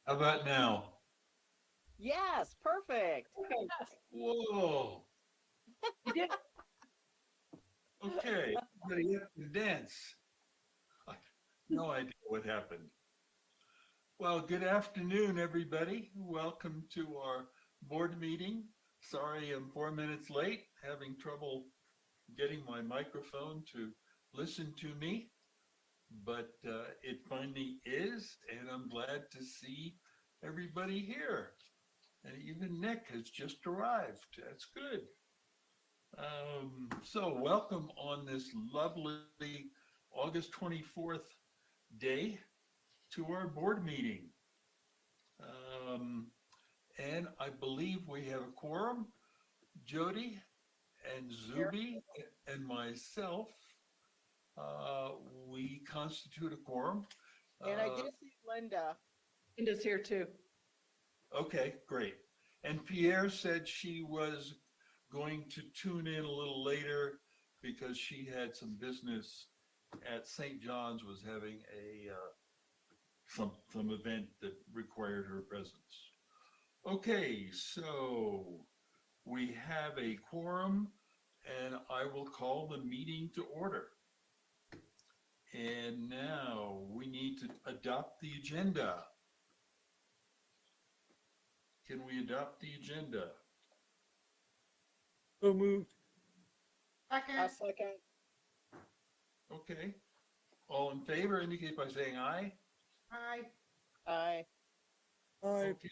How about now? Yes, perfect. Whoa. You did. Okay. Everybody up and dance. I have no idea what happened. Well, good afternoon, everybody. Welcome to our board meeting. Sorry I'm 4 minutes late, having trouble getting my microphone to listen to me, but it finally is, and I'm glad to see everybody here. And even Nick has just arrived. That's good. So welcome on this lovely August 24th day to our board meeting. Um, and I believe we have a quorum. Jody and Here. Zuby and myself, uh, we constitute a quorum. And I do Uh, see Linda. Linda's here too. okay, great. And Pierre said she was going to tune in a little later because she had some business at St. John's, was having a some event that required her presence. Okay, so we have a quorum, and I will call the meeting to order. And now we need to adopt the agenda. Can we adopt the agenda? So moved. A second. Okay. All in favor indicate by saying aye. Hi. Aye. Aye. Okay.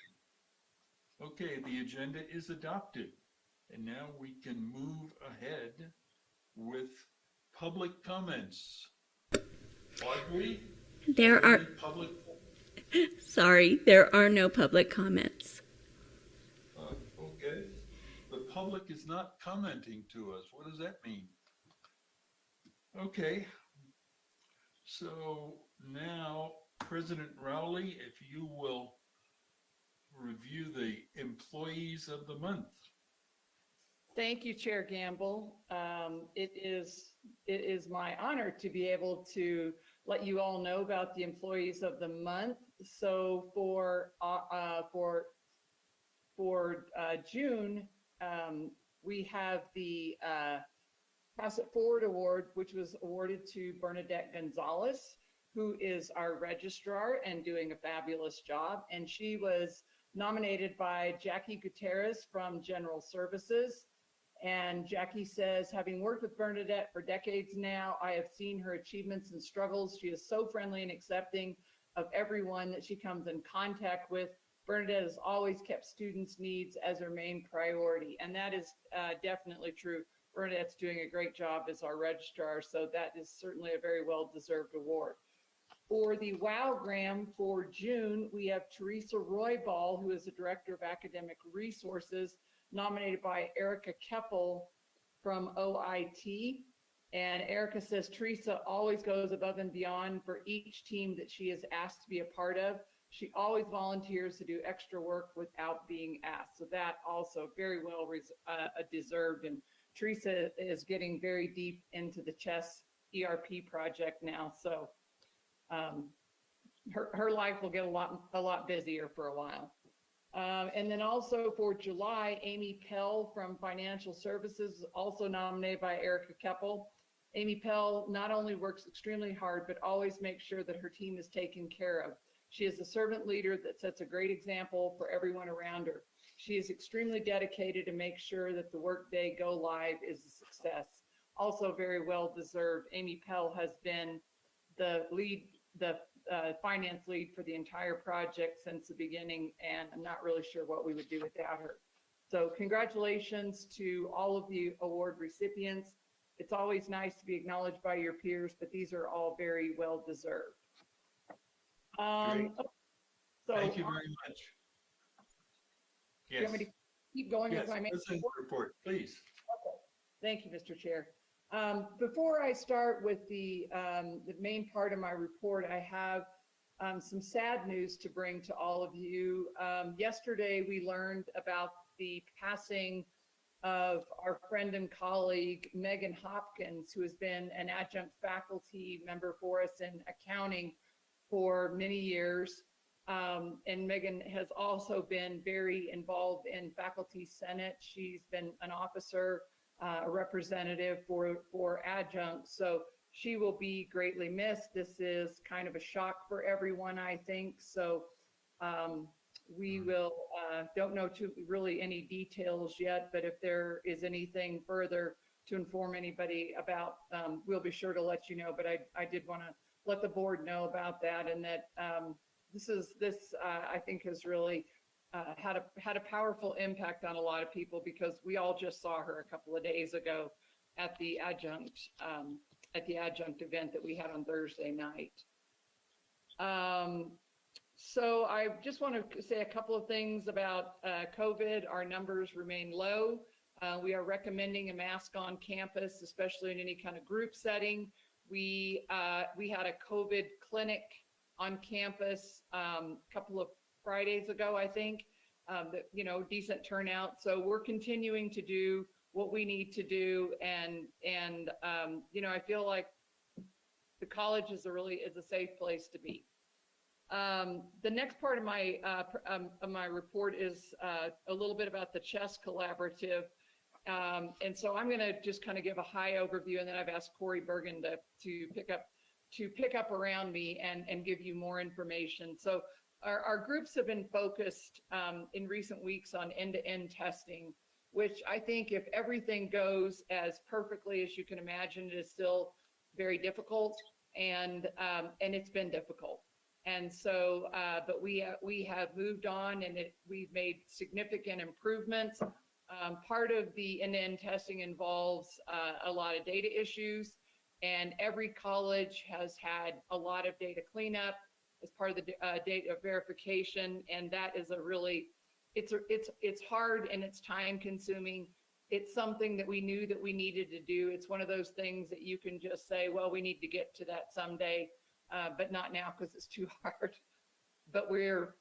Okay, the agenda is adopted. And now we can move ahead with public comments. Audrey, There are, any public? sorry, there are no public comments. Okay. The public is not commenting to us. What does that mean? Okay. So now, President Rowley, if you will review the employees of the month. Thank you, Chair Gamble. It is my honor to be able to let you all know about the employees of the month. So for June, we have the Pass It Forward Award, which was awarded to Bernadette Gonzalez, who is our registrar and doing a fabulous job. And she was nominated by Jackie Gutierrez from General Services. And Jackie says, having worked with Bernadette for decades now, I have seen her achievements and struggles. She is so friendly and accepting of everyone that she comes in contact with. Bernadette has always kept students' needs as her main priority. And that is definitely true. Bernadette's doing a great job as our registrar, so that is certainly a very well-deserved award. For the WOW-gram for June, we have Teresa Roybal, who is the Director of Academic Resources, nominated by Erica Keppel from OIT. And Erica says Teresa always goes above and beyond for each team that she is asked to be a part of. She always volunteers to do extra work without being asked. So that also very well deserved. And Teresa is getting very deep into the chess ERP project now. So her life will get a lot busier for a while. And then also for July, Amy Pell from Financial Services, also nominated by Erica Keppel. Amy Pell not only works extremely hard, but always makes sure that her team is taken care of. She is a servant leader that sets a great example for everyone around her. She is extremely dedicated to make sure that the workday go live is a success. Also very well deserved. Amy Pell has been the finance lead for the entire project since the beginning, and I'm not really sure what we would do without her. So congratulations to all of the award recipients. It's always nice to be acknowledged by your peers, but these are all very well deserved. Great. So Thank you very much. do you Yes. want me to keep going Yes, with my main President's report, please. Thank you, Mr. Chair. Before I start with the main part of my report, I have some sad news to bring to all of you. Yesterday, we learned about the passing of our friend and colleague, Megan Hopkins, who has been an adjunct faculty member for us in accounting for many years. And Megan has also been very involved in faculty senate. She's been an officer, a representative for adjuncts. So she will be greatly missed. This is kind of a shock for everyone, I think. So we will, don't know really any details yet, but if there is anything further to inform anybody about, we'll be sure to let you know. But I did want to let the board know about that, and that this I think has really had a powerful impact on a lot of people, because we all just saw her a couple of days ago at the adjunct event that we had on Thursday night. So I just want to say a couple of things about COVID. Our numbers remain low. We are recommending a mask on campus, especially in any kind of group setting. We had a COVID clinic on campus a couple of Fridays ago, I think, that, decent turnout. So we're continuing to do what we need to do. And I feel like the college is a safe place to be. The next part of my report is a little bit about the Chess Collaborative. And so I'm going to just kind of give a high overview, and then I've asked Corey Bergen to pick up around me and give you more information. So our groups have been focused in recent weeks on end-to-end testing, which I think if everything goes as perfectly as you can imagine, it is still very difficult, and it's been difficult. And so, but we have moved on, and we've made significant improvements. Part of the end-to-end testing involves a lot of data issues, and every college has had a lot of data cleanup as part of the data verification, and that is it's hard and it's time consuming. It's something that we knew that we needed to do. It's one of those things that you can just say, well, we need to get to that someday, but not now because it's too hard. But we're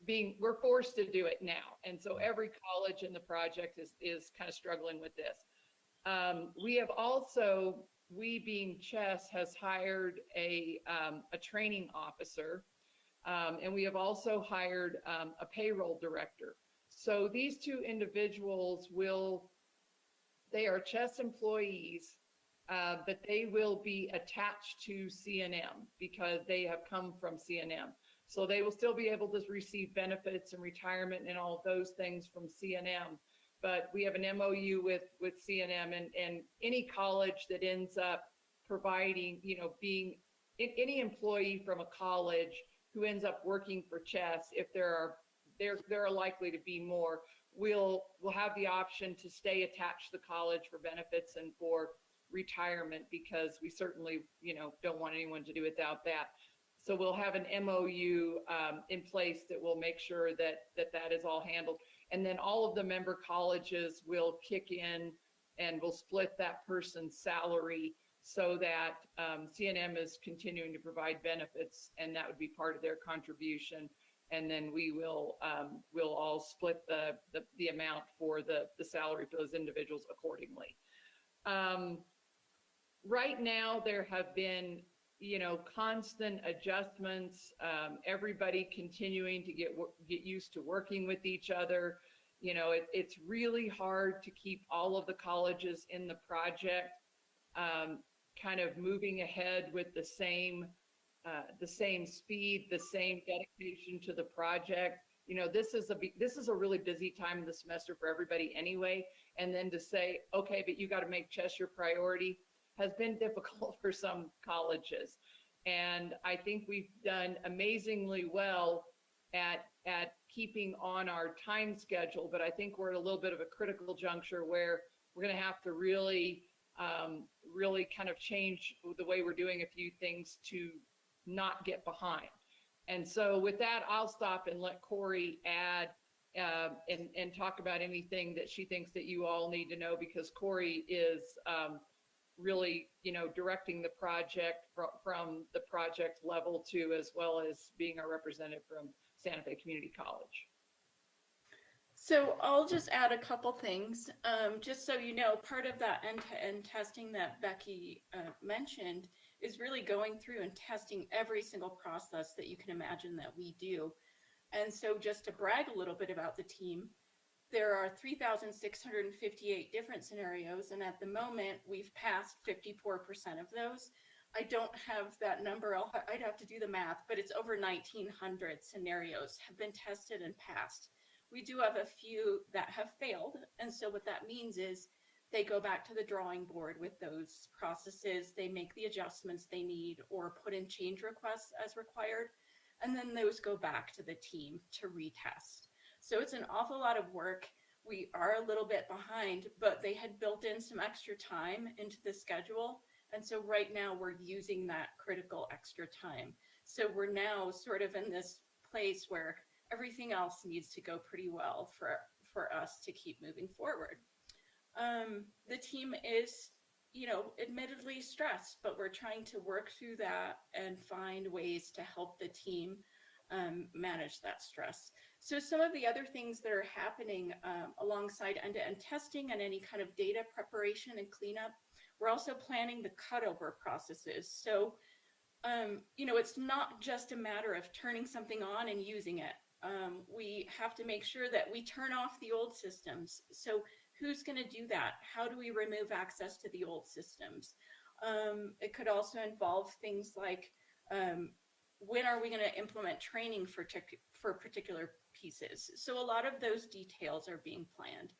forced to do it now. And so every college in the project is kind of struggling with this. We being Chess has hired a training officer, and we have also hired a payroll director. So these two individuals they are Chess employees, but they will be attached to CNM because they have come from CNM. So they will still be able to receive benefits and retirement and all of those things from CNM. But we have an MOU with CNM, and any college that ends up providing, being any employee from a college who ends up working for Chess, if there are likely to be more, we'll have the option to stay attached to the college for benefits and for retirement, because we certainly, don't want anyone to do without that. So we'll have an MOU in place that will make sure that is all handled. And then all of the member colleges will kick in and will split that person's salary so that CNM is continuing to provide benefits, and that would be part of their contribution. And then we'll all split the amount for the salary for those individuals accordingly. Right now, there have been constant adjustments, everybody continuing to get used to working with each other. It's really hard to keep all of the colleges in the project kind of moving ahead with the same speed, the same dedication to the project. This is a really busy time of the semester for everybody anyway. And then to say, okay, but you got to make Chess your priority, has been difficult for some colleges. And I think we've done amazingly well at keeping on our time schedule, but I think we're at a little bit of a critical juncture where we're going to have to really kind of change the way we're doing a few things to not get behind. And so with that, I'll stop and let Corey add and talk about anything that she thinks that you all need to know, because Corey is really, directing the project from the project level too, as well as being our representative from Santa Fe Community College. So I'll just add a couple things. Just so you know, part of that end-to-end testing that Becky mentioned is really going through and testing every single process that you can imagine that we do. And so just to brag a little bit about the team, there are 3,658 different scenarios, and at the moment, we've passed 54% of those. I don't have that number. I'd have to do the math, but it's over 1,900 scenarios have been tested and passed. We do have a few that have failed, and so what that means is they go back to the drawing board with those processes, they make the adjustments they need or put in change requests as required, and then those go back to the team to retest. So it's an awful lot of work. We are a little bit behind, but they had built in some extra time into the schedule. And so right now we're using that critical extra time. So we're now sort of in this place where everything else needs to go pretty well for us to keep moving forward. The team is, admittedly stressed, but we're trying to work through that and find ways to help the team manage that stress. So some of the other things that are happening alongside end-to-end testing and any kind of data preparation and cleanup, we're also planning the cutover processes. So, it's not just a matter of turning something on and using it. We have to make sure that we turn off the old systems. So who's going to do that? How do we remove access to the old systems? It could also involve things like, when are we going to implement training for particular pieces? So a lot of those details are being planned.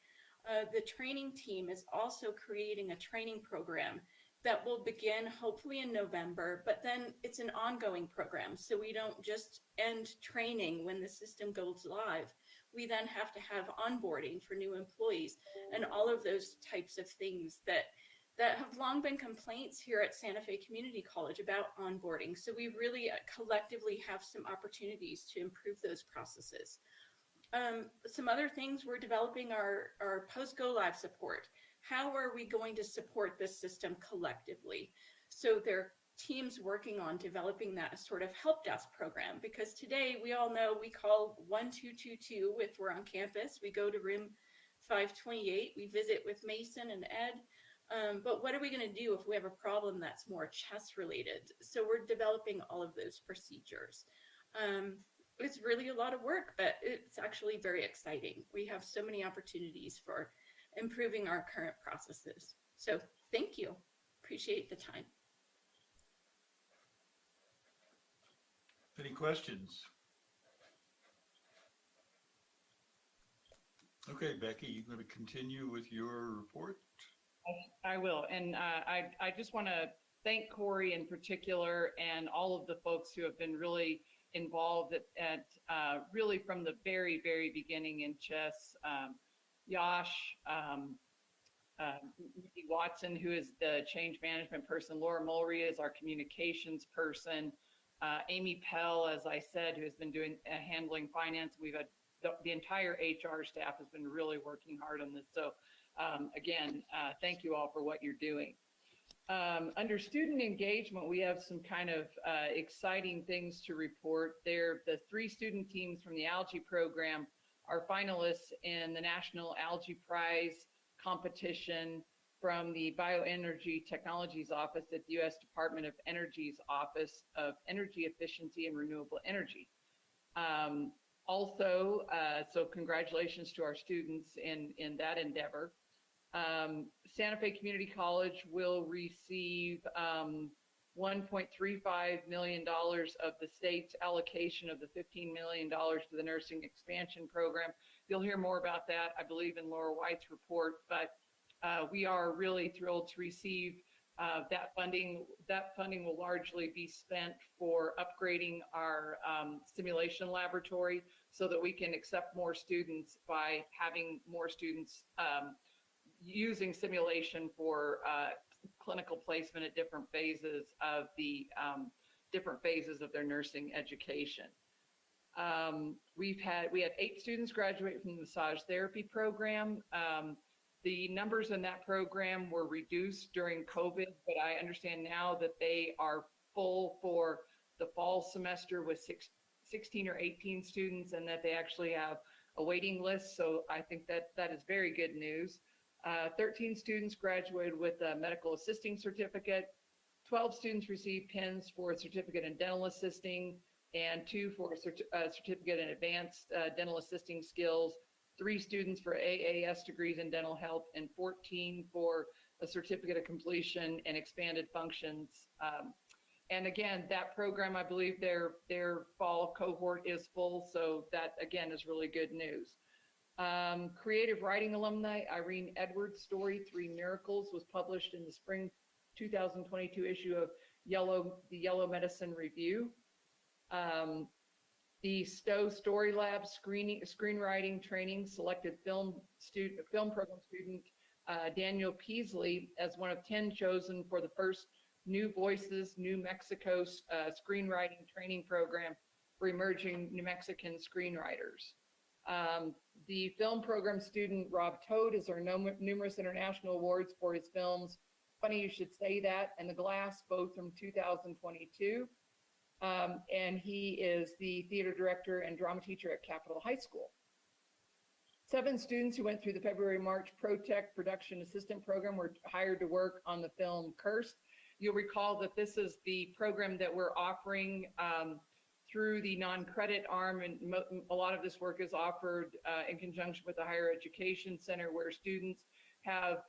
The training team is also creating a training program that will begin hopefully in November, but then it's an ongoing program. So we don't just end training when the system goes live. We then have to have onboarding for new employees and all of those types of things that have long been complaints here at Santa Fe Community College about onboarding. So we really collectively have some opportunities to improve those processes. Some other things, we're developing our post-go live support. How are we going to support this system collectively? So there are teams working on developing that sort of help desk program, because today we all know we call 1222 if we're on campus. We go to room 528, we visit with Mason and Ed. But what are we going to do if we have a problem that's more chess related? So we're developing all of those procedures. It's really a lot of work, but it's actually very exciting. We have so many opportunities for improving our current processes. So thank you. Appreciate the time. Any questions? Okay, Becky, you going to continue with your report? I will. And I just want to thank Corey in particular and all of the folks who have been really involved at really from the very, very beginning in chess. Yash, Nikki Watson, who is the change management person, Laura Mulry is our communications person, Amy Pell, as I said, who has been doing handling finance. We've had the entire HR staff has been really working hard on this. So again, thank you all for what you're doing. Under student engagement, we have some kind of exciting things to report. The 3 student teams from the algae program are finalists in the National Algae Prize competition from the Bioenergy Technologies Office at the U.S. Department of Energy's Office of Energy Efficiency and Renewable Energy. Also, so congratulations to our students in that endeavor. Santa Fe Community College will receive $1.35 million of the state's allocation of the $15 million to the nursing expansion program. You'll hear more about that, I believe, in Laura White's report, but we are really thrilled to receive that funding. That funding will largely be spent for upgrading our simulation laboratory so that we can accept more students by having more students using simulation for clinical placement at different phases of their nursing education. We had 8 students graduate from the massage therapy program. The numbers in that program were reduced during COVID, but I understand now that they are full for the fall semester with 16 or 18 students, and that they actually have a waiting list. So I think that is very good news. 13 students graduated with a medical assisting certificate. 12 students received pins for a certificate in dental assisting. and 2 for a certificate in advanced dental assisting skills, 3 students for AAS degrees in dental health, and 14 for a certificate of completion and expanded functions. And again, that program, I believe their fall cohort is full, so that again is really good news. Creative writing alumni Irene Edwards' story, 3 Miracles, was published in the spring 2022 issue of the Yellow Medicine Review. The Stowe Story Lab screenwriting training selected film program student Daniel Peasley as one of 10 chosen for the first New Voices New Mexico screenwriting training program for emerging New Mexican screenwriters. The film program student Rob Toad has earned numerous international awards for his films Funny You Should Say That and The Glass, both from 2022. And he is the theater director and drama teacher at Capitol High School. 7 students who went through the February-March ProTech production assistant program were hired to work on the film Cursed. You'll recall that this is the program that we're offering through the non-credit arm, and a lot of this work is offered in conjunction with the Higher Education Center, where students have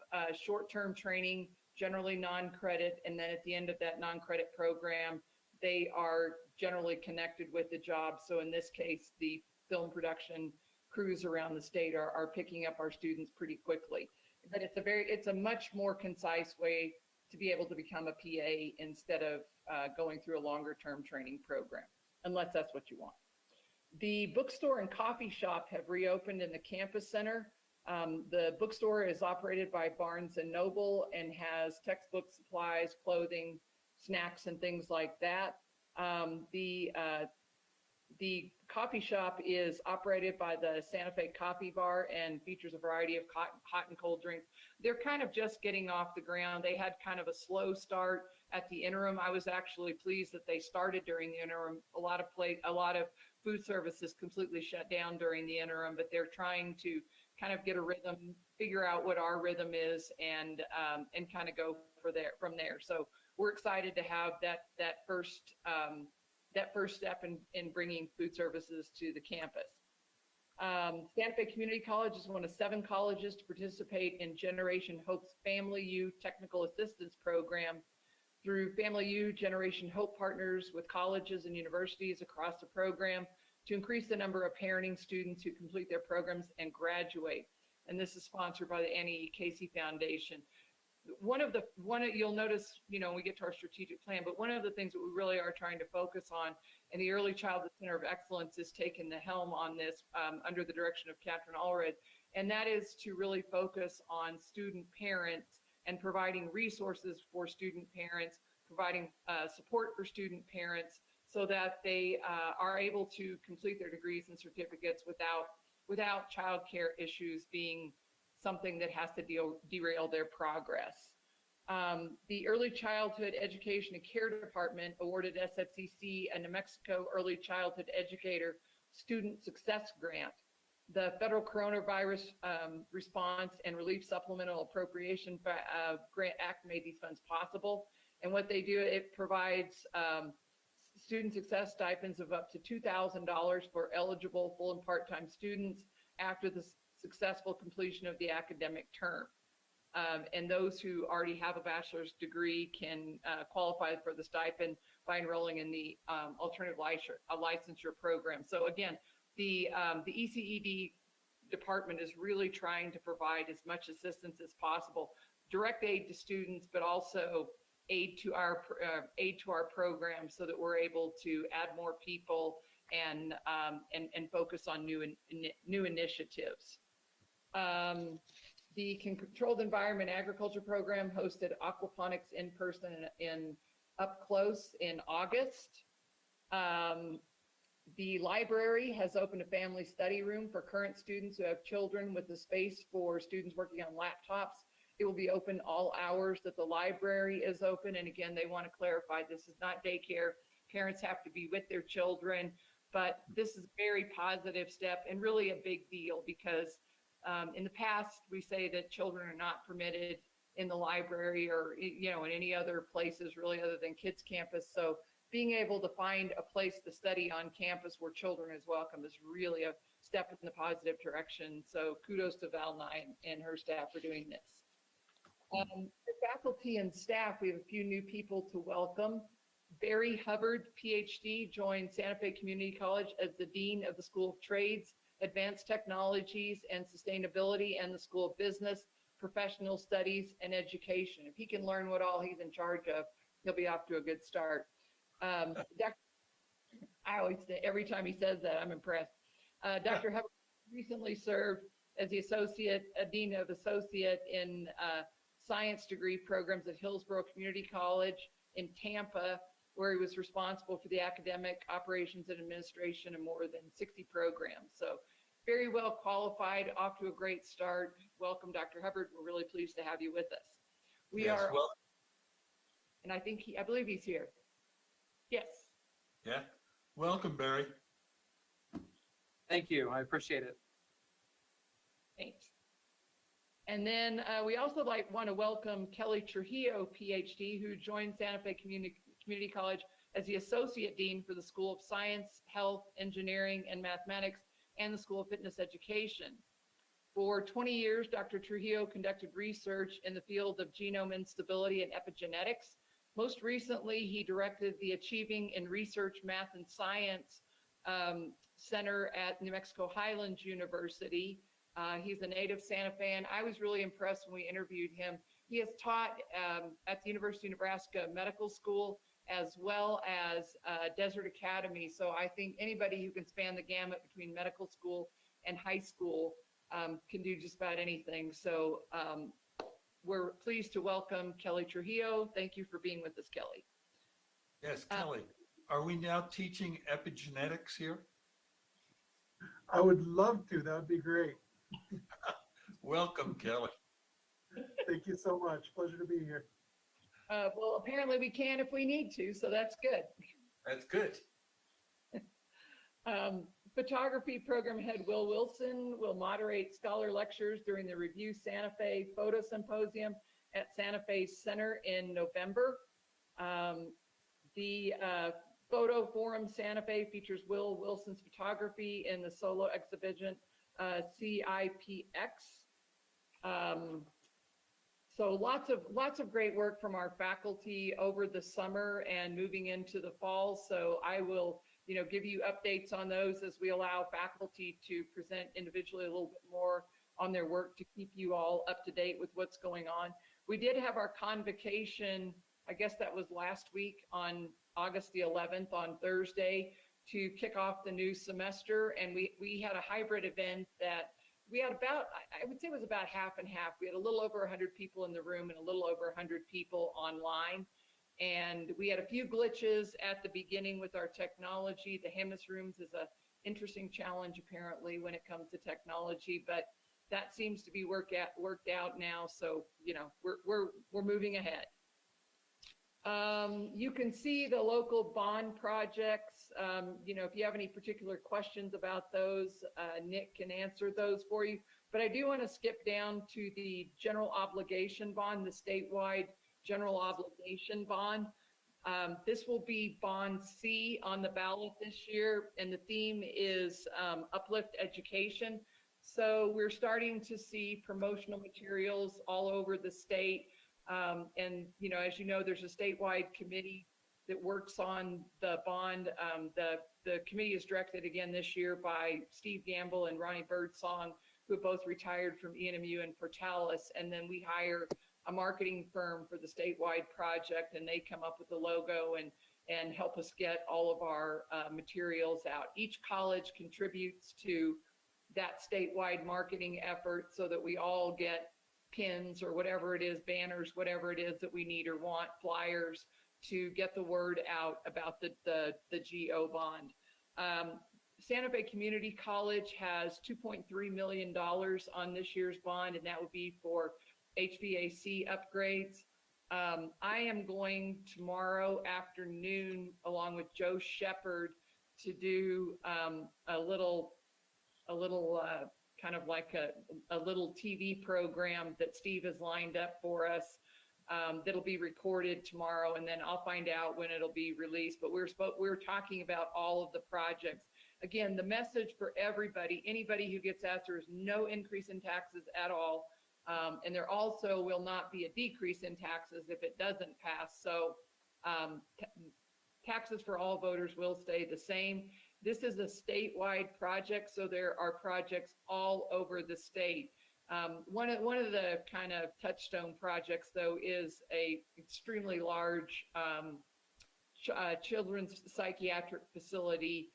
short-term training, generally non-credit, and then at the end of that non-credit program, they are generally connected with the job. So in this case, the film production crews around the state are picking up our students pretty quickly. But it's a much more concise way to be able to become a PA instead of going through a longer term training program, unless that's what you want. The bookstore and coffee shop have reopened in the campus center. The bookstore is operated by Barnes and Noble and has textbooks, supplies, clothing, snacks, and things like that. The coffee shop is operated by the Santa Fe Coffee Bar and features a variety of hot and cold drinks. They're kind of just getting off the ground. They had kind of a slow start at the interim. I was actually pleased that they started during the interim. A lot of food services completely shut down during the interim, but they're trying to kind of get a rhythm, figure out what our rhythm is, and kind of go from there. So we're excited to have that first step in bringing food services to the campus. Santa Fe Community College is one of 7 colleges to participate in Generation Hope's Family U Technical Assistance Program. Through Family U, Generation Hope partners with colleges and universities across the program to increase the number of parenting students who complete their programs and graduate. And this is sponsored by the Annie E. Casey Foundation. You'll notice, when we get to our strategic plan, but one of the things that we really are trying to focus on, and the Early Childhood Center of Excellence is taking the helm on this under the direction of Catherine Allred, and that is to really focus on student parents and providing resources for student parents, providing support for student parents so that they are able to complete their degrees and certificates without childcare issues being something that has to derail their progress. The Early Childhood Education and Care Department awarded SFCC a New Mexico Early Childhood Educator Student Success Grant. The Federal Coronavirus Response and Relief Supplemental Appropriation Grant Act made these funds possible. And what they do, it provides student success stipends of up to $2,000 for eligible full and part-time students after the successful completion of the academic term. And those who already have a bachelor's degree can qualify for the stipend by enrolling in the alternative licensure program. So again, the ECED department is really trying to provide as much assistance as possible, direct aid to students, but also aid to our program so that we're able to add more people and focus on new initiatives. The Controlled Environment Agriculture Program hosted aquaponics in person in up close in August. The library has opened a family study room for current students who have children with the space for students working on laptops. It will be open all hours that the library is open. And again, they want to clarify this is not daycare. Parents have to be with their children, but this is a very positive step and really a big deal because in the past, we say that children are not permitted in the library or, in any other places really other than kids campus. So being able to find a place to study on campus where children is welcome is really a step in the positive direction. So kudos to Val Nye and her staff for doing this. For faculty and staff, we have a few new people to welcome. Barry Hubbard, PhD, joined Santa Fe Community College as the Dean of the School of Trades, Advanced Technologies and Sustainability, and the School of Business, Professional Studies, and Education. If he can learn what all he's in charge of, he'll be off to a good start. I always say, every time he says that, I'm impressed. Dr. Hubbard recently served as the Dean of Associate in Science degree programs at Hillsborough Community College in Tampa, where he was responsible for the academic operations and administration of more than 60 programs. So very well qualified, off to a great start. Welcome, Dr. Hubbard. We're really pleased to have you with us. And I believe he's here. Yes. Yeah. Welcome, Barry. Thank you. I appreciate it. Thanks. And then we also want to welcome Kelly Trujillo, PhD, who joined Santa Fe Community College as the Associate Dean for the School of Science, Health, Engineering, and Mathematics, and the School of Fitness Education. For 20 years, Dr. Trujillo conducted research in the field of genome instability and epigenetics. Most recently, he directed the Achieving in Research, Math, and Science Center at New Mexico Highlands University. He's a native Santa Fe, and I was really impressed when we interviewed him. He has taught at the University of Nebraska Medical School as well as Desert Academy. So I think anybody who can span the gamut between medical school and high school can do just about anything. So we're pleased to welcome Kelly Trujillo. Thank you for being with us, Kelly. Yes, Kelly. Are we now teaching epigenetics here? I would love to. That would be great. Welcome, Kelly. Thank you so much. Pleasure to be here. Well, apparently we can if we need to, so that's good. That's good. Photography program head Will Wilson will moderate scholar lectures during the Review Santa Fe Photo Symposium at Santa Fe Center in November. The Photo Forum Santa Fe features Will Wilson's photography in the solo exhibition CIPX. So lots of great work from our faculty over the summer and moving into the fall. So I will, give you updates on those as we allow faculty to present individually a little bit more on their work to keep you all up to date with what's going on. We did have our convocation, I guess that was last week on August the 11th on Thursday to kick off the new semester. And we had a hybrid event that we had about, I would say it was about half and half. We had a little over 100 people in the room and a little over 100 people online. And we had a few glitches at the beginning with our technology. The Hemis rooms is an interesting challenge apparently when it comes to technology, but that seems to be worked out now. So, we're moving ahead. You can see the local bond projects. If you have any particular questions about those, Nick can answer those for you. But I do want to skip down to the general obligation bond, the statewide general obligation bond. This will be bond C on the ballot this year, and the theme is uplift education. So we're starting to see promotional materials all over the state. And, as you know, there's a statewide committee that works on the bond. The committee is directed again this year by Steve Gamble and Ronnie Birdsong, who both retired from ENMU and Portales. And then we hire a marketing firm for the statewide project, and they come up with the logo and help us get all of our materials out. Each college contributes to that statewide marketing effort so that we all get pins or whatever it is, banners, whatever it is that we need or want, flyers to get the word out about the GO bond. Santa Fe Community College has $2.3 million on this year's bond, and that would be for HVAC upgrades. I am going tomorrow afternoon along with Joe Shepard to do a little kind of like a little TV program that Steve has lined up for us that'll be recorded tomorrow, and then I'll find out when it'll be released. But we're talking about all of the projects. Again, the message for everybody, anybody who gets asked, there is no increase in taxes at all. And there also will not be a decrease in taxes if it doesn't pass. So taxes for all voters will stay the same. This is a statewide project, so there are projects all over the state. One of the kind of touchstone projects, though, is a extremely large children's psychiatric facility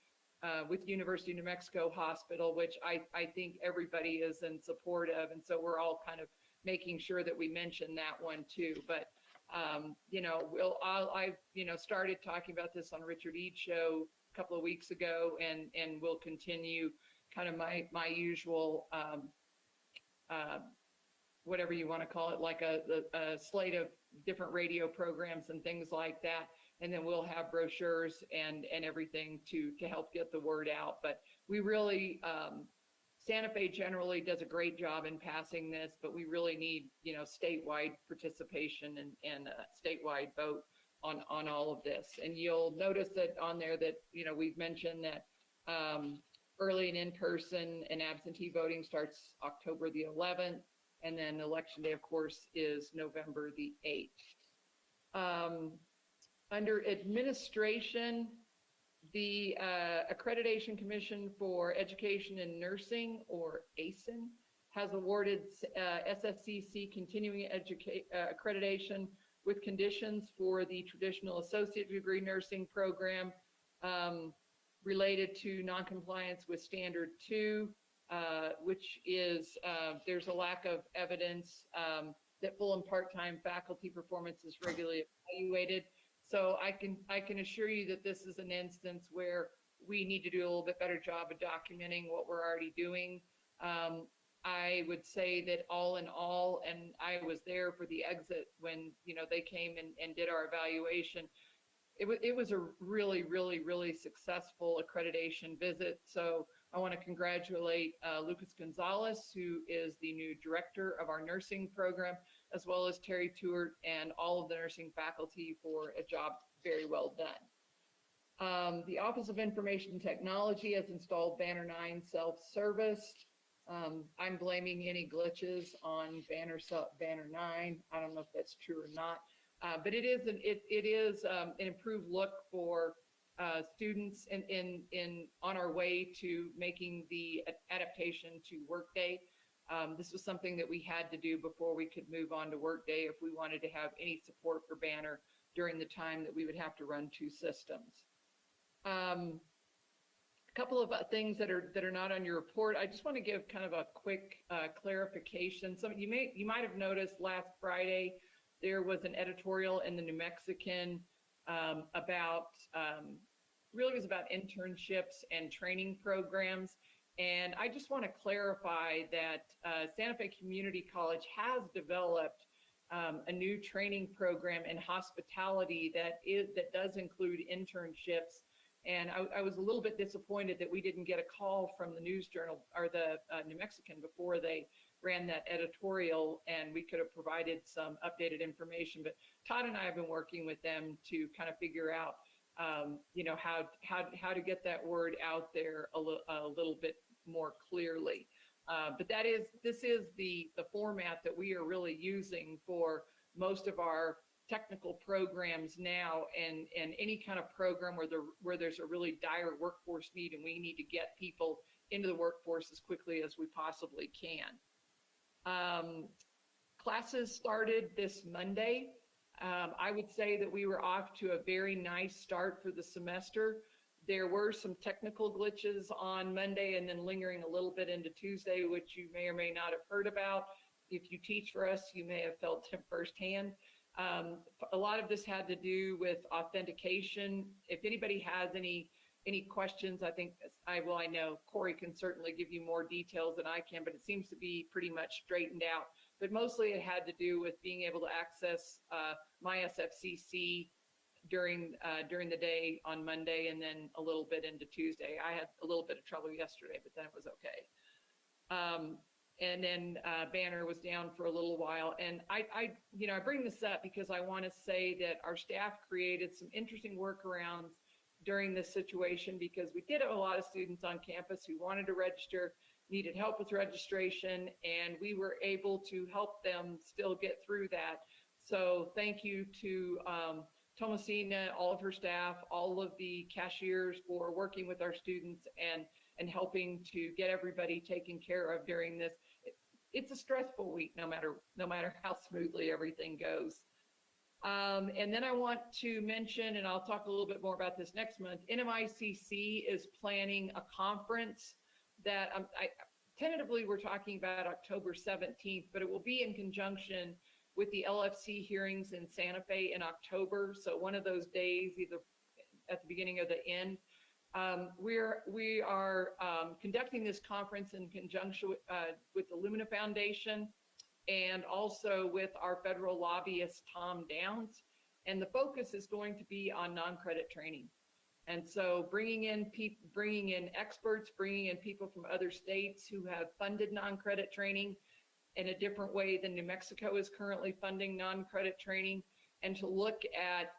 with University of New Mexico Hospital, which I think everybody is in support of. And so we're all kind of making sure that we mention that one too. But, I've started talking about this on Richard Eads' show a couple of weeks ago, and we'll continue kind of my usual, whatever you want to call it, like a slate of different radio programs and things like that. And then we'll have brochures and everything to help get the word out. But we really, Santa Fe generally does a great job in passing this, but we really need, statewide participation and a statewide vote on all of this. And you'll notice that on there that, we've mentioned that early and in-person and absentee voting starts October the 11th. And then election day, of course, is November the 8th. Under administration, the Accreditation Commission for Education and Nursing, or ASIN, has awarded SFCC continuing accreditation with conditions for the traditional associate degree nursing program related to noncompliance with Standard 2, which is there's a lack of evidence that full and part-time faculty performance is regularly evaluated. So I can assure you that this is an instance where we need to do a little bit better job of documenting what we're already doing. I would say that all in all, and I was there for the exit when they came and did our evaluation. It was a really, really, really successful accreditation visit. So I want to congratulate Lucas Gonzalez, who is the new director of our nursing program, as well as Terry Tewart and all of the nursing faculty for a job very well done. The Office of Information Technology has installed Banner 9 self-service. I'm blaming any glitches on Banner 9. I don't know if that's true or not, but it is an improved look for students on our way to making the adaptation to Workday. This was something that we had to do before we could move on to Workday if we wanted to have any support for Banner during the time that we would have to run two systems. A couple of things that are not on your report. I just want to give kind of a quick clarification. You might have noticed last Friday there was an editorial in the New Mexican about really was about internships and training programs. And I just want to clarify that Santa Fe Community College has developed a new training program in hospitality that does include internships. And I was a little bit disappointed that we didn't get a call from the News Journal or the New Mexican before they ran that editorial, and we could have provided some updated information. But Todd and I have been working with them to kind of figure out, how to get that word out there a little bit more clearly. But this is the format that we are really using for most of our technical programs now, and any kind of program where there's a really dire workforce need and we need to get people into the workforce as quickly as we possibly can. Classes started this Monday. I would say that we were off to a very nice start for the semester. There were some technical glitches on Monday and then lingering a little bit into Tuesday, which you may or may not have heard about. If you teach for us, you may have felt it firsthand. A lot of this had to do with authentication. If anybody has any questions, I know Corey can certainly give you more details than I can, but it seems to be pretty much straightened out. But mostly it had to do with being able to access my SFCC during the day on Monday and then a little bit into Tuesday. I had a little bit of trouble yesterday, but then it was okay. and then Banner was down for a little while. And I bring this up because I want to say that our staff created some interesting workarounds during this situation, because we did have a lot of students on campus who wanted to register, needed help with registration, and we were able to help them still get through that. So thank you to Thomasina, all of her staff, all of the cashiers for working with our students and helping to get everybody taken care of during this. It's a stressful week, no matter how smoothly everything goes. And then I want to mention, and I'll talk a little bit more about this next month, NMICC is planning a conference that tentatively we're talking about October 17th, but it will be in conjunction with the LFC hearings in Santa Fe in October. So one of those days, either at the beginning or the end. We are conducting this conference in conjunction with the Lumina Foundation, and also with our federal lobbyist, Tom Downs. And the focus is going to be on non-credit training. And so bringing in experts, bringing in people from other states who have funded non-credit training in a different way than New Mexico is currently funding non-credit training, and to look at,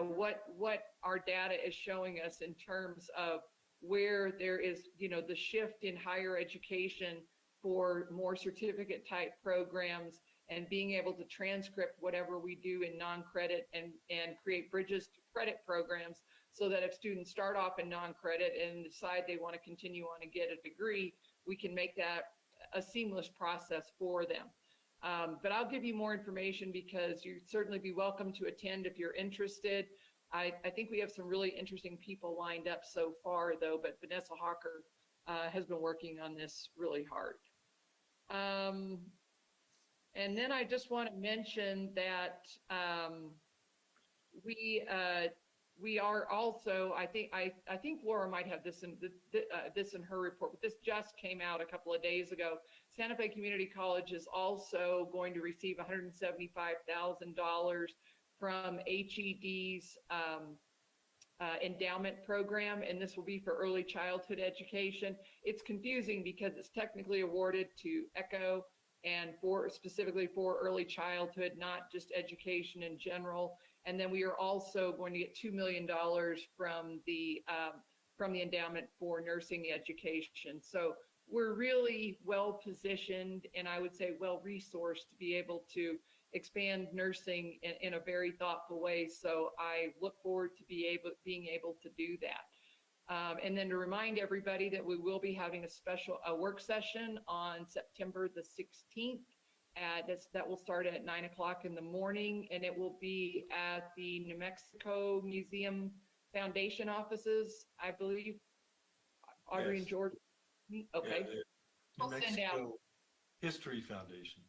what our data is showing us in terms of where there is, the shift in higher education for more certificate type programs, and being able to transcript whatever we do in non-credit and create bridges to credit programs, so that if students start off in non-credit and decide they want to continue on and get a degree, we can make that a seamless process for them. But I'll give you more information, because you'd certainly be welcome to attend if you're interested. I think we have some really interesting people lined up so far, though, but Vanessa Hawker has been working on this really hard. And then I just want to mention that we are also, I think Laura might have this in her report, but this just came out a couple of days ago. Santa Fe Community College is also going to receive $175,000 from HED's endowment program, and this will be for early childhood education. It's confusing because it's technically awarded to ECHO and specifically for early childhood, not just education in general. And then we are also going to get $2 million from the endowment for nursing education. So we're really well positioned, and I would say well resourced, to be able to expand nursing in a very thoughtful way. So I look forward to being able to do that. And then to remind everybody that we will be having a work session on September the 16th. That will start at 9 o'clock in the morning, and it will be at the New Mexico Museum Foundation offices, I believe. Audrey and George. Okay. Yeah, I'll New send out. Mexico History Foundation.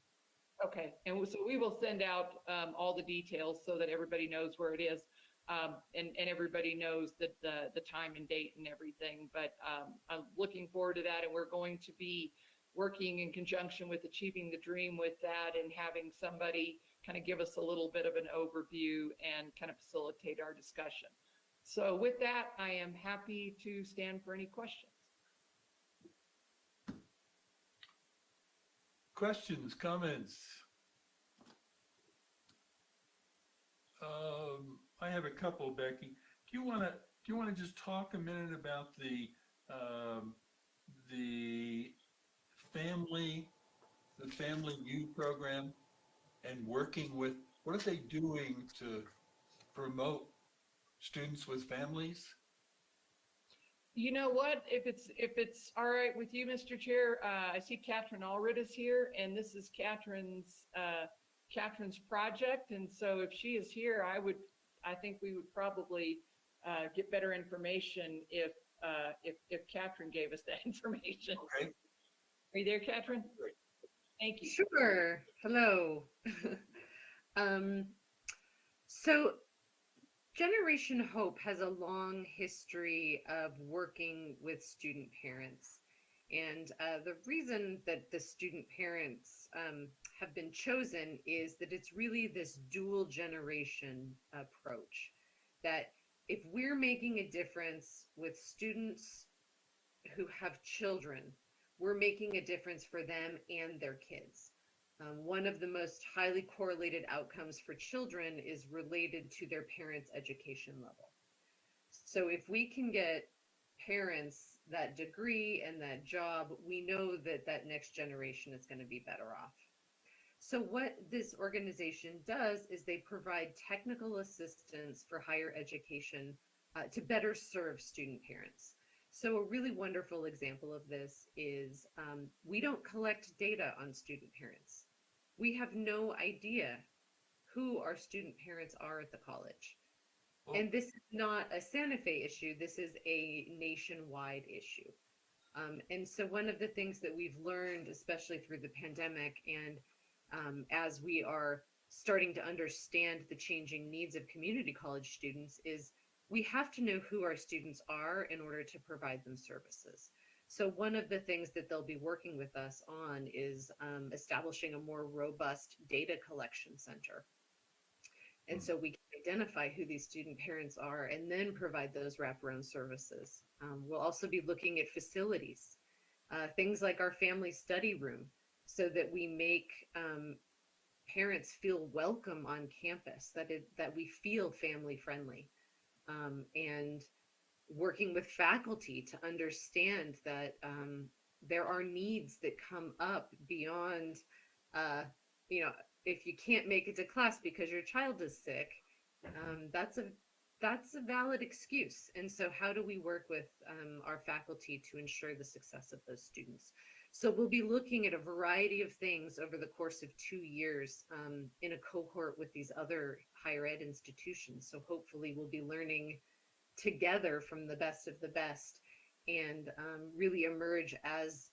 Okay, and so we will send out all the details so that everybody knows where it is, and everybody knows that the time and date and everything. But I'm looking forward to that, and we're going to be working in conjunction with Achieving the Dream with that, and having somebody kind of give us a little bit of an overview and kind of facilitate our discussion. So with that, I am happy to stand for any questions. Questions, comments? I have a couple, Becky. Do you want to just talk a minute about the Family U program, and working with, what are they doing to promote students with families? You know what, if it's all right with you, Mr. Chair, I see Catherine Allred is here, and this is Catherine's project. And so if she is here, I think we would probably get better information if Catherine gave us that information. Okay. Are you there, Catherine? Great. Thank you. Sure. Hello. So Generation Hope has a long history of working with student parents. And the reason that the student parents have been chosen is that it's really this dual generation approach, that if we're making a difference with students who have children, we're making a difference for them and their kids. One of the most highly correlated outcomes for children is related to their parents' education level. So if we can get parents that degree and that job, we know that that next generation is going to be better off. So what this organization does is they provide technical assistance for higher education to better serve student parents. So a really wonderful example of this is we don't collect data on student parents. We have no idea who our student parents are at the college. Well, And this is not a Santa Fe issue, this is a nationwide issue. And so one of the things that we've learned, especially through the pandemic and as we are starting to understand the changing needs of community college students, is we have to know who our students are in order to provide them services. So one of the things that they'll be working with us on is establishing a more robust data collection center. And so we can identify who these student parents are and then provide those wraparound services. We'll also be looking at facilities, things like our family study room, so that we make parents feel welcome on campus, that we feel family friendly, and working with faculty to understand that there are needs that come up beyond, if you can't make it to class because your child is sick, that's a valid excuse. And so how do we work with our faculty to ensure the success of those students? So we'll be looking at a variety of things over the course of 2 years in a cohort with these other higher ed institutions. So hopefully we'll be learning together from the best of the best and really emerge as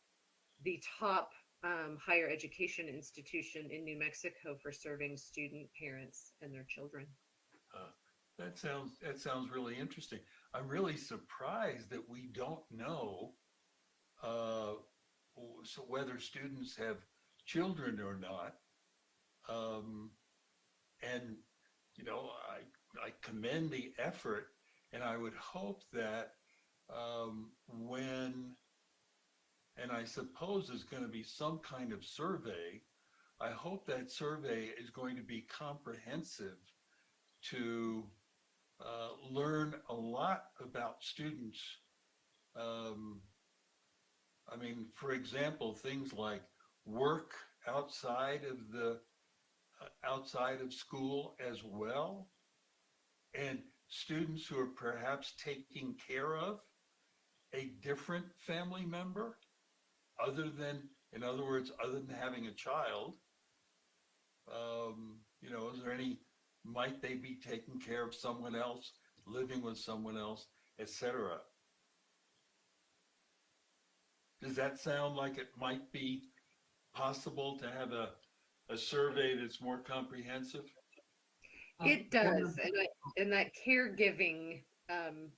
the top higher education institution in New Mexico for serving student parents and their children. that sounds really interesting. I'm really surprised that we don't know so whether students have children or not. And I commend the effort, and I would hope that and I suppose there's going to be some kind of survey. I hope that survey is going to be comprehensive to learn a lot about students. I mean, for example, things like work outside of school as well, and students who are perhaps taking care of a different family member in other words, other than having a child. Might they be taking care of someone else, living with someone else, etc.? Does that sound like it might be possible to have a survey that's more comprehensive? It does, and that caregiving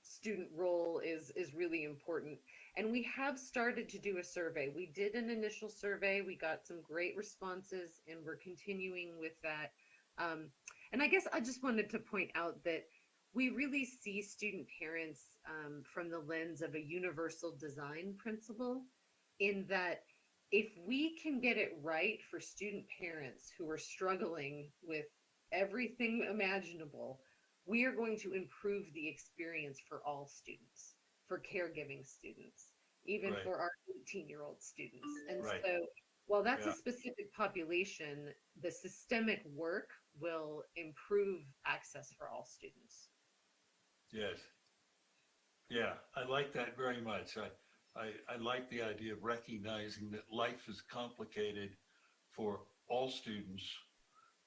student role is really important. And we have started to do a survey. We did an initial survey. We got some great responses, and we're continuing with that. And I guess I just wanted to point out that we really see student parents from the lens of a universal design principle, in that if we can get it right for student parents who are struggling with everything imaginable, we are going to improve the experience for all students, for caregiving students, even Right. for our 18-year-old students. And Right. so while that's Yeah. a specific population, the systemic work will improve access for all students. Yes. Yeah, I like that very much. I like the idea of recognizing that life is complicated for all students,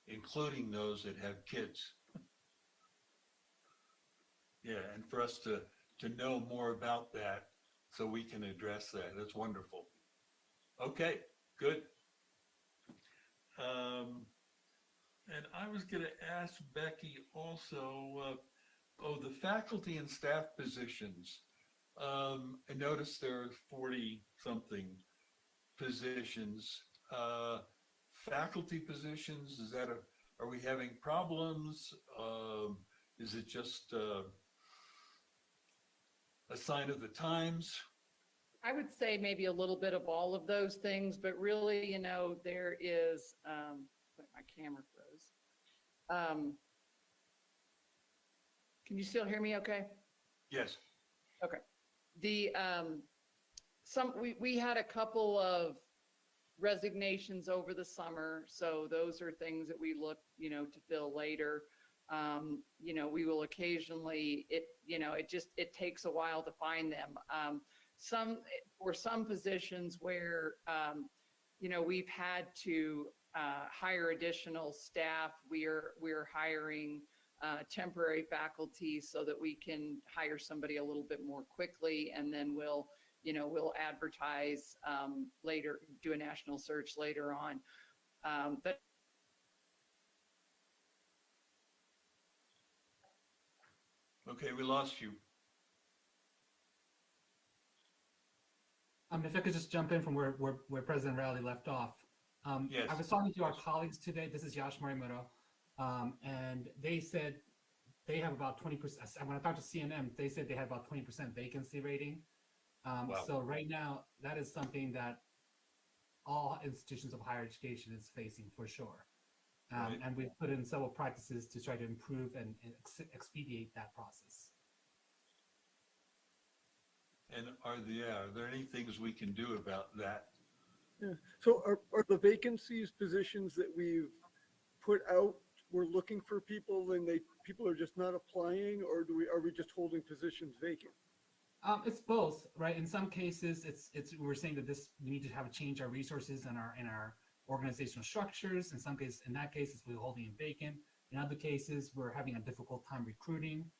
including those that have kids. Yeah, and for us to know more about that so we can address that. That's wonderful. Okay, good. And I was going to ask Becky also, the faculty and staff positions. I noticed there are 40 something positions. Faculty positions, are we having problems? Is it just a sign of the times? I would say maybe a little bit of all of those things, but really, there is, my camera froze. Can you still hear me okay? Yes. The, we had a couple of resignations over the summer, so those are things that we look, to fill later. We will occasionally, it takes a while to find them. For some positions where, we've had to hire additional staff, we're hiring temporary faculty so that we can hire somebody a little bit more quickly, and then we'll advertise later, do a national search later on. But Okay, we lost you. If I could just jump in from where President Rowley left off. Yes. I was talking to our colleagues today. This is Yash Morimoto. And they said they have about 20%. When I talked to CNM, they said they had about 20% vacancy rating. Wow. So right now, that is something that all institutions of higher education is facing for sure. Right. And we've put in several practices to try to improve and expedite that process. And are there any things we can do about that? Yeah. So are the vacancies positions that we've put out, we're looking for people and people are just not applying, or are we just holding positions vacant? It's both, right? In some cases, we're saying that we need to change our resources and our organizational structures. In that case, we're holding it vacant. In other cases, we're having a difficult time recruiting.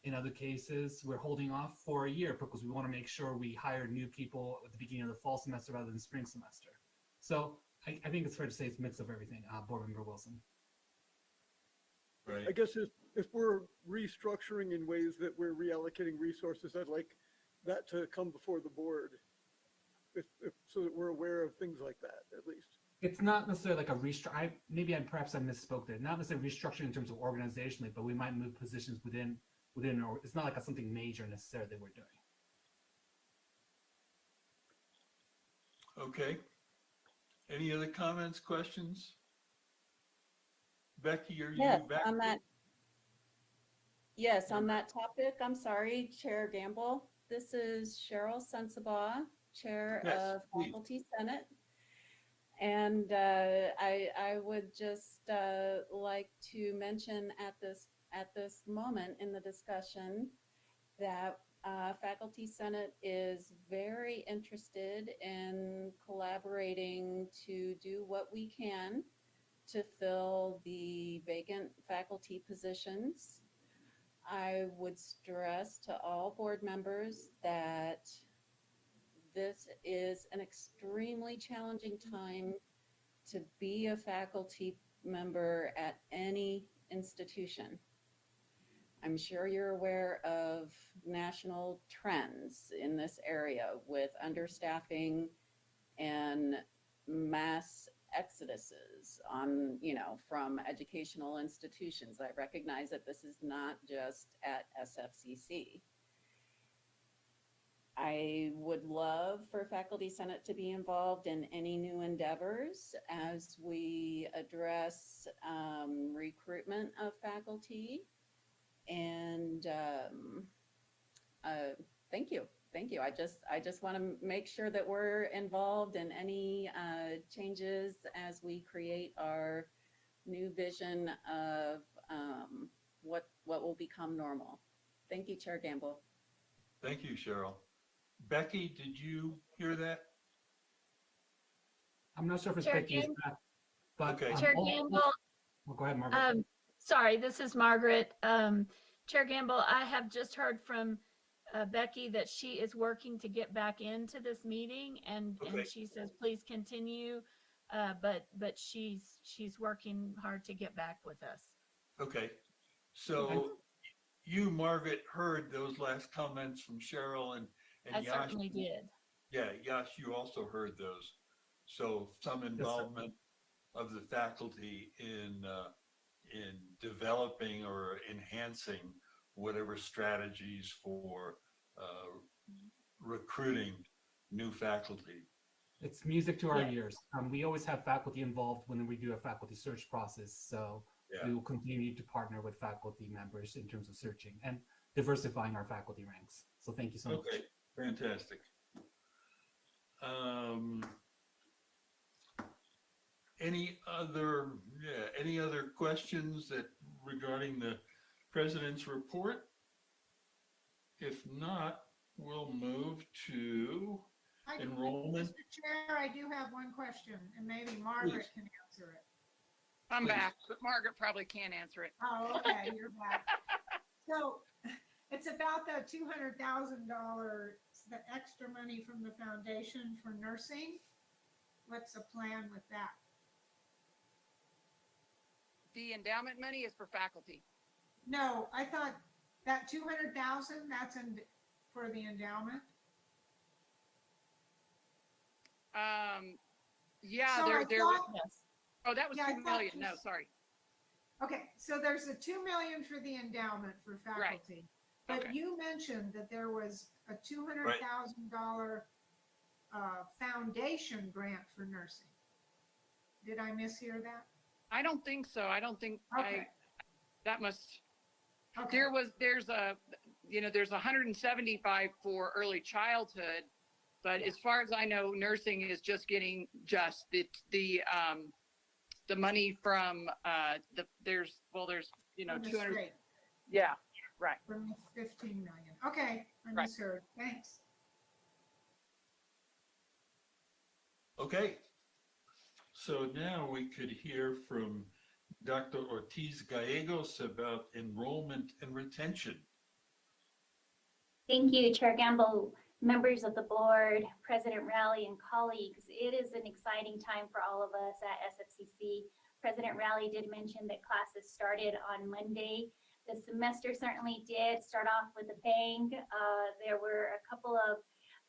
In other cases, we're holding off for a year because we want to make sure we hire new people at the beginning of the fall semester rather than spring semester. So I think it's fair to say it's a mix of everything, Board Member Wilson. Right. I guess if we're restructuring in ways that we're reallocating resources, I'd like that to come before the board, so that we're aware of things like that, at least. It's not necessarily like a restructure. Perhaps I misspoke there. Not necessarily restructuring in terms of organizationally, but we might move positions within, or it's not like something major necessarily that we're doing. Okay. Any other comments, questions? Becky, are you Yes, back? on that. Yes, on that topic, I'm sorry, Chair Gamble. This is Cheryl Sensabaugh, Chair Yes, of please. Faculty Senate. And I would just like to mention at this moment in the discussion that Faculty Senate is very interested in collaborating to do what we can to fill the vacant faculty positions. I would stress to all board members that this is an extremely challenging time to be a faculty member at any institution. I'm sure you're aware of national trends in this area with understaffing and mass exoduses from educational institutions. I recognize that this is not just at SFCC. I would love for Faculty Senate to be involved in any new endeavors as we address recruitment of faculty. And thank you. I just want to make sure that we're involved in any changes as we create our new vision of what will become normal. Thank you, Chair Gamble. Thank you, Cheryl. Becky, did you hear that? I'm not sure if it's Chair Becky's Gamble. back, but Chair Gamble. Go ahead, Margaret. Sorry, this is Margaret. Chair Gamble, I have just heard from Becky that she is working to get back into this meeting, and she says please continue, but she's working hard to get back with us. Okay, so you, Margaret, heard those last comments from Cheryl and I Yash. certainly did. Yeah, Yash, you also heard those. So some involvement of the faculty in developing or enhancing whatever strategies for recruiting new faculty. It's music to our Yeah. ears. We always have faculty involved when we do a faculty search process. So Yeah. we will continue to partner with faculty members in terms of searching and diversifying our faculty ranks. So thank you so much. Okay, fantastic. Any other questions that regarding the president's report? If not, we'll move to enrollment. Mr. Chair, I do have one question, and maybe Margaret can answer it. I'm Please. back, but Margaret probably can't answer it. Oh, okay, you're back. So it's about the $200,000, the extra money from the foundation for nursing. What's the plan with that? The endowment money is for faculty. No, I thought that 200,000, that's in for the endowment. Yeah, So I there thought- was, oh, that was Yeah, I 2 thought million. No, this- sorry. Okay, so there's a 2 million for the endowment for faculty. But Okay. you mentioned that there was a $200,000 foundation grant for nursing. Did I mishear that? I don't think so. I don't think Okay. that must, Okay. there's 175 for early childhood, but as far as I know, nursing is just getting just the money from there's From the 200. state, Yeah, right. from the 15 million. Okay, I Right. misheard. Thanks. Okay. So now we could hear from Dr. Ortiz Gallegos about enrollment and retention. Thank you, Chair Gamble, members of the board, President Rowley, and colleagues. It is an exciting time for all of us at SFCC. President Rowley did mention that classes started on Monday. The semester certainly did start off with a bang. There were a couple of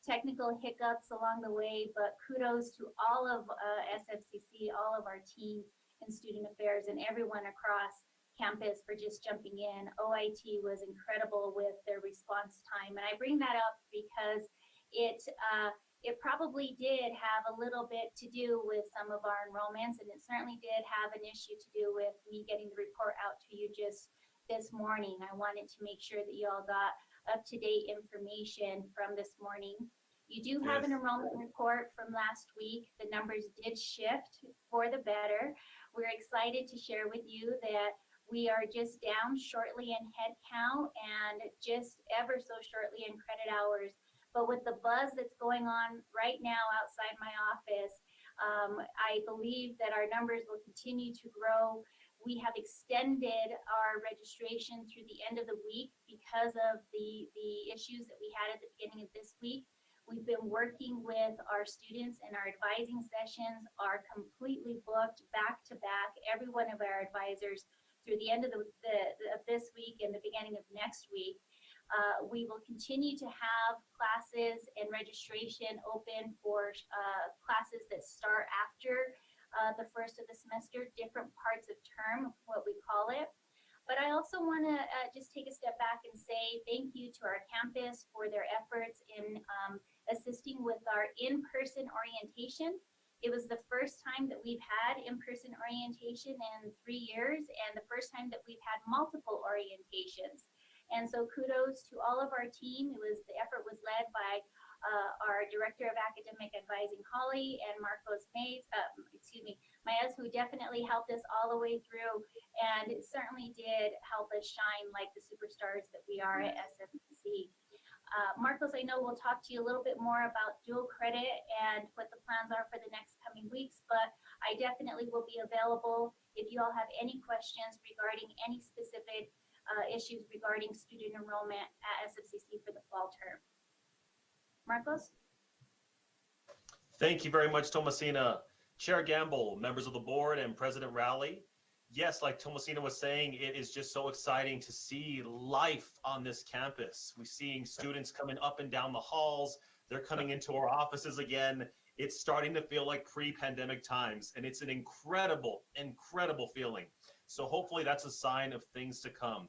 technical hiccups along the way, but kudos to all of SFCC, all of our team in student affairs, and everyone across campus for just jumping in. OIT was incredible with their response time. And I bring that up because it probably did have a little bit to do with some of our enrollments, and it certainly did have an issue to do with me getting the report out to you just this morning. I wanted to make sure that you all got up-to-date information from this morning. You do have an enrollment report from last week. The numbers did shift for the better. We're excited to share with you that we are just down shortly in head count and just ever so shortly in credit hours. But with the buzz that's going on right now outside my office, I believe that our numbers will continue to grow. We have extended our registration through the end of the week because of the issues that we had at the beginning of this week. We've been working with our students, and our advising sessions are completely booked back to back. Every one of our advisors through the end of this week and the beginning of next week. We will continue to have classes and registration open for classes that start after the first of the semester, different parts of term, what we call it. But I also want to just take a step back and say thank you to our campus for their efforts in assisting with our in-person orientation. It was the first time that we've had in-person orientation in 3 years, and the first time that we've had multiple orientations. And so kudos to all of our team. The effort was led by our Director of Academic Advising, Holly, and Marcos Mays, who definitely helped us all the way through, and it certainly did help us shine like the superstars that we are at SFCC. Marcos, I know we'll talk to you a little bit more about dual credit and what the plans are for the next coming weeks, but I definitely will be available if you all have any questions regarding any specific issues regarding student enrollment at SFCC for the fall term. Marcos? Thank you very much, Thomasina. Chair Gamble, members of the board, and President Rowley. Yes, like Thomasina was saying, it is just so exciting to see life on this campus. We're seeing students coming up and down the halls. They're coming into our offices again. It's starting to feel like pre-pandemic times, and it's an incredible, incredible feeling. So hopefully that's a sign of things to come.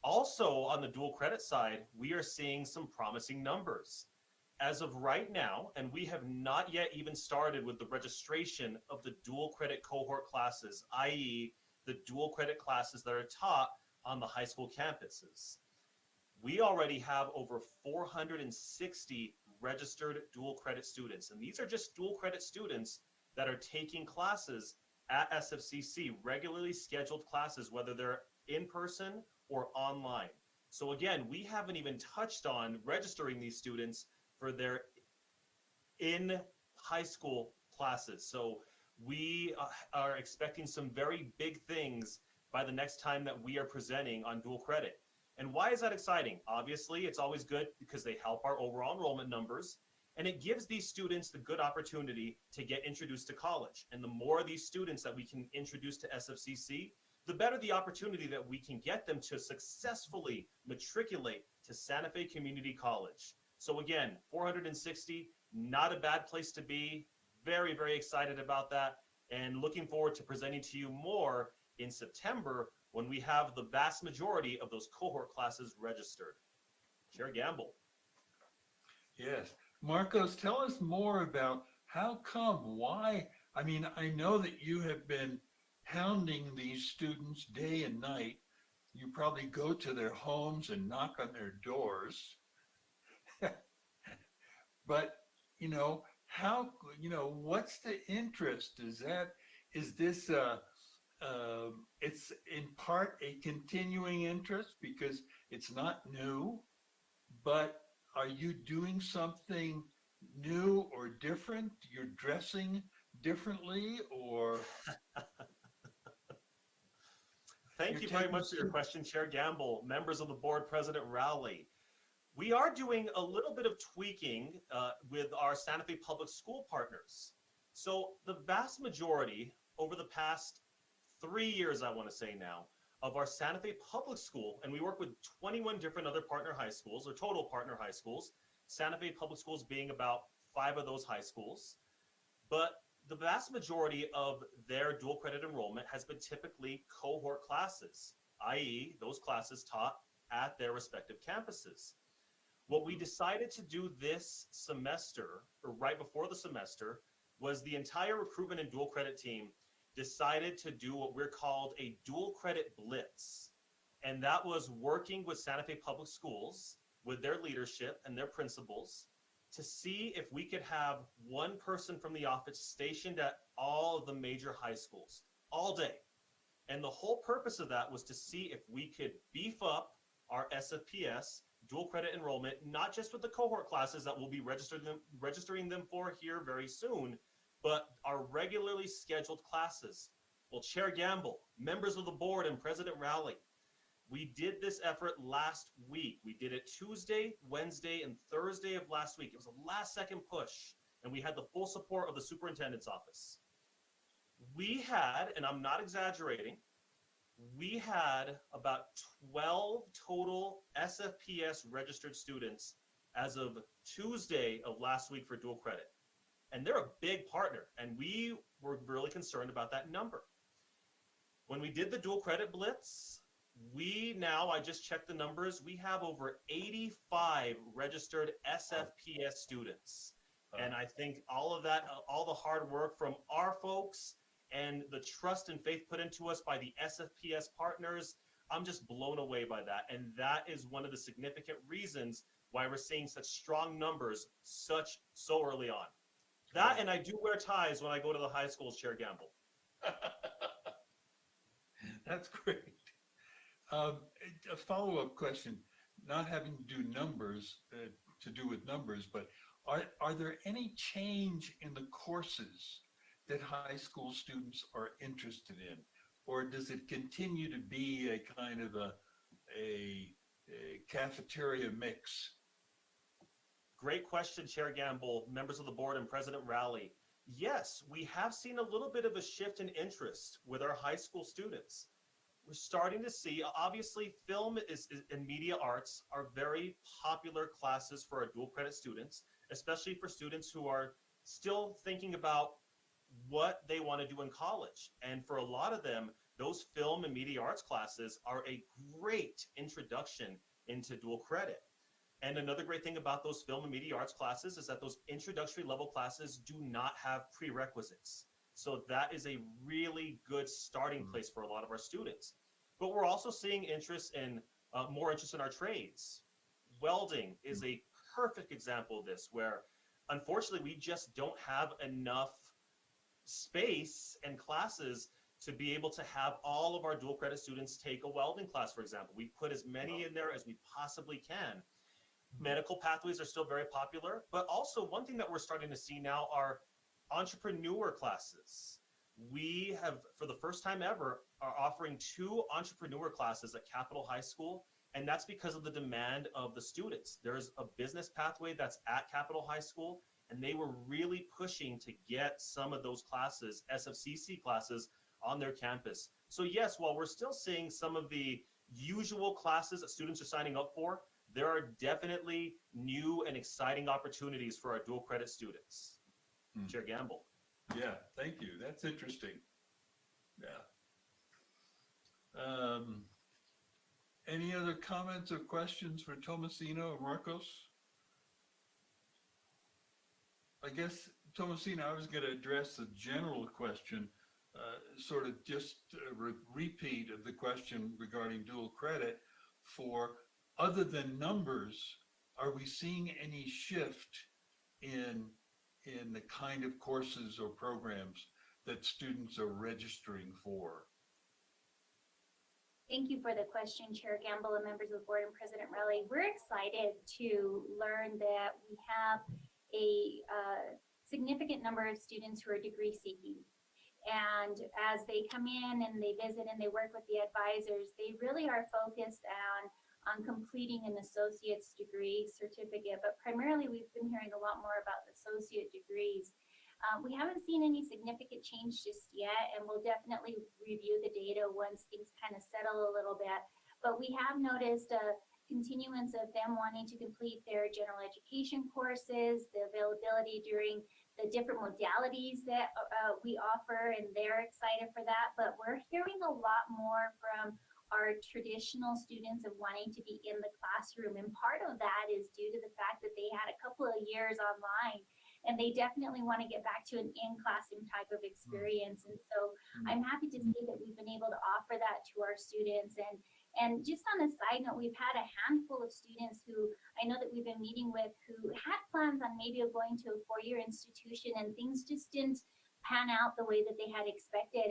Also, on the dual credit side, we are seeing some promising numbers. as of right now, and we have not yet even started with the registration of the dual credit cohort classes, i.e. the dual credit classes that are taught on the high school campuses. We already have over 460 registered dual credit students, and these are just dual credit students that are taking classes at SFCC, regularly scheduled classes, whether they're in person or online. So again, we haven't even touched on registering these students for their in high school classes. So we are expecting some very big things by the next time that we are presenting on dual credit. And why is that exciting? Obviously, it's always good because they help our overall enrollment numbers, and it gives these students the good opportunity to get introduced to college. And the more of these students that we can introduce to SFCC, the better the opportunity that we can get them to successfully matriculate to Santa Fe Community College. So again, 460, not a bad place to be. Very, very excited about that, and looking forward to presenting to you more in September when we have the vast majority of those cohort classes registered. Chair Gamble. Yes. Marcos, tell us more about how come, why? I mean, I know that you have been hounding these students day and night. You probably go to their homes and knock on their doors. But, how, what's the interest? Is this, it's in part a continuing interest because it's not new, but are you doing something new or different? You're dressing differently, or? Thank you very much for your question, Chair Gamble, members of the board, President Rowley. We are doing a little bit of tweaking with our Santa Fe Public School partners. So the vast majority over the past 3 years, I want to say now, of our Santa Fe Public School, and we work with 21 different other partner high schools, or total partner high schools, Santa Fe Public Schools being about 5 of those high schools. But the vast majority of their dual credit enrollment has been typically cohort classes, i.e. those classes taught at their respective campuses. What we decided to do this semester, or right before the semester, was the entire recruitment and dual credit team decided to do what we're called a dual credit blitz. And that was working with Santa Fe Public Schools, with their leadership and their principals, to see if we could have one person from the office stationed at all of the major high schools all day. And the whole purpose of that was to see if we could beef up our SFPS dual credit enrollment, not just with the cohort classes that we'll be registering them for here very soon, but our regularly scheduled classes. Well, Chair Gamble, members of the board, and President Rowley, we did this effort last week. We did it Tuesday, Wednesday, and Thursday of last week. It was a last-second push, and we had the full support of the superintendent's office. We had, and I'm not exaggerating, we had about 12 total SFPS registered students as of Tuesday of last week for dual credit. And they're a big partner, and we were really concerned about that number. When we did the dual credit blitz, I just checked the numbers, we have over 85 registered SFPS students. And I think all of that, all the hard work from our folks and the trust and faith put into us by the SFPS partners, I'm just blown away by that. And that is one of the significant reasons why we're seeing such strong numbers so early on. That, and I do wear ties when I go to the high schools, Chair Gamble. That's great. A follow-up question, not having to do numbers, but are there any change in the courses that high school students are interested in? Or does it continue to be a kind of a cafeteria mix? Great question, Chair Gamble, members of the board, and President Rowley. Yes, we have seen a little bit of a shift in interest with our high school students. We're starting to see, obviously, film and media arts are very popular classes for our dual credit students, especially for students who are still thinking about what they want to do in college. And for a lot of them, those film and media arts classes are a great introduction into dual credit. And another great thing about those film and media arts classes is that those introductory level classes do not have prerequisites. So that is a really good starting place for a lot of our students. But we're also seeing interest in more interest in our trades. Welding is a perfect example of this, where unfortunately we just don't have enough space and classes to be able to have all of our dual credit students take a welding class, for example. We put as many in there as we possibly can. Medical pathways are still very popular, but also one thing that we're starting to see now are entrepreneur classes. We have, for the first time ever, are offering 2 entrepreneur classes at Capitol High School, and that's because of the demand of the students. There's a business pathway that's at Capitol High School, and they were really pushing to get some of those classes, SFCC classes, on their campus. So yes, while we're still seeing some of the usual classes that students are signing up for, there are definitely new and exciting opportunities for our dual credit students. Chair Gamble. Yeah, thank you. That's interesting. Yeah. Any other comments or questions for Tomasino or Marcos? I guess, Tomasino, I was going to address a general question, sort of just a repeat of the question regarding dual credit. For other than numbers, are we seeing any shift in the kind of courses or programs that students are registering for? Thank you for the question, Chair Gamble and members of the board and President Rowley. We're excited to learn that we have a significant number of students who are degree seeking. And as they come in and they visit and they work with the advisors, they really are focused on completing an associate's degree certificate, but primarily we've been hearing a lot more about associate degrees. We haven't seen any significant change just yet, and we'll definitely review the data once things kind of settle a little bit. But we have noticed a continuance of them wanting to complete their general education courses, the availability during the different modalities that we offer, and they're excited for that. But we're hearing a lot more from our traditional students of wanting to be in the classroom. And part of that is due to the fact that they had a couple of years online, and they definitely want to get back to an in-classroom type of experience. And so I'm happy to say that we've been able to offer that to our students. And just on a side note, we've had a handful of students who I know that we've been meeting with who had plans on maybe going to a 4-year institution, and things just didn't pan out the way that they had expected.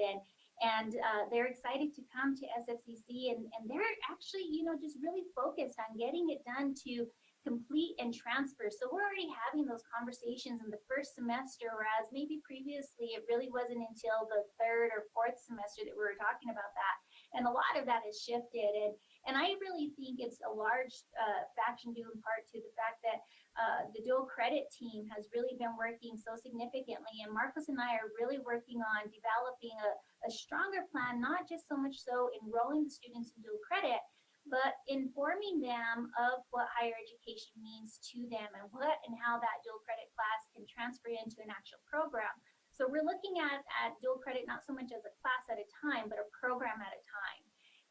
And they're excited to come to SFCC, and they're actually, just really focused on getting it done to complete and transfer. So we're already having those conversations in the first semester, whereas maybe previously it really wasn't until the 3rd or 4th semester that we were talking about that. And a lot of that has shifted. And I really think it's a large faction due in part to the fact that the dual credit team has really been working so significantly. And Marcos and I are really working on developing a stronger plan, not just so much so enrolling the students in dual credit, but informing them of what higher education means to them and what and how that dual credit class can transfer into an actual program. So we're looking at dual credit not so much as a class at a time, but a program at a time.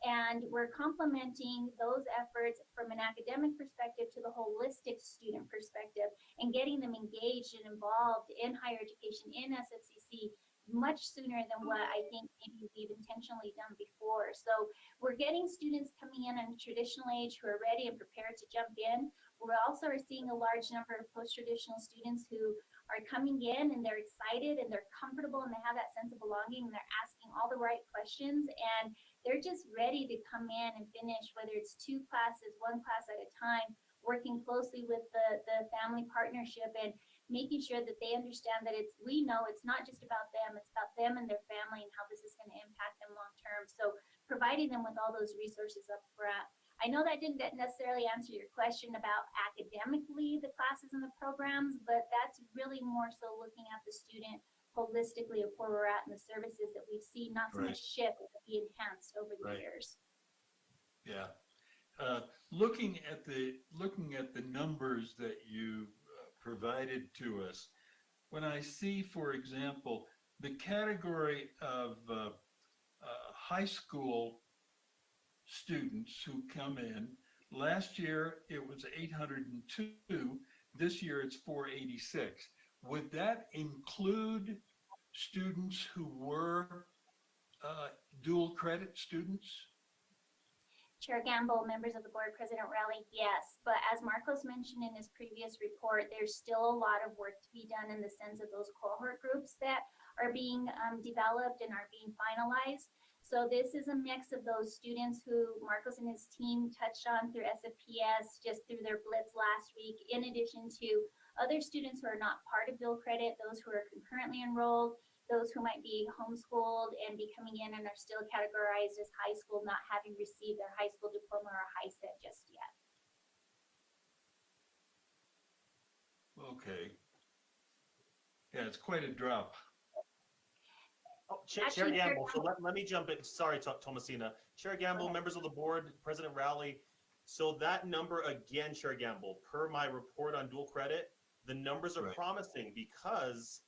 And we're complementing those efforts from an academic perspective to the holistic student perspective and getting them engaged and involved in higher education in SFCC much sooner than what I think maybe we've intentionally done before. So we're getting students coming in a traditional age who are ready and prepared to jump in. We also are seeing a large number of post-traditional students who are coming in and they're excited and they're comfortable and they have that sense of belonging and they're asking all the right questions and they're just ready to come in and finish, whether it's 2 classes, 1 class at a time, working closely with the family partnership and making sure that they understand that we know it's not just about them, it's about them and their family and how this is going to impact them long term. So providing them with all those resources up front. I know that didn't necessarily answer your question about academically the classes and the programs, but that's really more so looking at the student holistically of where we're at and the services that we've seen, not so much shift, but be enhanced over the years. Yeah. Looking at the numbers that you provided to us, when I see, for example, the category of high school students who come in, Last year, it was 802. This year, it's 486. Would that include students who were dual credit students? Chair Gamble, members of the board, President Rowley, yes. But as Marcos mentioned in his previous report, there's still a lot of work to be done in the sense of those cohort groups that are being developed and are being finalized. So this is a mix of those students who Marcos and his team touched on through SFPS, just through their blitz last week, in addition to other students who are not part of dual credit, those who are concurrently enrolled, those who might be homeschooled and be coming in and are still categorized as high school, not having received their high school diploma or high set just yet. Okay. Yeah, it's quite a drop. Oh, Chair Actually, Gamble, so let me jump in. Sorry, Thomasina. Chair Gamble, members of the board, President Rowley. So that number again, Chair Gamble, per my report on dual credit, the numbers are promising because,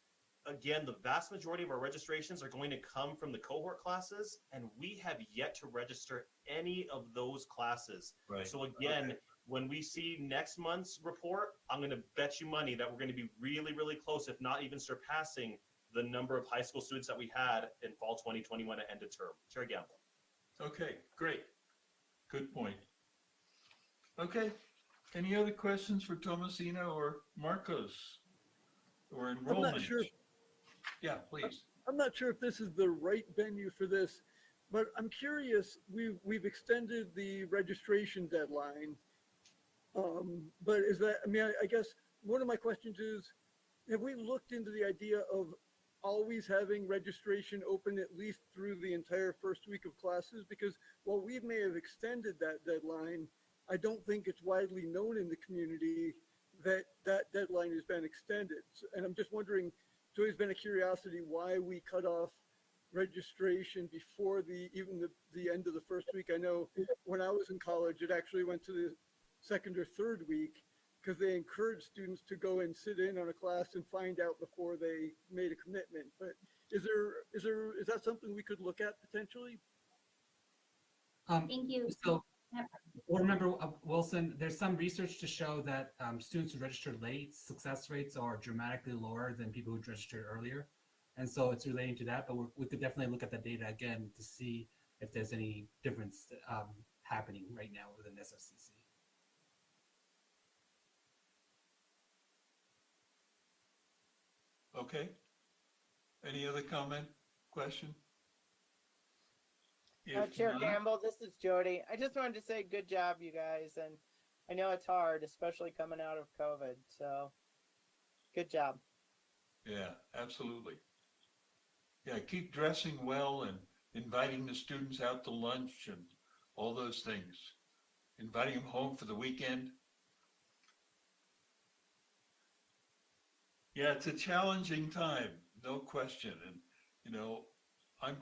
again, the vast majority of our registrations are going to come from the cohort classes, and we have yet to register any of those classes. Right. So again, when we see next month's report, I'm going to bet you money that we're going to be really, really close, if not even surpassing the number of high school students that we had in fall 2021 at end of term. Chair Gamble. Okay, great. Good point. Okay, any other questions for Thomasina or Marcos or enrollment? I'm not sure. Yeah, please. I'm not sure if this is the right venue for this, but I'm curious. We've extended the registration deadline, but is that? I mean, I guess one of my questions is, have we looked into the idea of always having registration open at least through the entire first week of classes? Because while we may have extended that deadline, I don't think it's widely known in the community that that deadline has been extended. And I'm just wondering, it's always been a curiosity why we cut off registration before even the end of the first week. I know when I was in college, it actually went to the second or third week because they encouraged students to go and sit in on a class and find out before they made a commitment. But is that something we could look at potentially? Thank you. So, well, remember, Wilson, there's some research to show that students who register late, success rates are dramatically lower than people who registered earlier. And so it's relating to that, but we could definitely look at the data again to see if there's any difference happening right now within SFCC. Okay. Any other comment, question? Chair not- Gamble, this is Jody. I just wanted to say good job, you guys. And I know it's hard, especially coming out of COVID. So good job. Yeah, absolutely. Yeah, keep dressing well and inviting the students out to lunch and all those things. Inviting them home for the weekend. Yeah, it's a challenging time, no question. And, you know, I'm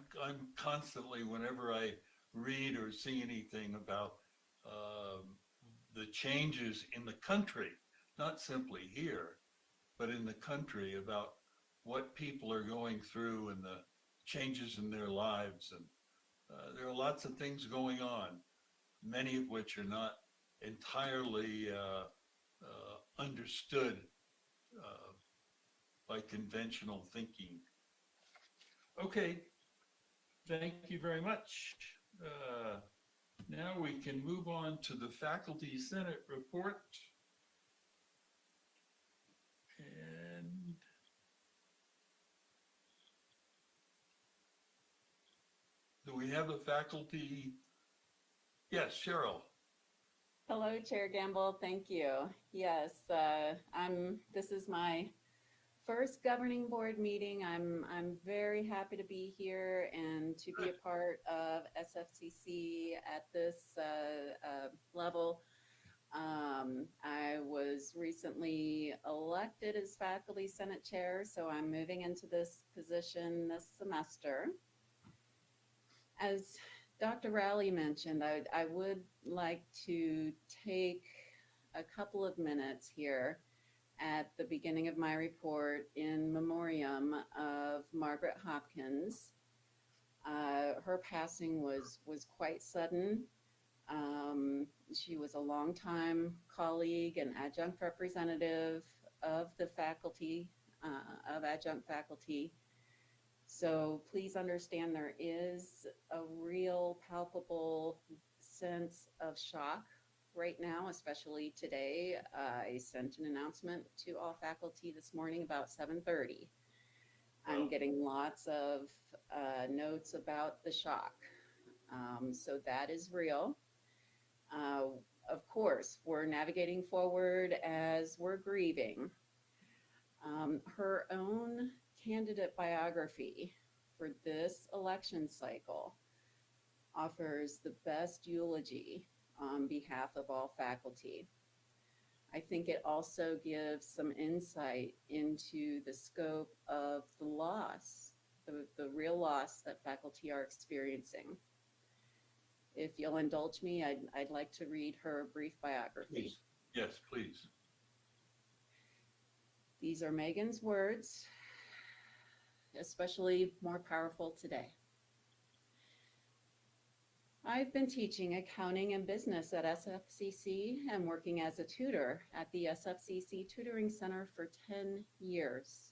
constantly, whenever I read or see anything about the changes in the country, not simply here, but in the country, about what people are going through and the changes in their lives. And there are lots of things going on, many of which are not entirely understood by conventional thinking. Okay, thank you very much. Now we can move on to the Faculty Senate report. And do we have a faculty? Yes, Cheryl. Hello, Chair Gamble. Thank you. Yes, this is my first governing board meeting. I'm very happy to be here and to be a part of SFCC at this level. I was recently elected as faculty senate chair, so I'm moving into this position this semester. As Dr. Rowley mentioned, I would like to take a couple of minutes here at the beginning of my report in memoriam of Margaret Hopkins. Her passing was quite sudden. She was a longtime colleague and adjunct representative of the faculty, of adjunct faculty. So please understand there is a real palpable sense of shock right now, especially today. I sent an announcement to all faculty this morning about 7:30. I'm getting lots of notes about the shock. So that is real. Of course, we're navigating forward as we're grieving. Her own candidate biography for this election cycle offers the best eulogy on behalf of all faculty. I think it also gives some insight into the scope of the loss, the real loss that faculty are experiencing. If you'll indulge me, I'd like to read her brief biography. Please. Yes, please. These are Megan's words, especially more powerful today. I've been teaching accounting and business at SFCC and working as a tutor at the SFCC Tutoring Center for 10 years.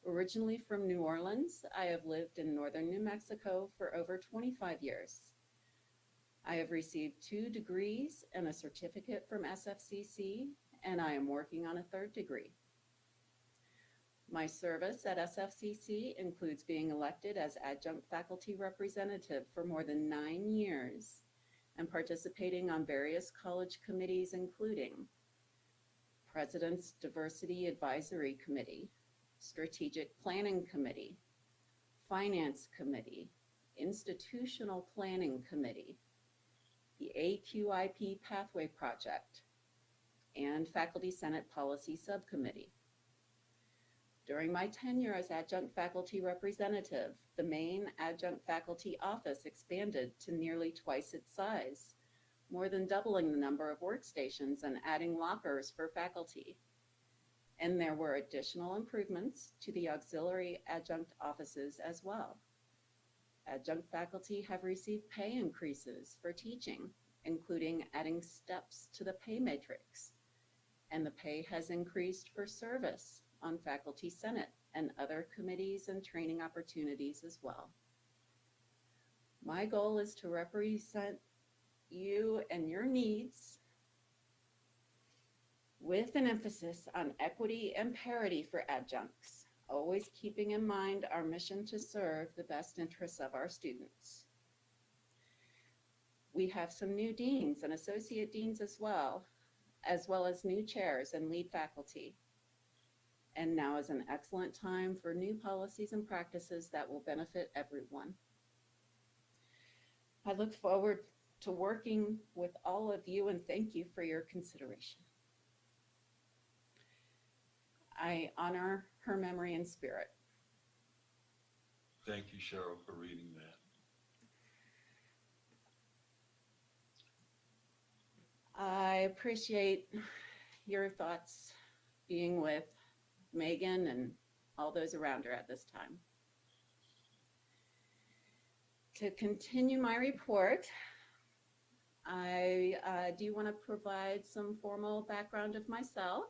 Originally from New Orleans, I have lived in northern New Mexico for over 25 years. I have received 2 degrees and a certificate from SFCC, and I am working on a 3rd degree. My service at SFCC includes being elected as adjunct faculty representative for more than 9 years and participating on various college committees, including President's Diversity Advisory Committee, Strategic Planning Committee, Finance Committee, Institutional Planning Committee, the AQIP Pathway Project, and Faculty Senate Policy Subcommittee. During my tenure as adjunct faculty representative, the main adjunct faculty office expanded to nearly twice its size, more than doubling the number of workstations and adding lockers for faculty. And there were additional improvements to the auxiliary adjunct offices as well. Adjunct faculty have received pay increases for teaching, including adding steps to the pay matrix. And the pay has increased for service on Faculty Senate and other committees and training opportunities as well. My goal is to represent you and your needs with an emphasis on equity and parity for adjuncts, always keeping in mind our mission to serve the best interests of our students. We have some new deans and associate deans as well as new chairs and lead faculty. And now is an excellent time for new policies and practices that will benefit everyone. I look forward to working with all of you and thank you for your consideration. I honor her memory and spirit. Thank you, Cheryl, for reading that. I appreciate your thoughts being with Megan and all those around her at this time. To continue my report, I do want to provide some formal background of myself.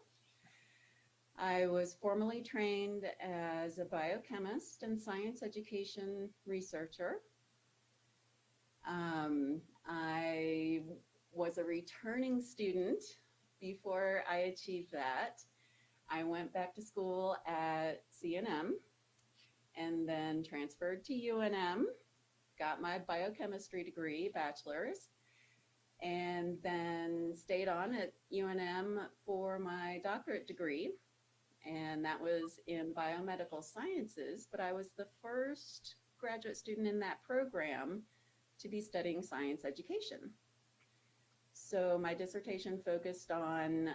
I was formally trained as a biochemist and science education researcher. I was a returning student before I achieved that. I went back to school at CNM and then transferred to UNM, got my biochemistry degree, bachelor's, and then stayed on at UNM for my doctorate degree. And that was in biomedical sciences, but I was the first graduate student in that program to be studying science education. So my dissertation focused on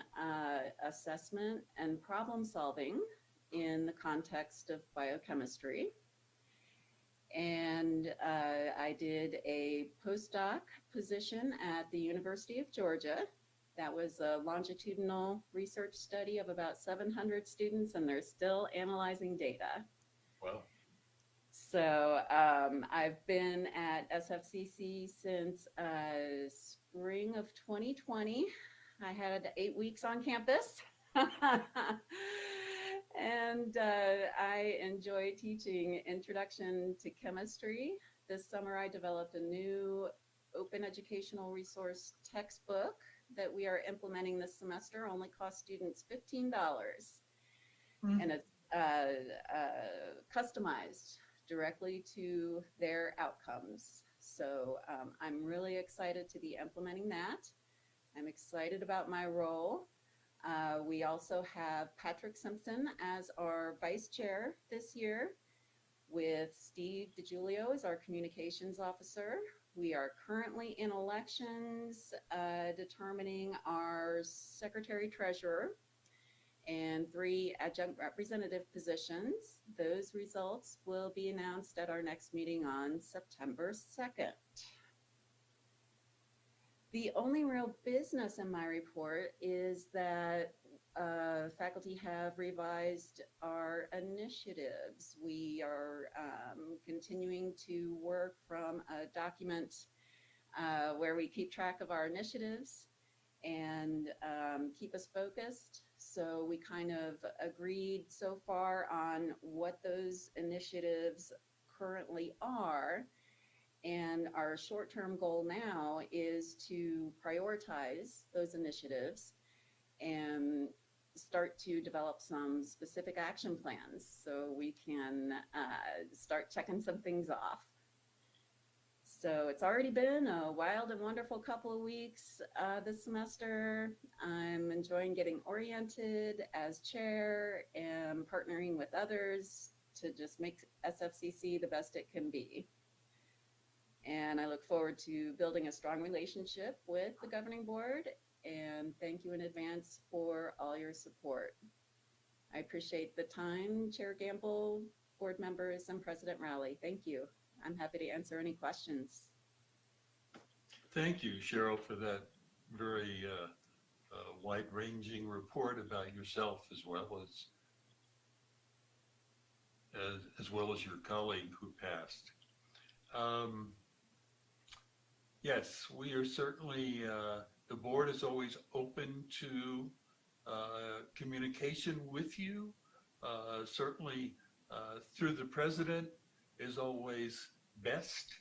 assessment and problem solving in the context of biochemistry. And I did a postdoc position at the University of Georgia. That was a longitudinal research study of about 700 students, and they're still analyzing data. Wow. So I've been at SFCC since spring of 2020. I had 8 weeks on campus. And I enjoy teaching Introduction to Chemistry. This summer, I developed a new open educational resource textbook that we are implementing this semester. Only cost students $15. And it's customized directly to their outcomes. So I'm really excited to be implementing that. I'm excited about my role. We also have Patrick Simpson as our vice chair this year, with Steve DiGiulio as our communications officer. We are currently in elections, determining our secretary treasurer and 3 adjunct representative positions. Those results will be announced at our next meeting on September 2nd. The only real business in my report is that faculty have revised our initiatives. We are continuing to work from a document where we keep track of our initiatives and keep us focused. So we kind of agreed so far on what those initiatives currently are. And our short-term goal now is to prioritize those initiatives and start to develop some specific action plans so we can start checking some things off. So it's already been a wild and wonderful couple of weeks this semester. I'm enjoying getting oriented as chair and partnering with others to just make SFCC the best it can be. And I look forward to building a strong relationship with the governing board, and thank you in advance for all your support. I appreciate the time, Chair Gamble, board members, and President Rowley. Thank you. I'm happy to answer any questions. Thank you, Cheryl, for that very wide-ranging report about yourself as well as your colleague who passed. Yes, we are certainly, the board is always open to communication with you. Certainly through the president is always best.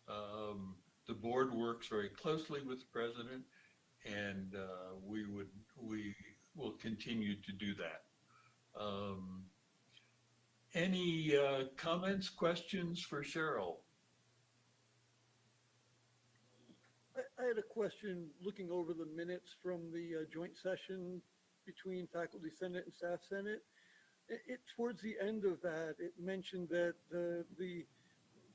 The board works very closely with the president, and we will continue to do that. Any comments, questions for Cheryl? I had a question looking over the minutes from the joint session between Faculty Senate and Staff Senate. Towards the end of that, it mentioned that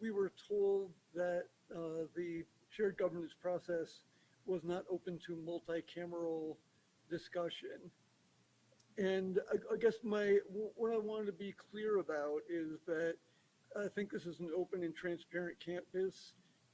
we were told that the shared governance process was not open to multi-cameral discussion. And I guess what I wanted to be clear about is that I think this is an open and transparent campus.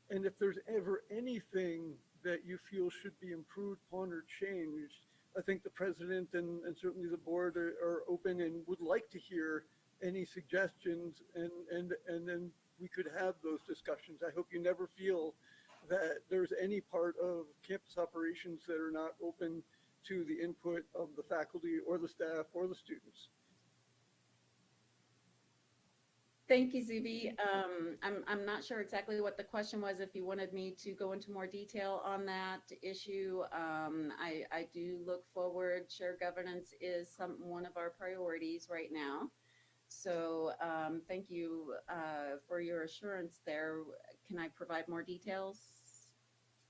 And if there's ever anything that you feel should be improved upon or changed, I think the president and certainly the board are open and would like to hear any suggestions, and then we could have those discussions. I hope you never feel that there's any part of campus operations that are not open to the input of the faculty or the staff or the students. Thank you, Zuby. I'm not sure exactly what the question was. If you wanted me to go into more detail on that issue, I do look forward. Shared governance is one of our priorities right now. So thank you for your assurance there. Can I provide more details?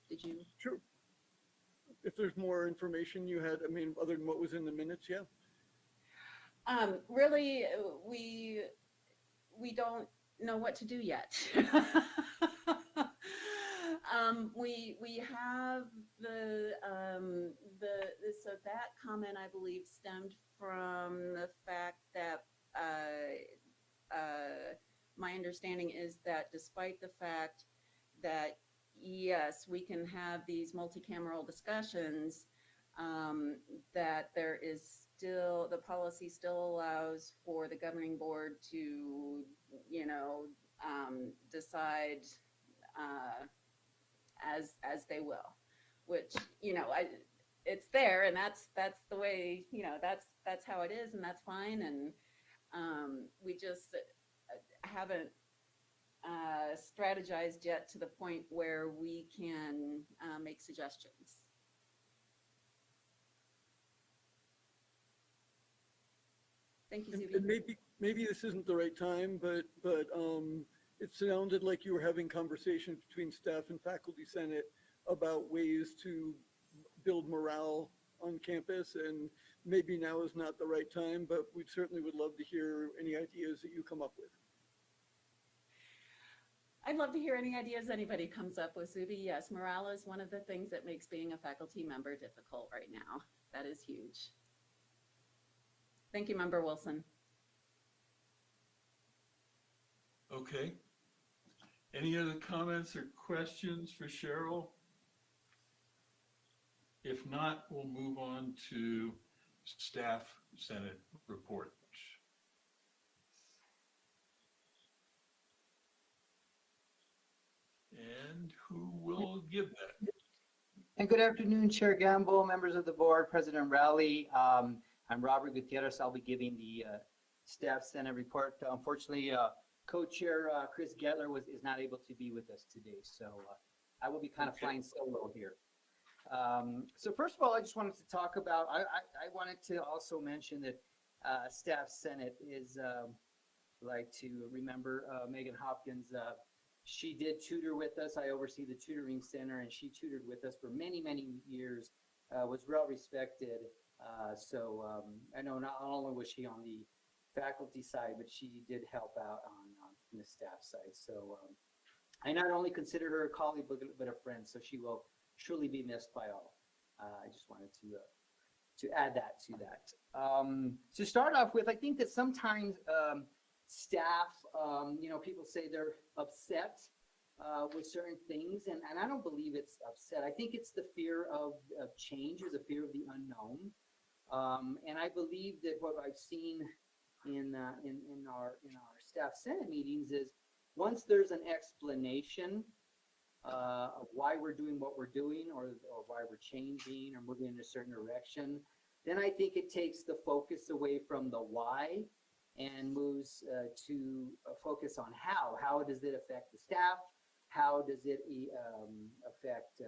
Did you? Sure. If there's more information you had, I mean, other than what was in the minutes, yeah. Really, we don't know what to do yet. We have so that comment, I believe, stemmed from the fact that my understanding is that despite the fact that yes, we can have these multi-cameral discussions, that there is still, the policy still allows for the governing board to, decide as they will. which, you know, it's there, and that's the way, you know, that's how it is, and that's fine. And we just haven't strategized yet to the point where we can make suggestions. Thank you, Zuby. And maybe this isn't the right time, but it sounded like you were having conversations between staff and faculty senate about ways to build morale on campus, and maybe now is not the right time, but we certainly would love to hear any ideas that you come up with. I'd love to hear any ideas anybody comes up with, Zuby. Yes, morale is one of the things that makes being a faculty member difficult right now. That is huge. Thank you, Member Wilson. Okay. Any other comments or questions for Cheryl? If not, we'll move on to staff senate report. And who will give that? And good afternoon, Chair Gamble, members of the board, President Rowley. I'm Robert Gutierrez. I'll be giving the staff senate report. Unfortunately, co-chair Chris Gettler is not able to be with us today, so I will be kind of flying solo here. So first of all, I just wanted to talk about, I wanted to also mention that staff senate is like to remember Megan Hopkins. She did tutor with us. I oversee the tutoring center, and she tutored with us for many, many years, was well respected. So I know not only was she on the faculty side, but she did help out on the staff side. So I not only consider her a colleague, but a friend. So she will truly be missed by all. I just wanted to add that to that. To start off with, I think that sometimes staff, you know, people say they're upset with certain things, and I don't believe it's upset. I think it's the fear of change, or the fear of the unknown. And I believe that what I've seen in our staff senate meetings is, once there's an explanation of why we're doing what we're doing, or why we're changing or moving in a certain direction, then I think it takes the focus away from the why and moves to focus on how. How does it affect the staff? How does it affect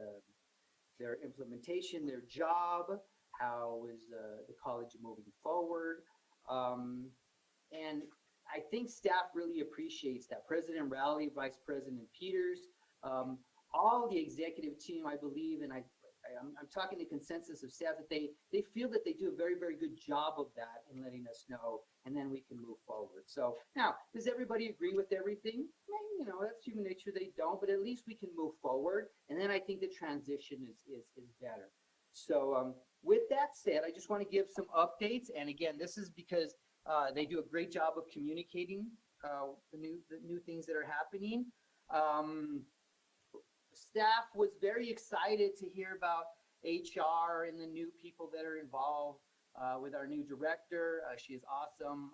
their implementation, their job? How is the college moving forward? And I think staff really appreciates that. President Rowley, Vice President Peters, all the executive team, I believe, and I'm talking the consensus of staff, that they feel that they do a very, very good job of that in letting us know, and then we can move forward. So now, does everybody agree with everything? You know, that's human nature. They don't, but at least we can move forward. And then I think the transition is better. So with that said, I just want to give some updates. And again, this is because they do a great job of communicating the new things that are happening. Staff was very excited to hear about HR and the new people that are involved with our new director. She is awesome.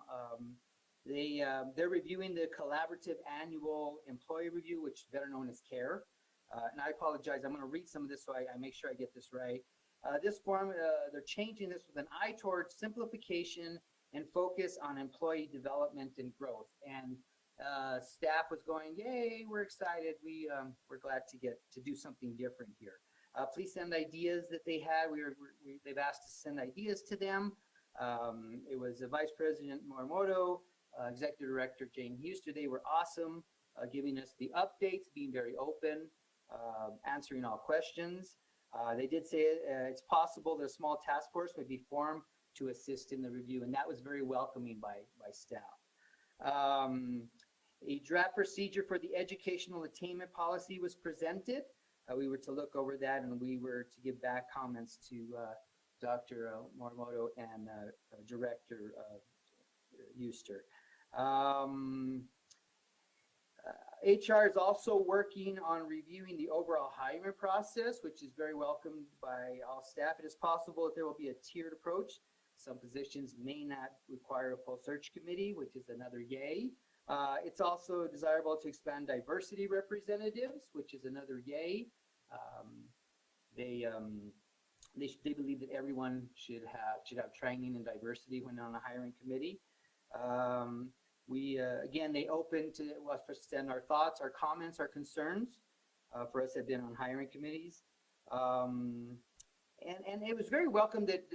They're reviewing the collaborative annual employee review, which is better known as CARE. And I apologize, I'm going to read some of this so I make sure I get this right. This form, they're changing this with an eye towards simplification and focus on employee development and growth. And staff was going, yay, we're excited. We're glad to do something different here. Please send ideas that they had. They've asked to send ideas to them. It was Vice President Morimoto, Executive Director Jane Huster. They were awesome, giving us the updates, being very open, answering all questions. They did say it's possible that a small task force would be formed to assist in the review, and that was very welcoming by staff. A draft procedure for the educational attainment policy was presented. We were to look over that, and we were to give back comments to Dr. Morimoto and Director Huster. HR is also working on reviewing the overall hiring process, which is very welcomed by all staff. It is possible that there will be a tiered approach. Some positions may not require a full search committee, which is another yay. It's also desirable to expand diversity representatives, which is another yay. They believe that everyone should have training in diversity when on a hiring committee. Again, they open to us to send our thoughts, our comments, our concerns for us that have been on hiring committees. And it was very welcome that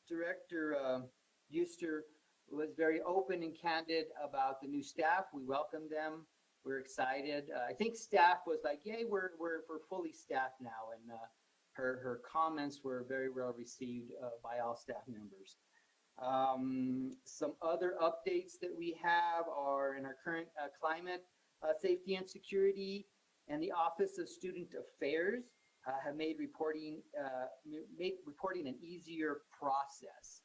Director Euster was very open and candid about the new staff. We welcomed them. We're excited. I think staff was like, "Yay, we're fully staffed now," and her comments were very well received by all staff members. Some other updates that we have are in our current climate, safety and security, and the Office of Student Affairs have made reporting an easier process.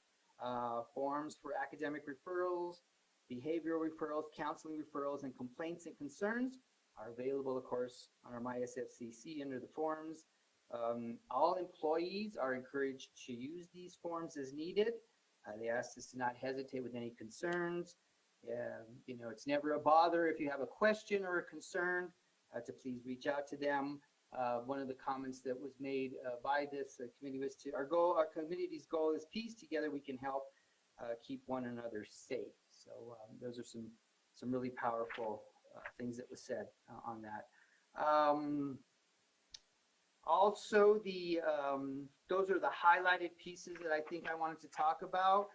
Forms for academic referrals, behavioral referrals, counseling referrals, and complaints and concerns are available, of course, on our My SFCC under the forms. All employees are encouraged to use these forms as needed. They asked us to not hesitate with any concerns. It's never a bother if you have a question or a concern to please reach out to them. One of the comments that was made by this committee was our community's goal is peace. Together we can help keep one another safe. So those are some really powerful things that was said on that. Also, those are the highlighted pieces that I think I wanted to talk about.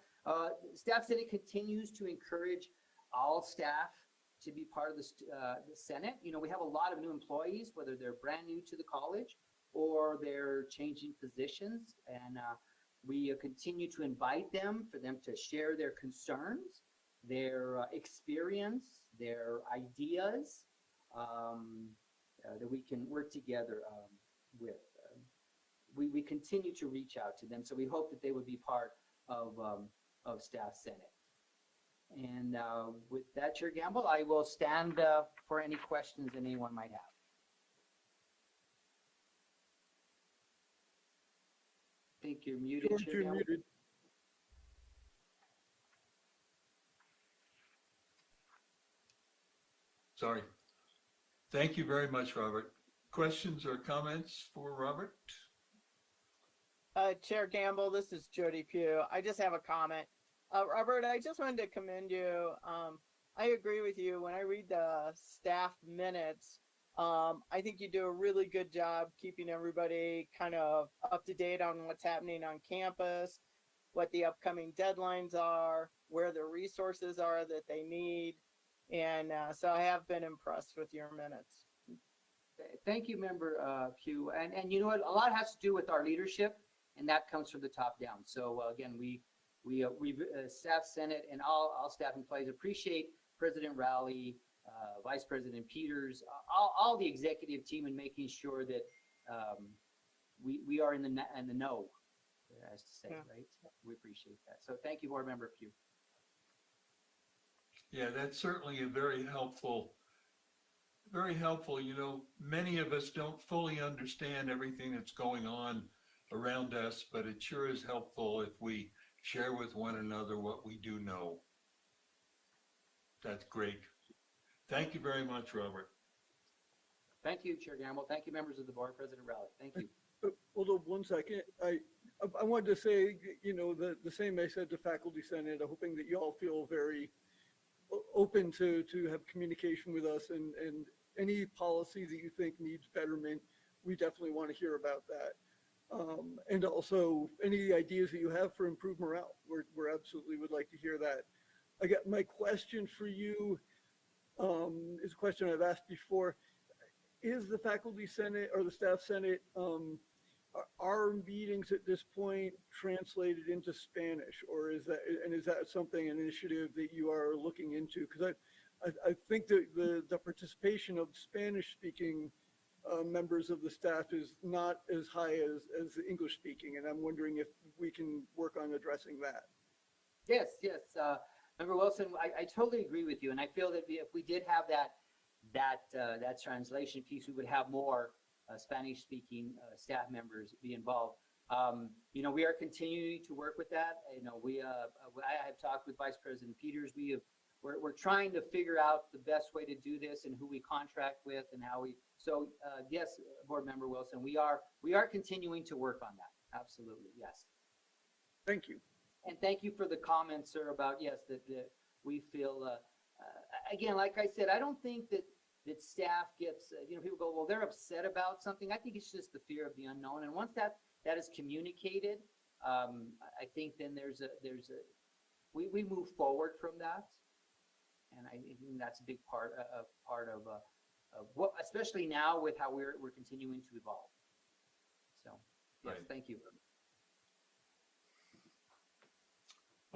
Staff Senate continues to encourage all staff to be part of the Senate. We have a lot of new employees, whether they're brand new to the college or they're changing positions. And we continue to invite them for them to share their concerns, their experience, their ideas that we can work together with. We continue to reach out to them, so we hope that they would be part of Staff Senate. And with that, Chair Gamble, I will stand for any questions that anyone might have. I think you're muted, George, Chair you're Gamble. muted. Sorry. Thank you very much, Robert. Questions or comments for Robert? Chair Gamble, this is Jody Pugh. I just have a comment. Robert, I just wanted to commend you. I agree with you. When I read the staff minutes, I think you do a really good job keeping everybody kind of up to date on what's happening on campus, what the upcoming deadlines are, where the resources are that they need. And so I have been impressed with your minutes. Thank you, Member Pugh. And you know what? A lot has to do with our leadership, and that comes from the top down. So again, we Staff Senate and all staff employees appreciate President Rowley, Vice President Peters, all the executive team in making sure that we are in the know, as to say, right? We appreciate that. So thank you, Board Member Pugh. Yeah, that's certainly a very helpful. Many of us don't fully understand everything that's going on around us, but it sure is helpful if we share with one another what we do know. That's great. Thank you very much, Robert. Thank you, Chair Gamble. Thank you, members of the board, President Rowley. Thank you. Hold on 1 second. I wanted to say, the same I said to Faculty Senate, hoping that you all feel very open to have communication with us, and any policy that you think needs betterment, we definitely want to hear about that. And also any ideas that you have for improved morale, we're absolutely would like to hear that. I got my question for you, is a question I've asked before. Is the Faculty Senate or the Staff Senate, are meetings at this point translated into Spanish, or is that something, an initiative that you are looking into? Because I think that the participation of Spanish speaking members of the staff is not as high as the English speaking, and I'm wondering if we can work on addressing that. Yes. Member Wilson, I totally agree with you, and I feel that if we did have that translation piece, we would have more Spanish-speaking staff members be involved. We are continuing to work with that. I have talked with Vice President Peters. We're trying to figure out the best way to do this and who we contract with and how we. So yes, Board Member Wilson, we are continuing to work on that. Absolutely, yes. Thank you. And thank you for the comments, sir, about, yes, that we feel, again, like I said, I don't think that staff gets, people go, well, they're upset about something. I think it's just the fear of the unknown. And once that is communicated, I think then we move forward from that. And I think that's a big part of what, especially now with how we're continuing to evolve. So, yes, Right. Thank you.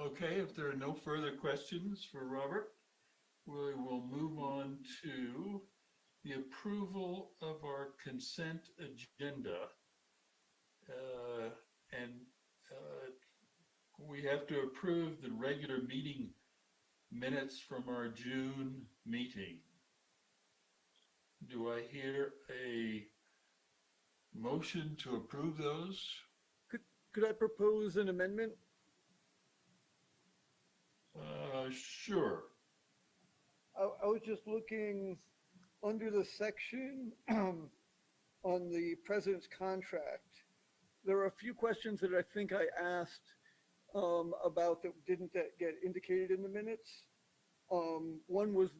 Okay, if there are no further questions for Robert, we will move on to the approval of our consent agenda. And we have to approve the regular meeting minutes from our June meeting. Do I hear a motion to approve those? Could I propose an amendment? Sure. I was just looking under the section on the president's contract. There are a few questions that I think I asked about that didn't get indicated in the minutes. One was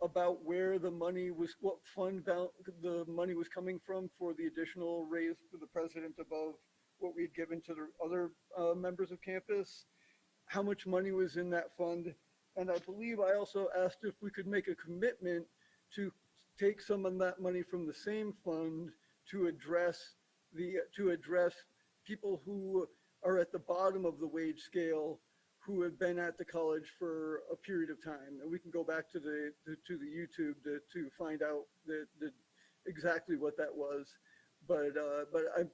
about where the money was, what fund the money was coming from for the additional raise for the president above what we had given to the other members of campus. How much money was in that fund? And I believe I also asked if we could make a commitment to take some of that money from the same fund to address people who are at the bottom of the wage scale who have been at the college for a period of time. And we can go back to the YouTube to find out exactly what that was. But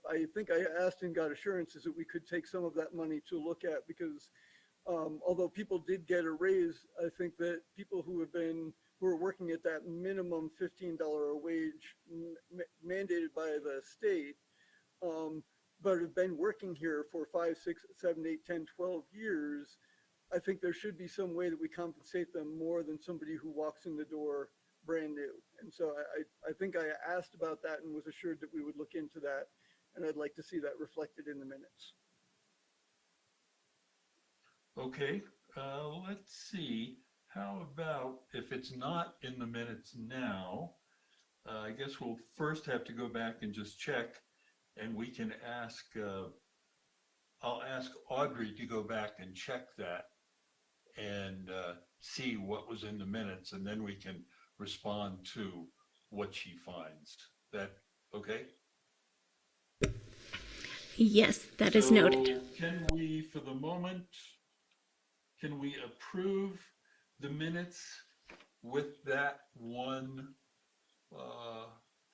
I think I asked and got assurances that we could take some of that money to look at, because although people did get a raise, I think that people who are working at that minimum $15 a wage mandated by the state, but have been working here for 5, 6, 7, 8, 10, 12 years, I think there should be some way that we compensate them more than somebody who walks in the door brand new. And so I think I asked about that and was assured that we would look into that. And I'd like to see that reflected in the minutes. Okay, let's see. How about if it's not in the minutes now, I guess we'll first have to go back and just check, and we can ask, I'll ask Audrey to go back and check that and see what was in the minutes, and then we can respond to what she finds. That okay? Yes, that is noted. Can we, for the moment, can we approve the minutes with that one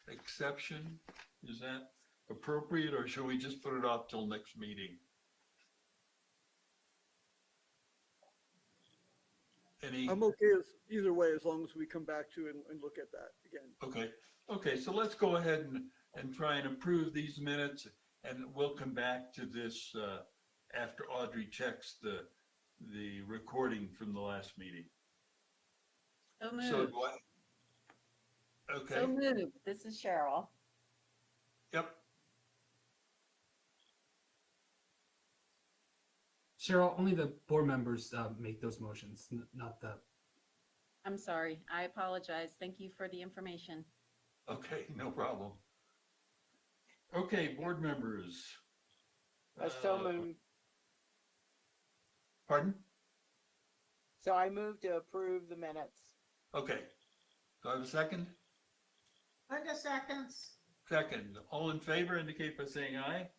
exception? Is that appropriate, or should we just put it off till next meeting? I'm okay either way, as long as we come back to it and look at that again. Okay, so let's go ahead and try and approve these minutes, and we'll come back to this after Audrey checks the recording from the last meeting. So moved. So do I? Okay. So moved. This is Cheryl. Yep. Cheryl, only the board members make those motions, not the. I'm sorry. I apologize. Thank you for the information. Okay, no problem. Okay, board members. So moved. Pardon? So I move to approve the minutes. Okay. Do I have a second? Linda seconds. Second. All in favor indicate by saying aye.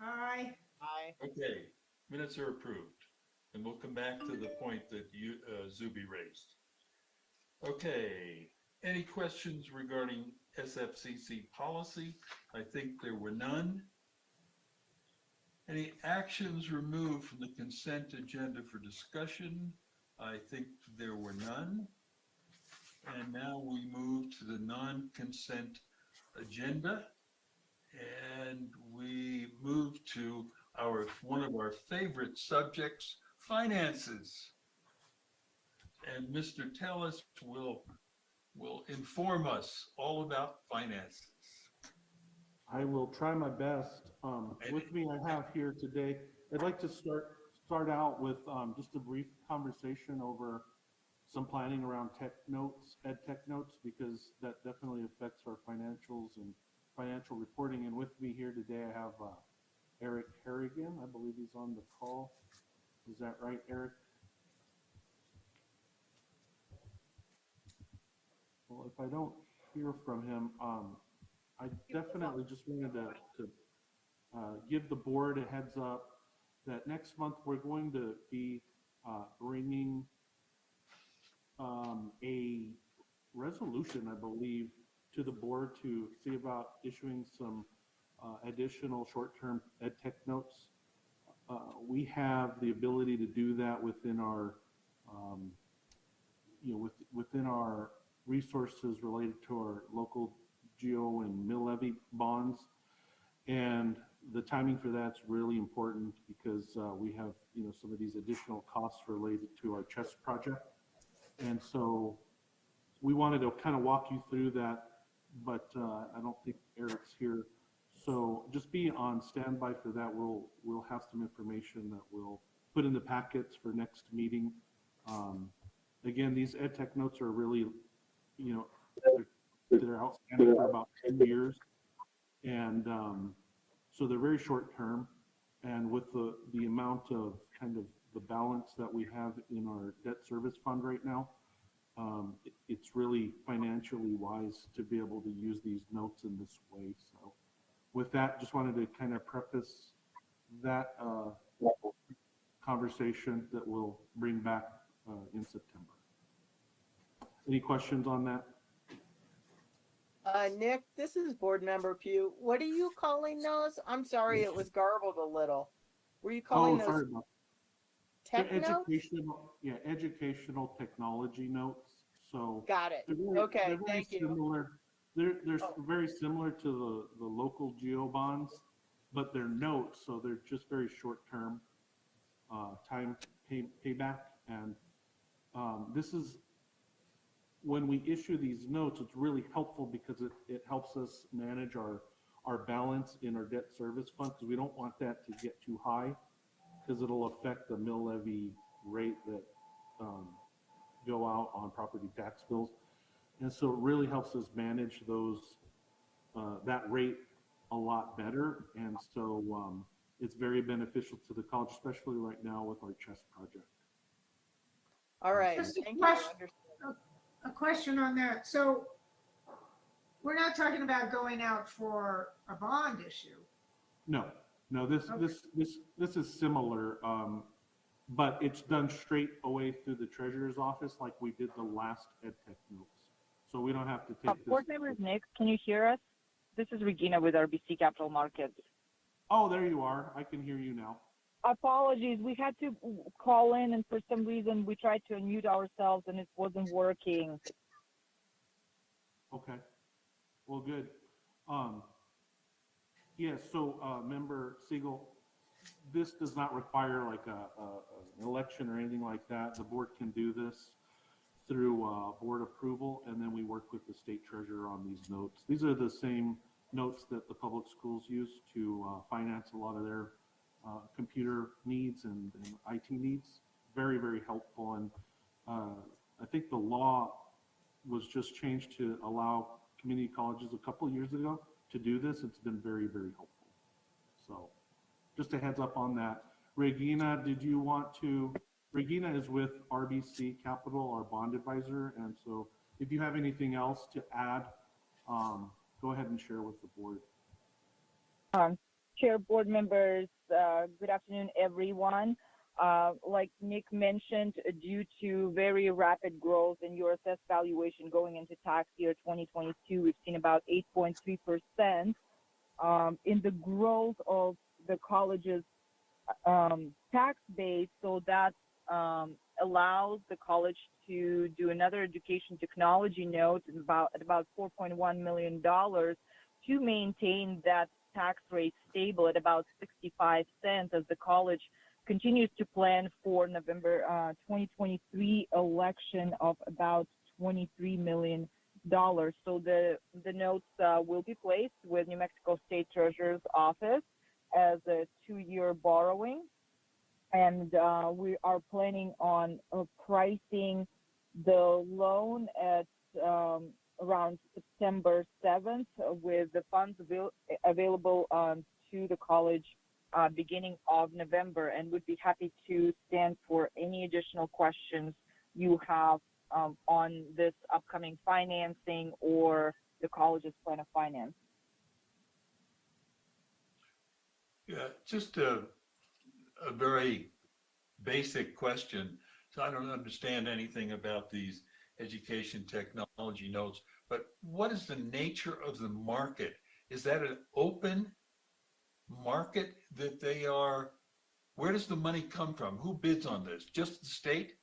Aye. Aye. Okay, minutes are approved. And we'll come back to the point that you, Zuby raised. Okay, any questions regarding SFCC policy? I think there were none. Any actions removed from the consent agenda for discussion? I think there were none. And now we move to the non-consent agenda. And we move to one of our favorite subjects, finances. And Mr. Tellis will will inform us all about finances. I will try my best. With me, I have here today, I'd like to start out with just a brief conversation over some planning around ed tech notes, because that definitely affects our financials and financial reporting. And with me here today, I have Eric Harrigan. I believe he's on the call. Is that right, Eric? Well, if I don't hear from him, I definitely just wanted to give the board a heads up that next month we're going to be bringing a resolution, I believe, to the board to see about issuing some additional short-term ed tech notes. We have the ability to do that within our, within our resources related to our local geo and mill levy bonds. And the timing for that's really important because we have, some of these additional costs related to our chess project. And so we wanted to kind of walk you through that, but I don't think Eric's here. So just be on standby for that. We'll have some information that we'll put in the packets for next meeting. Again, these ed tech notes are really, they're outstanding for about 10 years. And so they're very short term. And with the amount of kind of the balance that we have in our debt service fund right now, it's really financially wise to be able to use these notes in this way. So with that, just wanted to kind of preface that conversation that we'll bring back in September. Any questions on that? Nick, this is board member Pugh. What are you calling those? I'm sorry, it was garbled a little. Were you calling those sorry about tech notes? Educational technology notes. So got it. They're very Thank you. similar. They're very similar to the local geo bonds, but they're notes, so they're just very short term time payback. And this is when we issue these notes, it's really helpful because it helps us manage our balance in our debt service fund, because we don't want that to get too high, because it'll affect the mill levy rate that go out on property tax bills. And so it really helps us manage that rate a lot better. And so it's very beneficial to the college, especially right now with our chess project. All right. Just a Thank question, you. a question on that. So we're not talking about going out for a bond issue. No, this is similar, but it's done straight away through the treasurer's office like we did the last ed tech notes. So we don't have to take this. Board member Nick, can you hear us? This is Regina with RBC Capital Markets. Oh, there you are. I can hear you now. Apologies, we had to call in, and for some reason we tried to unmute ourselves and it wasn't working. Okay. Well, good. Yes, so member Siegel, this does not require like an election or anything like that. The board can do this through board approval, and then we work with the state treasurer on these notes. These are the same notes that the public schools use to finance a lot of their computer needs and IT needs. Very, very helpful. And I think the law was just changed to allow community colleges a couple of years ago to do this. It's been very, very helpful. So just a heads up on that. Regina, did you want to? Regina is with RBC Capital, our bond advisor. And so if you have anything else to add, go ahead and share with the board. Chair, board members, good afternoon, everyone. Like Nick mentioned, due to very rapid growth in your assessed valuation going into tax year 2022, we've seen about 8.3% in the growth of the college's tax base. So that allows the college to do another education technology note at about $4.1 million to maintain that tax rate stable at about 65 cents as the college continues to plan for November 2023 election of about $23 million So the notes will be placed with New Mexico State Treasurer's Office as a 2-year borrowing. And we are planning on pricing the loan at around September 7th with the funds available to the college beginning of November, and would be happy to stand for any additional questions you have on this upcoming financing or the college's plan of finance. Yeah, just a very basic question. So I don't understand anything about these education technology notes, but what is the nature of the market? Is that an open market that they are? Where does the money come from? Who bids on this? Just the state?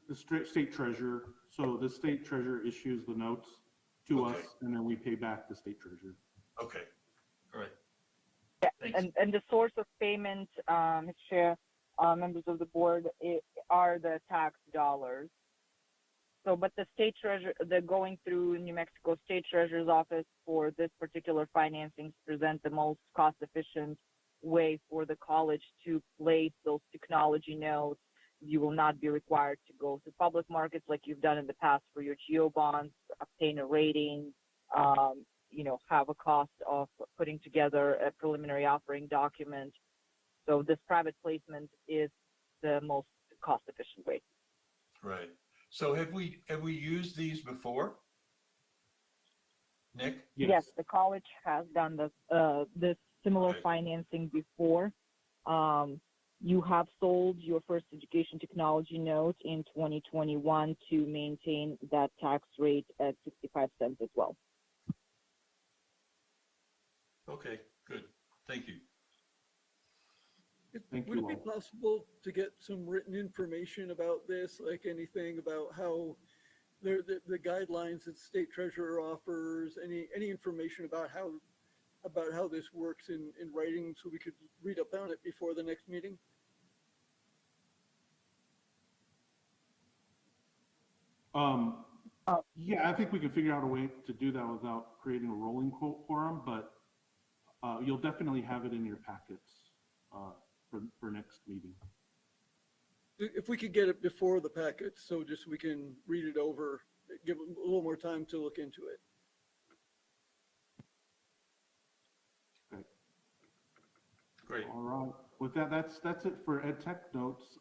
The state treasurer. So the state treasurer issues the notes to us, and then we pay back the state treasurer. Okay, all right. And the source of payment, Mr. Chair, members of the board, are the tax dollars. So, but the state treasurer, the going through New Mexico State Treasurer's Office for this particular financing present the most cost-efficient way for the college to place those technology notes. You will not be required to go to public markets like you've done in the past for your GEO bonds, obtain a rating, have a cost of putting together a preliminary offering document. So this private placement is the most cost-efficient way. Right. So have we used these before? Nick? Yes, the college has done this similar financing before. You have sold your first education technology note in 2021 to maintain that tax rate at 65 cents as well. Okay, good. Thank you. Would it be possible to get some written information about this, like anything about how the guidelines that state treasurer offers, any information about how this works in writing, so we could read up on it before the next meeting? Yeah, I think we can figure out a way to do that without creating a rolling quote for them, but you'll definitely have it in your packets for next meeting. If we could get it before the packets, so just we can read it over, give a little more time to look into it. Okay. Great. All right. With that, that's it for Ed Tech notes.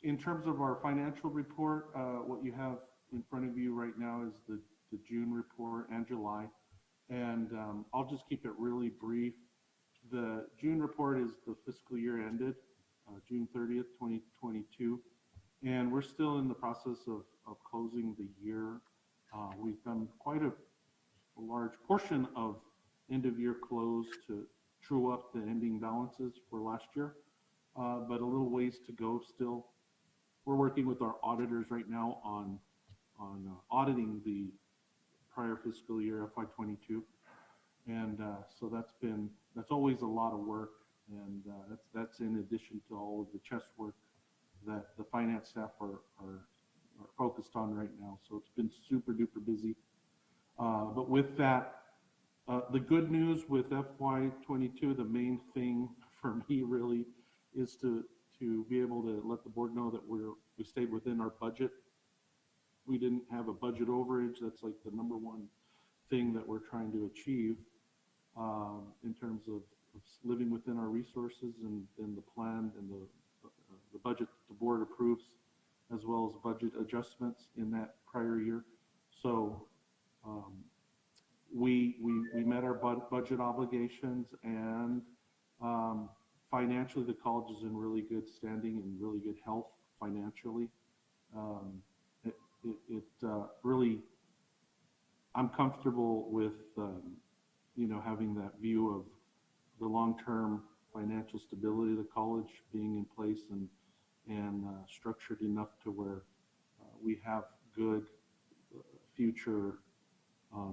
In terms of our financial report, what you have in front of you right now is the June report and July. And I'll just keep it really brief. The June report is the fiscal year ended, June 30th, 2022. And we're still in the process of closing the year. We've done quite a large portion of end of year close to true up the ending balances for last year, but a little ways to go still. We're working with our auditors right now on auditing the prior fiscal year FY22, and so that's always a lot of work, and that's in addition to all of the chess work that the finance staff are focused on right now. So it's been super duper busy. But with that, the good news with FY22, the main thing for me really is to be able to let the board know that we stayed within our budget. We didn't have a budget overage. That's like the number one thing that we're trying to achieve in terms of living within our resources and the plan and the budget the board approves, as well as budget adjustments in that prior year. So we met our budget obligations, and financially the college is in really good standing and really good health financially. Really, I'm comfortable with having that view of the long-term financial stability of the college being in place and structured enough to where we have good future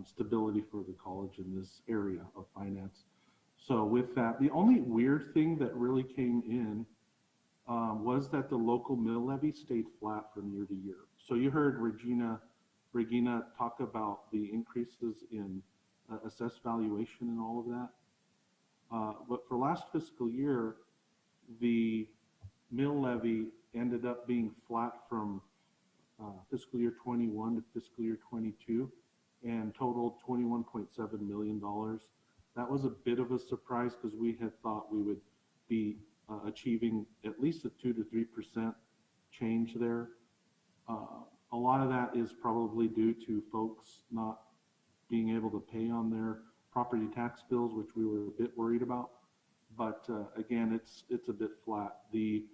stability for the college in this area of finance. So with that, the only weird thing that really came in was that the local mill levy stayed flat from year to year. So you heard Regina talk about the increases in assessed valuation and all of that. But for last fiscal year, the mill levy ended up being flat from fiscal year 21 to fiscal year 22 and totaled $21.7 million. That was a bit of a surprise because we had thought we would be achieving at least a 2 to 3% change there. A lot of that is probably due to folks not being able to pay on their property tax bills, which we were a bit worried about. But again, it's a bit flat. The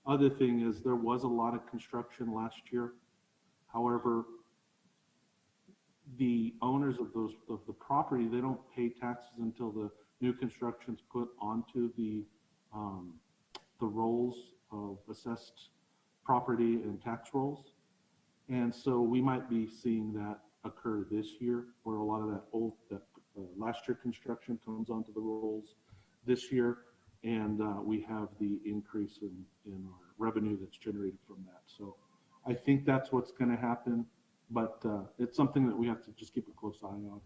other thing is there was a lot of construction last year. However, the owners of the property, they don't pay taxes until the new construction's put onto the rolls of assessed property and tax rolls. And so we might be seeing that occur this year, where a lot of that last year construction comes onto the rolls this year, and we have the increase in our revenue that's generated from that. So I think that's what's going to happen, but it's something that we have to just keep a close eye on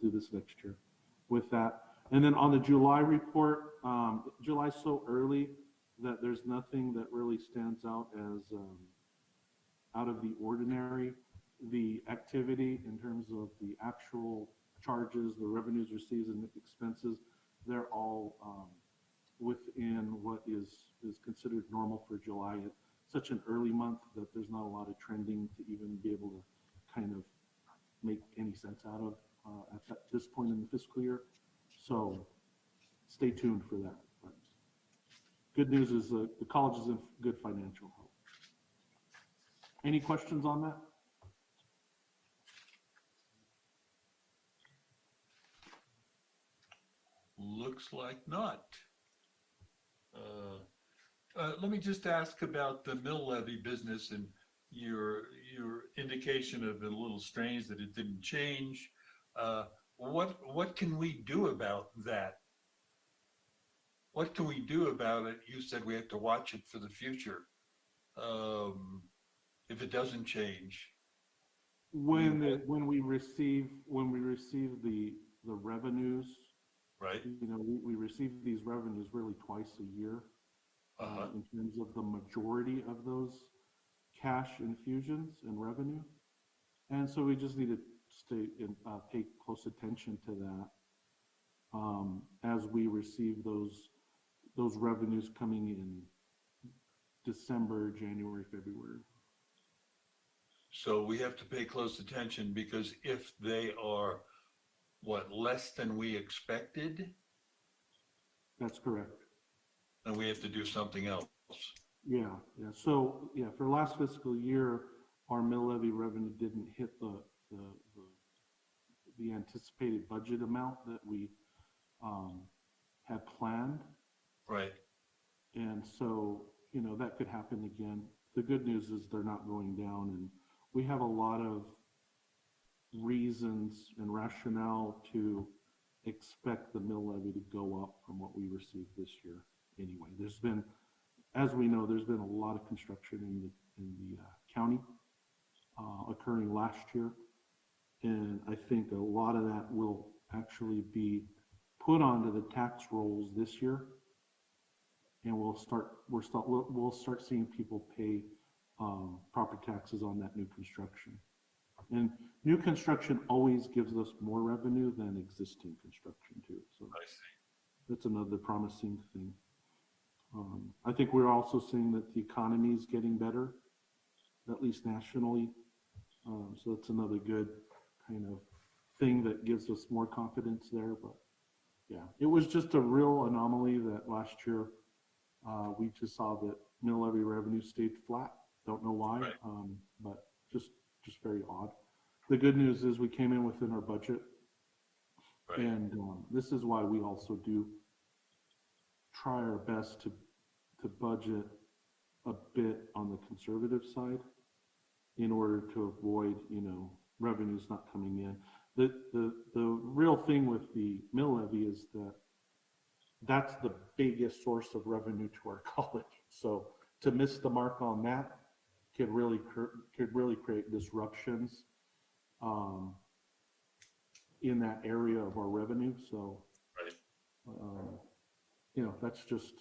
through this next year with that. And then on the July report, July's so early that there's nothing that really stands out as out of the ordinary. The activity in terms of the actual charges, the revenues received and expenses, they're all within what is considered normal for July. It's such an early month that there's not a lot of trending to even be able to kind of make any sense out of at this point in the fiscal year. So stay tuned for that. But good news is the college is in good financial health. Any questions on that? Looks like not. Let me just ask about the mill levy business and your indication of it a little strange that it didn't change. What can we do about that? What can we do about it? You said we have to watch it for the future. If it doesn't change, when we receive the revenues, right? You know, we receive these revenues really twice a year. In terms of the majority of those cash infusions and revenue, and so we just need to pay close attention to that as we receive those revenues coming in December, January, February. So we have to pay close attention, because if they are less than we expected, that's correct. And we have to do something else. Yeah. So for last fiscal year, our mill levy revenue didn't hit the anticipated budget amount that we had planned. Right. And so, you know, that could happen again. The good news is they're not going down, and we have a lot of reasons and rationale to expect the mill levy to go up from what we received this year. Anyway, there's been, as we know, there's been a lot of construction in the county occurring last year, and I think a lot of that will actually be put onto the tax rolls this year, and we'll start seeing people pay property taxes on that new construction. And new construction always gives us more revenue than existing construction too. So I see. That's another promising thing. I think we're also seeing that the economy is getting better, at least nationally. So it's another good kind of thing that gives us more confidence there. But yeah, it was just a real anomaly that last year we just saw that mill levy revenue stayed flat. Don't know why, right. But just very odd. The good news is we came in within our budget, right. And this is why we also do try our best to budget a bit on the conservative side in order to avoid, you know, revenues not coming in. The real thing with the mill levy is that that's the biggest source of revenue to our college. So to miss the mark on that could really create disruptions in that area of our revenue. So, that's just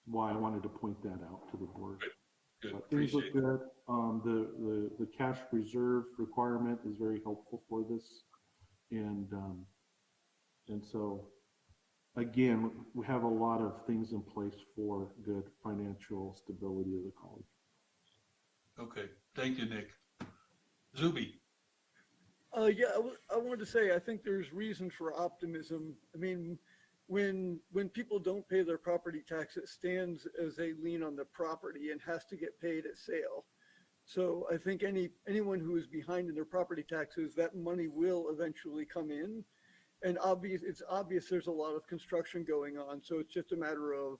why I wanted to point that out to the board. Good. But things look good. The cash reserve requirement is very helpful for this, and so again, we have a lot of things in place for good financial stability of the college. Okay, thank you, Nick. Zuby. Yeah, I wanted to say, I think there's reason for optimism. I mean, when people don't pay their property tax, it stands as a lien on the property and has to get paid at sale. So I think anyone who is behind in their property taxes, that money will eventually come in. And it's obvious there's a lot of construction going on, so it's just a matter of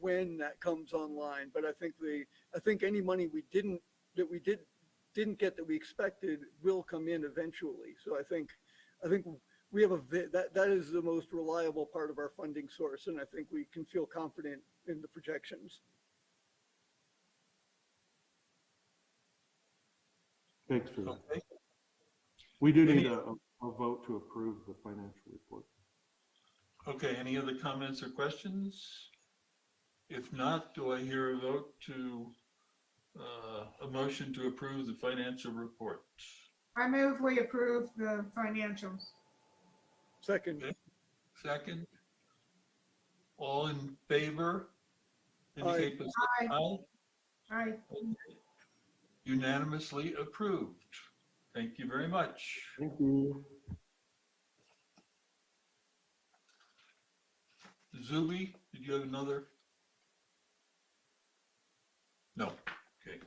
when that comes online. But I think any money we didn't get that we expected will come in eventually. So I think we have that is the most reliable part of our funding source, and I think we can feel confident in the projections. Thanks for that. Okay. We do need a vote to approve the financial report. Okay, any other comments or questions? If not, do I hear a vote to a motion to approve the financial report? I move we approve the financials. Second. Okay. Second. All in favor? Indicate by saying aye. Aye. Okay. Unanimously approved. Thank you very much. Thank you. Zuby, did you have another? No. Okay.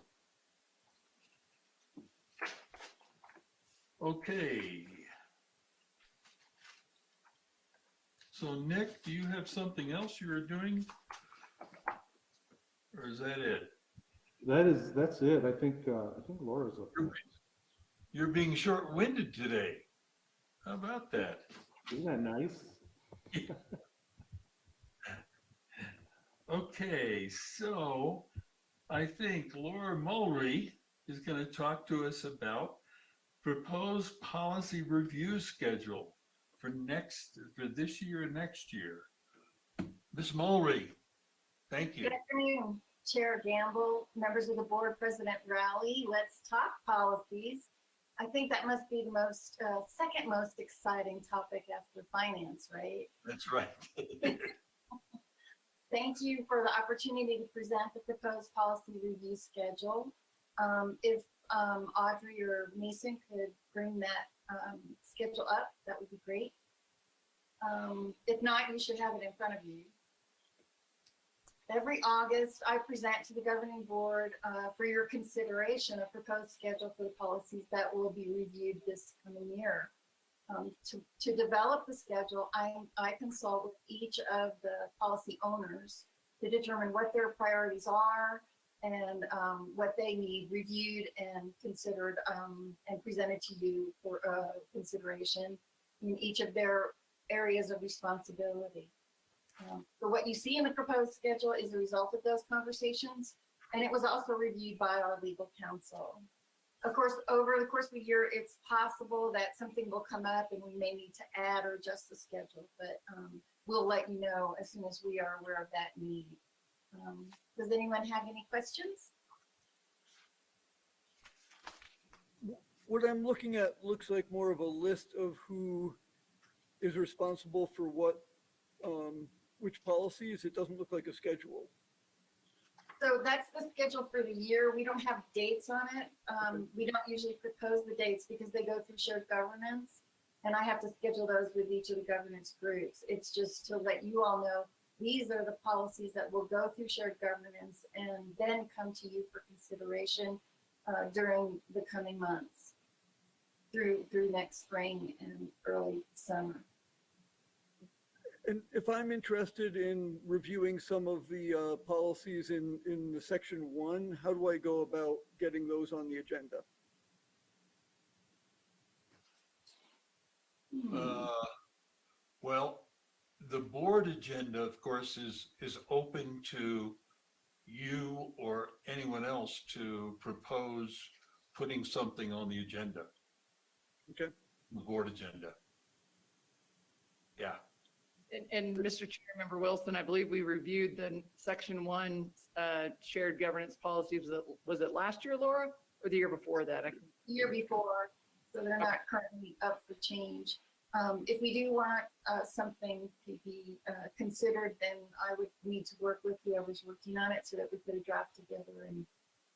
Okay. So Nick, do you have something else you are doing? Or is that it? That's it. I think Laura's up next. You're being short-winded today. How about that? Isn't that nice? Okay, so I think Laura Mulry is going to talk to us about proposed policy review schedule for this year and next year. Ms. Mulry, thank you. Good afternoon, Chair Gamble, members of the board, President Rowley. Let's talk policies. I think that must be the second most exciting topic after finance, right? That's right. Thank you for the opportunity to present the proposed policy review schedule. If Audrey or Mason could bring that schedule up, that would be great. If not, you should have it in front of you. Every August, I present to the governing board for your consideration a proposed schedule for the policies that will be reviewed this coming year. To develop the schedule, I consult with each of the policy owners to determine what their priorities are and what they need reviewed and considered and presented to you for consideration in each of their areas of responsibility. So what you see in the proposed schedule is a result of those conversations, and it was also reviewed by our legal counsel. Of course, over the course of the year, it's possible that something will come up and we may need to add or adjust the schedule, but we'll let you know as soon as we are aware of that need. Does anyone have any questions? What I'm looking at looks like more of a list of who is responsible for what, which policies. It doesn't look like a schedule. So that's the schedule for the year. We don't have dates on it. We don't usually propose the dates because they go through shared governance, and I have to schedule those with each of the governance groups. It's just to let you all know these are the policies that will go through shared governance and then come to you for consideration during the coming months through next spring and early summer. And if I'm interested in reviewing some of the policies in the section 1, how do I go about getting those on the agenda? Well, the board agenda, of course, is open to you or anyone else to propose putting something on the agenda, Okay. the board agenda. Yeah. And Mr. Chair, Member Wilson, I believe we reviewed the section 1 shared governance policy. Was it last year, Laura, or the year before that? Year before, so they're not currently up for change. If we do want something to be considered, then I would need to work with whoever's working on it so that we put a draft together, and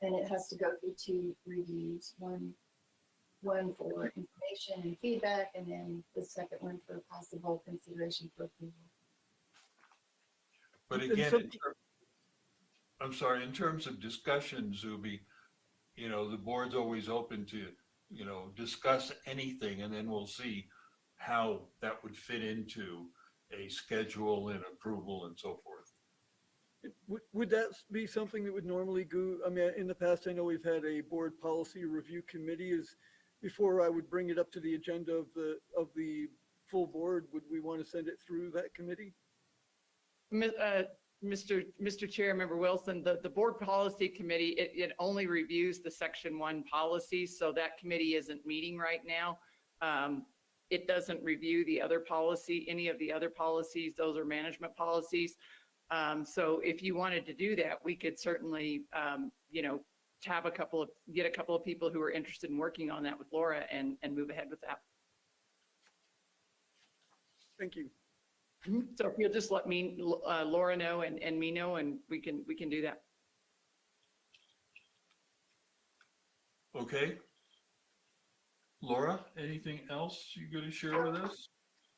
it has to go through 2 reviews, one for information and feedback, and then the second one for possible consideration for approval. But again, I'm sorry, in terms of discussion, Zuby, the board's always open to, discuss anything, and then we'll see how that would fit into a schedule and approval and so forth. Would that be something that would normally go, I mean, in the past, I know we've had a board policy review committee. Is before I would bring it up to the agenda of the full board, would we want to send it through that committee? Mr. Chair, Member Wilson, the board policy committee, it only reviews the section 1 policies, so that committee isn't meeting right now. It doesn't review the other policy, any of the other policies. Those are management policies. So if you wanted to do that, we could certainly, get a couple of people who are interested in working on that with Laura and move ahead with that. Thank you. So if you'll just let me, Laura know and me know, and we can do that. Okay. Laura, anything else you're going to share with us?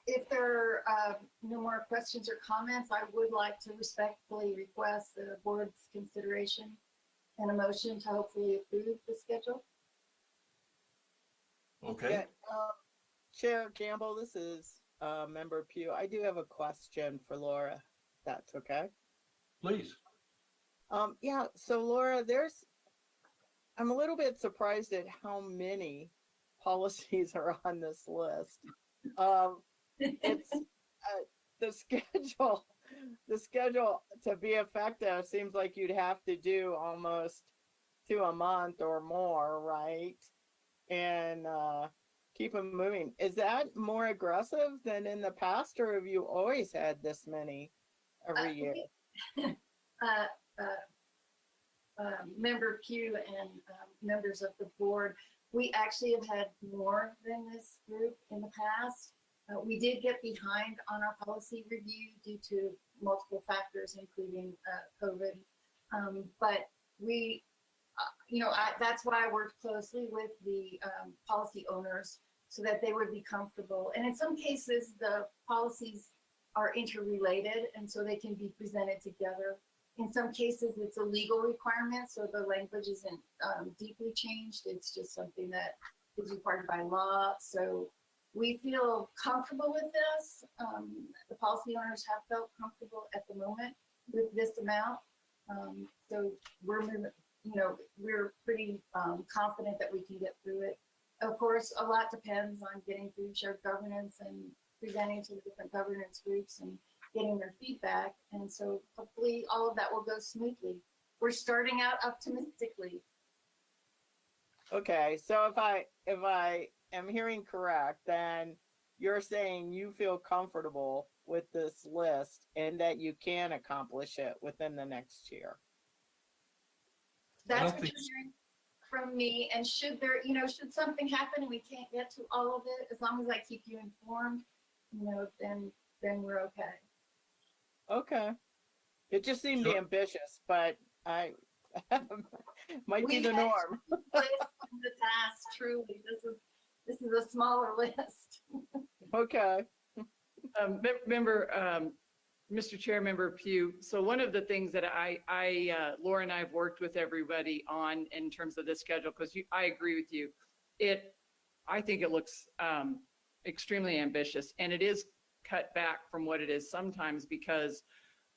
If there are no more questions or comments, I would like to respectfully request the board's consideration and a motion to hopefully approve the schedule. Okay. Yeah, Chair Campbell, this is Member Pugh. I do have a question for Laura, if that's okay. Please. Yeah, so Laura, I'm a little bit surprised at how many policies are on this list. It's the schedule to be effective seems like you'd have to do almost 2 a month or more, right? And keep them moving. Is that more aggressive than in the past, or have you always had this many every year? Member Pugh and members of the board, we actually have had more than this group in the past. We did get behind on our policy review due to multiple factors, including COVID. But we, that's why I worked closely with the policy owners so that they would be comfortable. And in some cases, the policies are interrelated, and so they can be presented together. In some cases, it's a legal requirement, so the language isn't deeply changed. It's just something that is required by law. So we feel comfortable with this. The policy owners have felt comfortable at the moment with this amount. So we're moving, we're pretty confident that we can get through it. Of course, a lot depends on getting through shared governance and presenting to the different governance groups and getting their feedback. And so hopefully all of that will go smoothly. We're starting out optimistically. Okay, so if I am hearing correct, then you're saying you feel comfortable with this list and that you can accomplish it within the next year. That's what you're hearing from me. And should there, should something happen and we can't get to all of it, as long as I keep you informed, then we're okay. Okay. It just seemed ambitious, but I might be the norm. In the past, truly, this is a smaller list. Okay. Mr. Chair, Member Pugh. So one of the things that Laura and I have worked with everybody on in terms of this schedule, because I agree with you, I think it looks extremely ambitious, and it is cut back from what it is sometimes because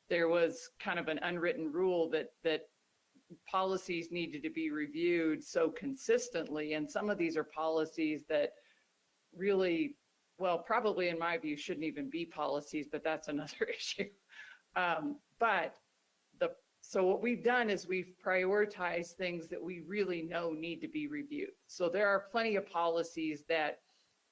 there was kind of an unwritten rule that policies needed to be reviewed so consistently. And some of these are policies that really, well, probably in my view, shouldn't even be policies, but that's another issue. But So what we've done is we've prioritized things that we really know need to be reviewed. So there are plenty of policies that,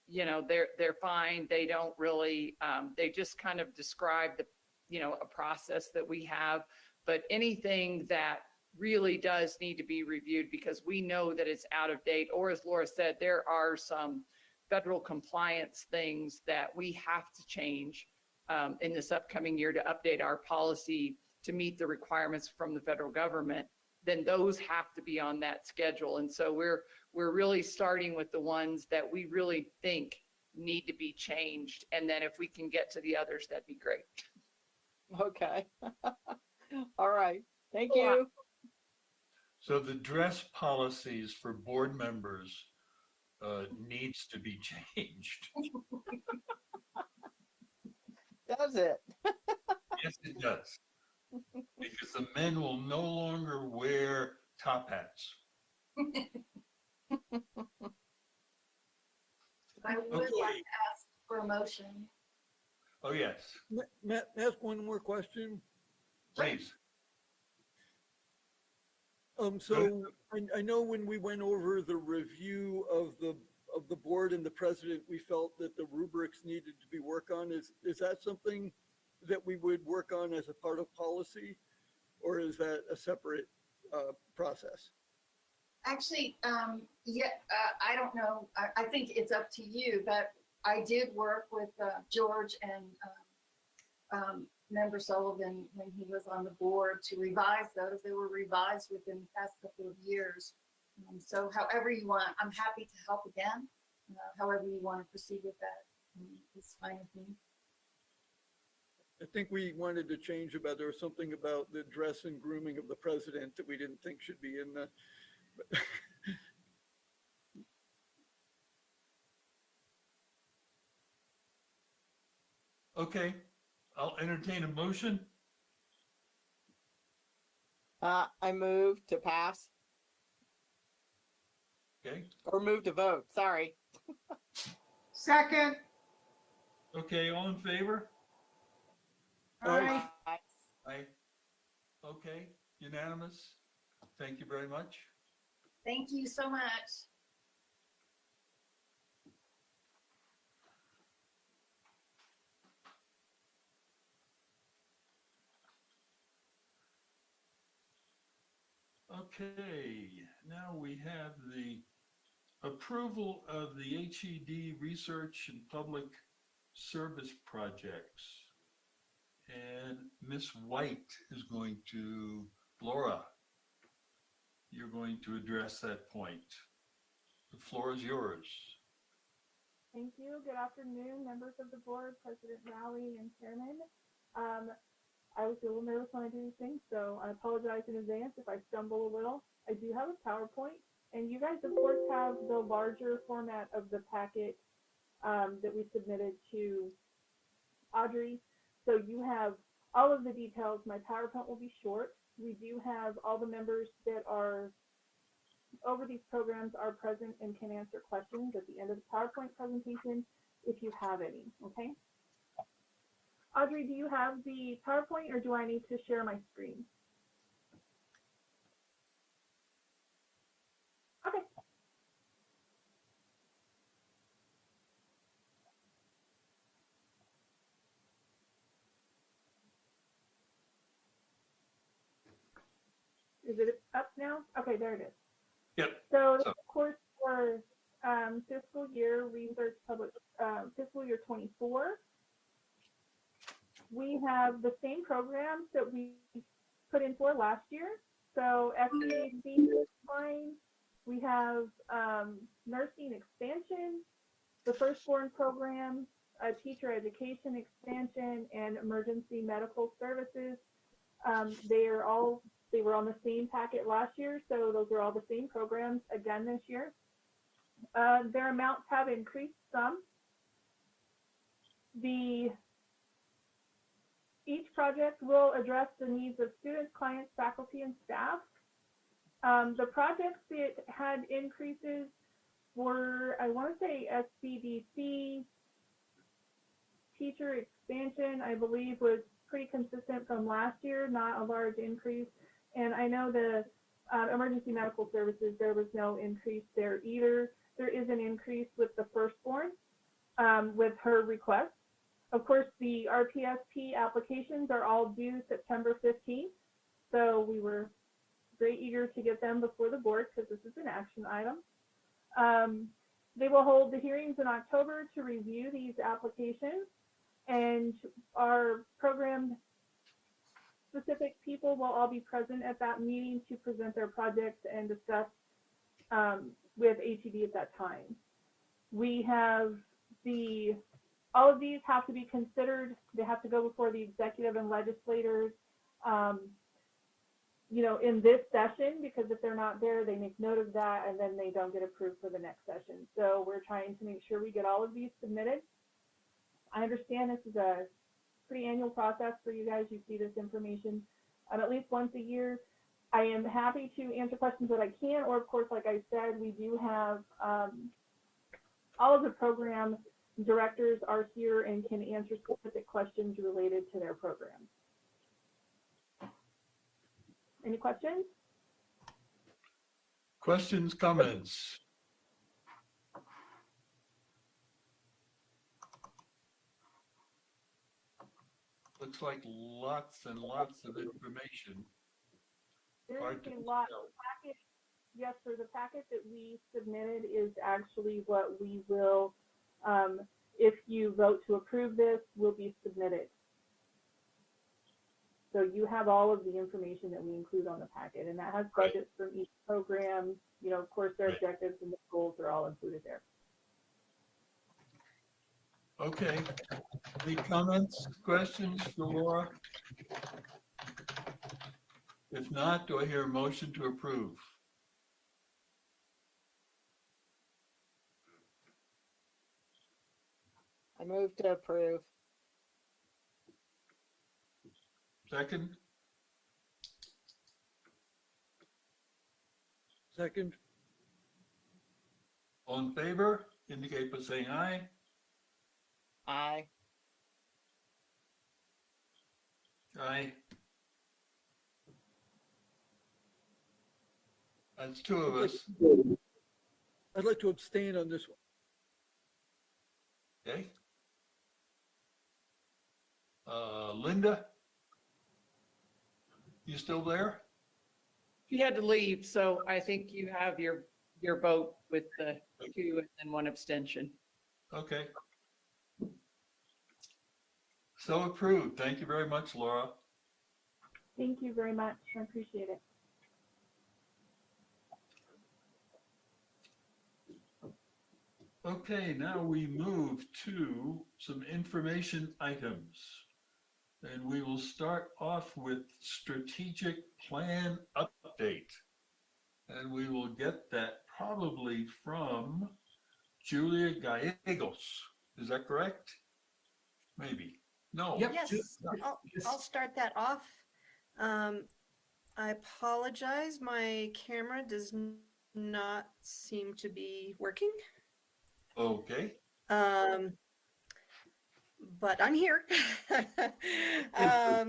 you know, they're fine. They don't really, they just kind of describe the, you know, a process that we have. But anything that really does need to be reviewed because we know that it's out of date, or as Laura said, there are some federal compliance things that we have to change in this upcoming year to update our policy to meet the requirements from the federal government, then those have to be on that schedule. And so we're really starting with the ones that we really think need to be changed. And then if we can get to the others, that'd be great. Okay. All right. Thank you. So the dress policies for board members needs to be changed. Does it? Yes, it does. Because the men will no longer wear top hats. I would like to ask for a motion. Oh, yes, Matt, ask one more question. please. So I know when we went over the review of the board and the president, we felt that the rubrics needed to be worked on. Is that something that we would work on as a part of policy, or is that a separate process? Actually, yeah, I don't know. I think it's up to you, but I did work with George and Member Sullivan when he was on the board to revise those. They were revised within the past couple of years. So however you want, I'm happy to help again. However you want to proceed with that, it's fine with me. I think we wanted to change there was something about the dress and grooming of the president that we didn't think should be in the. Okay, I'll entertain a motion. I move to pass Okay, or move to vote. Sorry. Second. okay, all in favor? Aye. Aye. Okay, unanimous. Thank you very much. Thank you so much. Okay, now we have the approval of the HED research and public service projects. And Miss White is going to, Laura, you're going to address that point. The floor is yours. Thank you. Good afternoon, members of the board, President Rowley and Chairman. I was a little nervous when I do these things, so I apologize in advance if I stumble a little. I do have a PowerPoint, and you guys, of course, have the larger format of the packet that we submitted to Audrey. So you have all of the details. My PowerPoint will be short. We do have all the members that are over these programs are present and can answer questions at the end of the PowerPoint presentation if you have any, okay? Audrey, do you have the PowerPoint or do I need to share my screen? Okay. Is it up now? Okay, there it is. Yep. So of course for fiscal year research public fiscal year 24, we have the same programs that we put in for last year. So SFCC line, we have nursing expansion, the firstborn program, teacher education expansion, and emergency medical services. They were on the same packet last year, so those are all the same programs again this year. Their amounts have increased some. Each project will address the needs of students, clients, faculty, and staff. The projects that had increases were, I want to say, SBDC, teacher expansion, I believe, was pretty consistent from last year, not a large increase. And I know the emergency medical services, there was no increase there either. There is an increase with the firstborn with her request. Of course, the RPSP applications are all due September 15th. So we were very eager to get them before the board because this is an action item. They will hold the hearings in October to review these applications, and our program specific people will all be present at that meeting to present their projects and discuss with HED at that time. We have all of these have to be considered. They have to go before the executive and legislators, in this session, because if they're not there, they make note of that and then they don't get approved for the next session. So we're trying to make sure we get all of these submitted. I understand this is a pretty annual process for you guys. You see this information at least once a year. I am happy to answer questions that I can, or of course, like I said, we do have all of the program directors are here and can answer specific questions related to their program. Any questions? Questions, comments? Looks like lots and lots of information. There Hard is to a lot. tell. The packet, yes, sir. The packet that we submitted is actually what we will, if you vote to approve this, will be submitted. So you have all of the information that we include on the packet, and that has budgets from each program. Of course, their objectives and the goals are all included there. Okay. Any comments, questions for Laura? If not, do I hear a motion to approve? I move to approve. Second? Second. All in favor, indicate by saying aye. Aye. Aye. That's two of us. I'd like to abstain on this one. Okay. Linda? You still there? He had to leave, so I think you have your vote with the 2 and then 1 abstention. Okay. So approved. Thank you very much, Laura. Thank you very much. I appreciate it. Okay, now we move to some information items. And we will start off with strategic plan update. And we will get that probably from Julia Gallegos. Is that correct? Maybe. No. Yep. Yes, I'll start that off. I apologize. My camera does not seem to be working. Okay. But I'm here.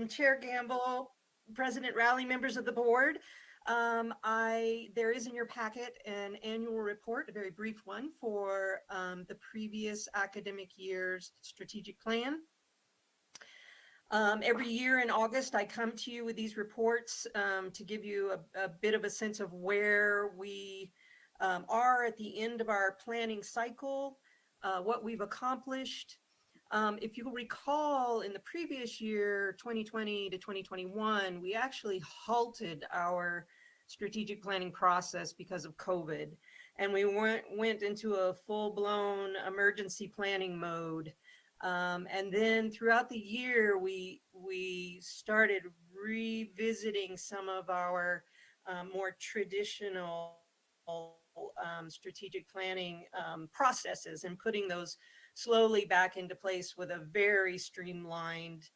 Chair Gamble, President Rowley, members of the board. There is in your packet an annual report, a very brief one for the previous academic year's strategic plan. Every year in August, I come to you with these reports to give you a bit of a sense of where we are at the end of our planning cycle, what we've accomplished. If you recall, in the previous year, 2020 to 2021, we actually halted our strategic planning process because of COVID, and we went into a full-blown emergency planning mode. And then throughout the year, we started revisiting some of our more traditional strategic planning processes and putting those slowly back into place with a very streamlined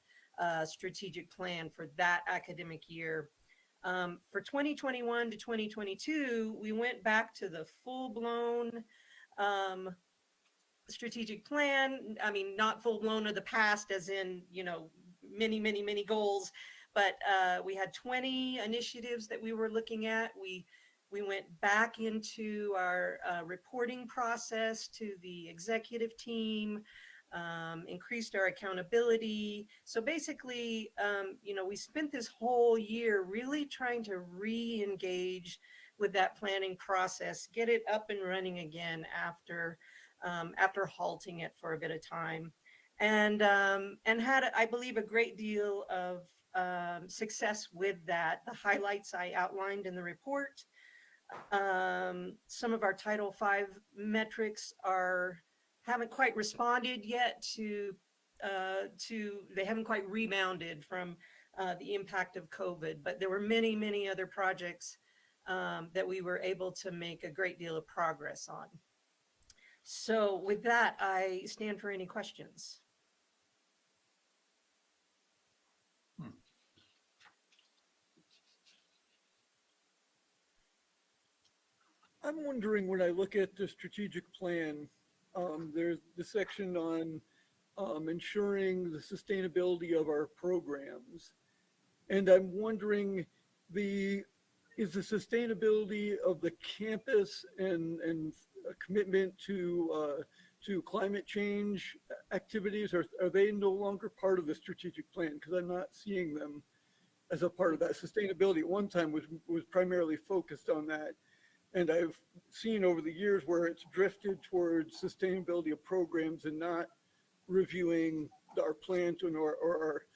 strategic plan for that academic year. For 2021 to 2022, we went back to the full-blown strategic plan. I mean, not full-blown of the past as in, many, many, many goals, but we had 20 initiatives that we were looking at. We went back into our reporting process to the executive team, increased our accountability. So basically, we spent this whole year really trying to re-engage with that planning process, get it up and running again after halting it for a bit of time, and had, I believe, a great deal of success with that. The highlights I outlined in the report. Some of our Title V metrics haven't quite responded yet to they haven't quite rebounded from the impact of COVID, but there were many, many other projects that we were able to make a great deal of progress on. So with that, I stand for any questions. I'm wondering, when I look at the strategic plan, there's the section on ensuring the sustainability of our programs. And I'm wondering, is the sustainability of the campus and a commitment to climate change activities, are they no longer part of the strategic plan? Because I'm not seeing them as a part of that. Sustainability at one time was primarily focused on that. And I've seen over the years where it's drifted towards sustainability of programs and not reviewing our plant or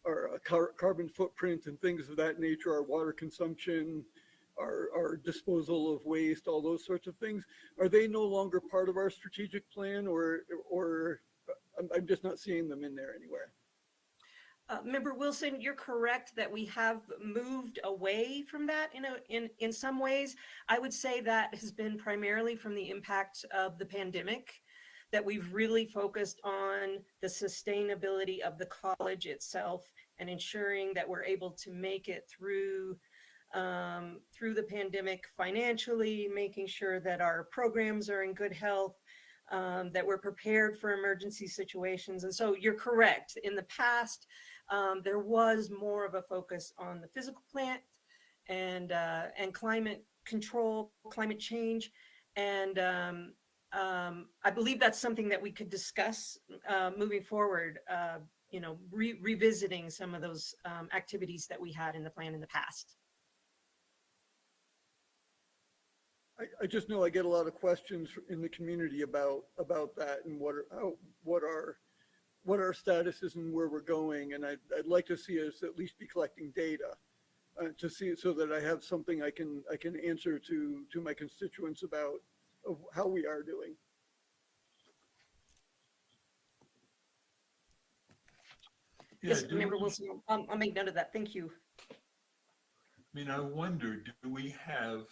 our carbon footprint and things of that nature, our water consumption, our disposal of waste, all those sorts of things. Are they no longer part of our strategic plan, or I'm just not seeing them in there anywhere? Member Wilson, you're correct that we have moved away from that in some ways. I would say that has been primarily from the impact of the pandemic, that we've really focused on the sustainability of the college itself and ensuring that we're able to make it through the pandemic financially, making sure that our programs are in good health, that we're prepared for emergency situations. And so you're correct. In the past, there was more of a focus on the physical plant and climate control, climate change. And I believe that's something that we could discuss moving forward, revisiting some of those activities that we had in the plan in the past. I just know I get a lot of questions in the community about that and what our status is and where we're going. And I'd like to see us at least be collecting data to see, so that I have something I can answer to my constituents about how we are doing. Yes, Member Wilson, I'll make note of that. Thank you. I mean, I wonder, do we have,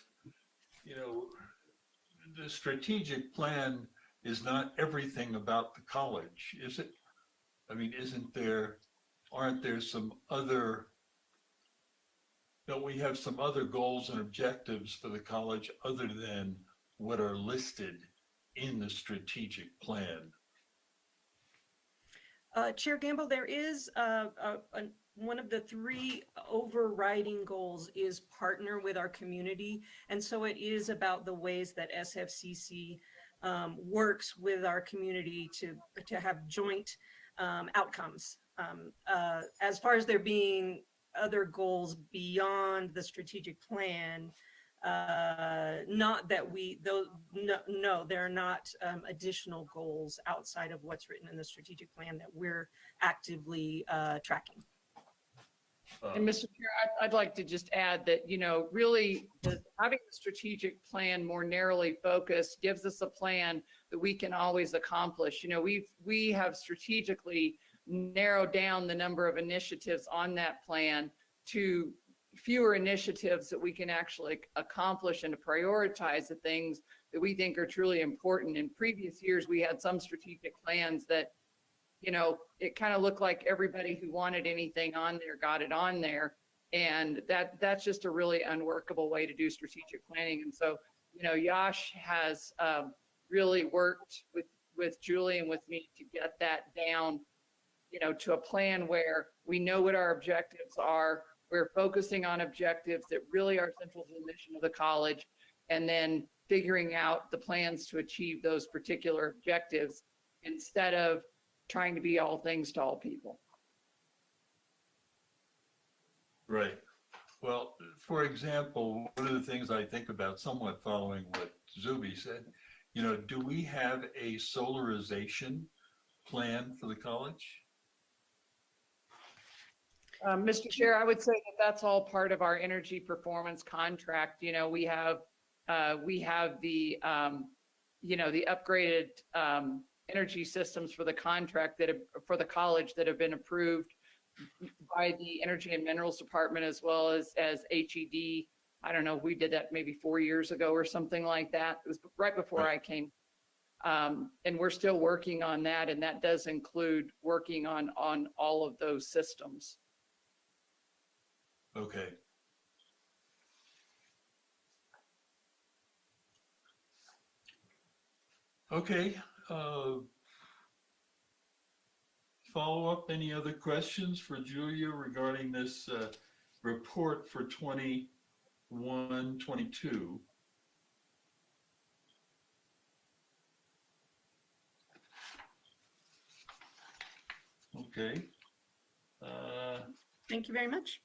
the strategic plan is not everything about the college, is it? I mean, aren't there some other, don't we have some other goals and objectives for the college other than what are listed in the strategic plan? Chair Gamble, there is one of the 3 overriding goals is partner with our community. And so it is about the ways that SFCC works with our community to have joint outcomes. As far as there being other goals beyond the strategic plan, not that no, there are not additional goals outside of what's written in the strategic plan that we're actively tracking. And Mr. Chair, I'd like to just add that, really having the strategic plan more narrowly focused gives us a plan that we can always accomplish. We have strategically narrowed down the number of initiatives on that plan to fewer initiatives that we can actually accomplish and to prioritize the things that we think are truly important. In previous years, we had some strategic plans that, it kind of looked like everybody who wanted anything on there got it on there. And that's just a really unworkable way to do strategic planning. And so, Yash has really worked with Julie and with me to get that down, to a plan where We know what our objectives are. We're focusing on objectives that really are central to the mission of the college, and then figuring out the plans to achieve those particular objectives instead of trying to be all things to all people. Right. Well, for example, one of the things I think about, somewhat following what Zuby said, do we have a solarization plan for the college? Mr. Chair, I would say that that's all part of our energy performance contract. We have the the upgraded energy systems for the contract for the college that have been approved by the Energy and Minerals Department, as well as HED. I don't know, we did that maybe 4 years ago or something like that. It was right before I came. And we're still working on that, and that does include working on all of those systems. Okay. Okay. Follow up, any other questions for Julia regarding this report for 21-22? Okay. Thank you very much.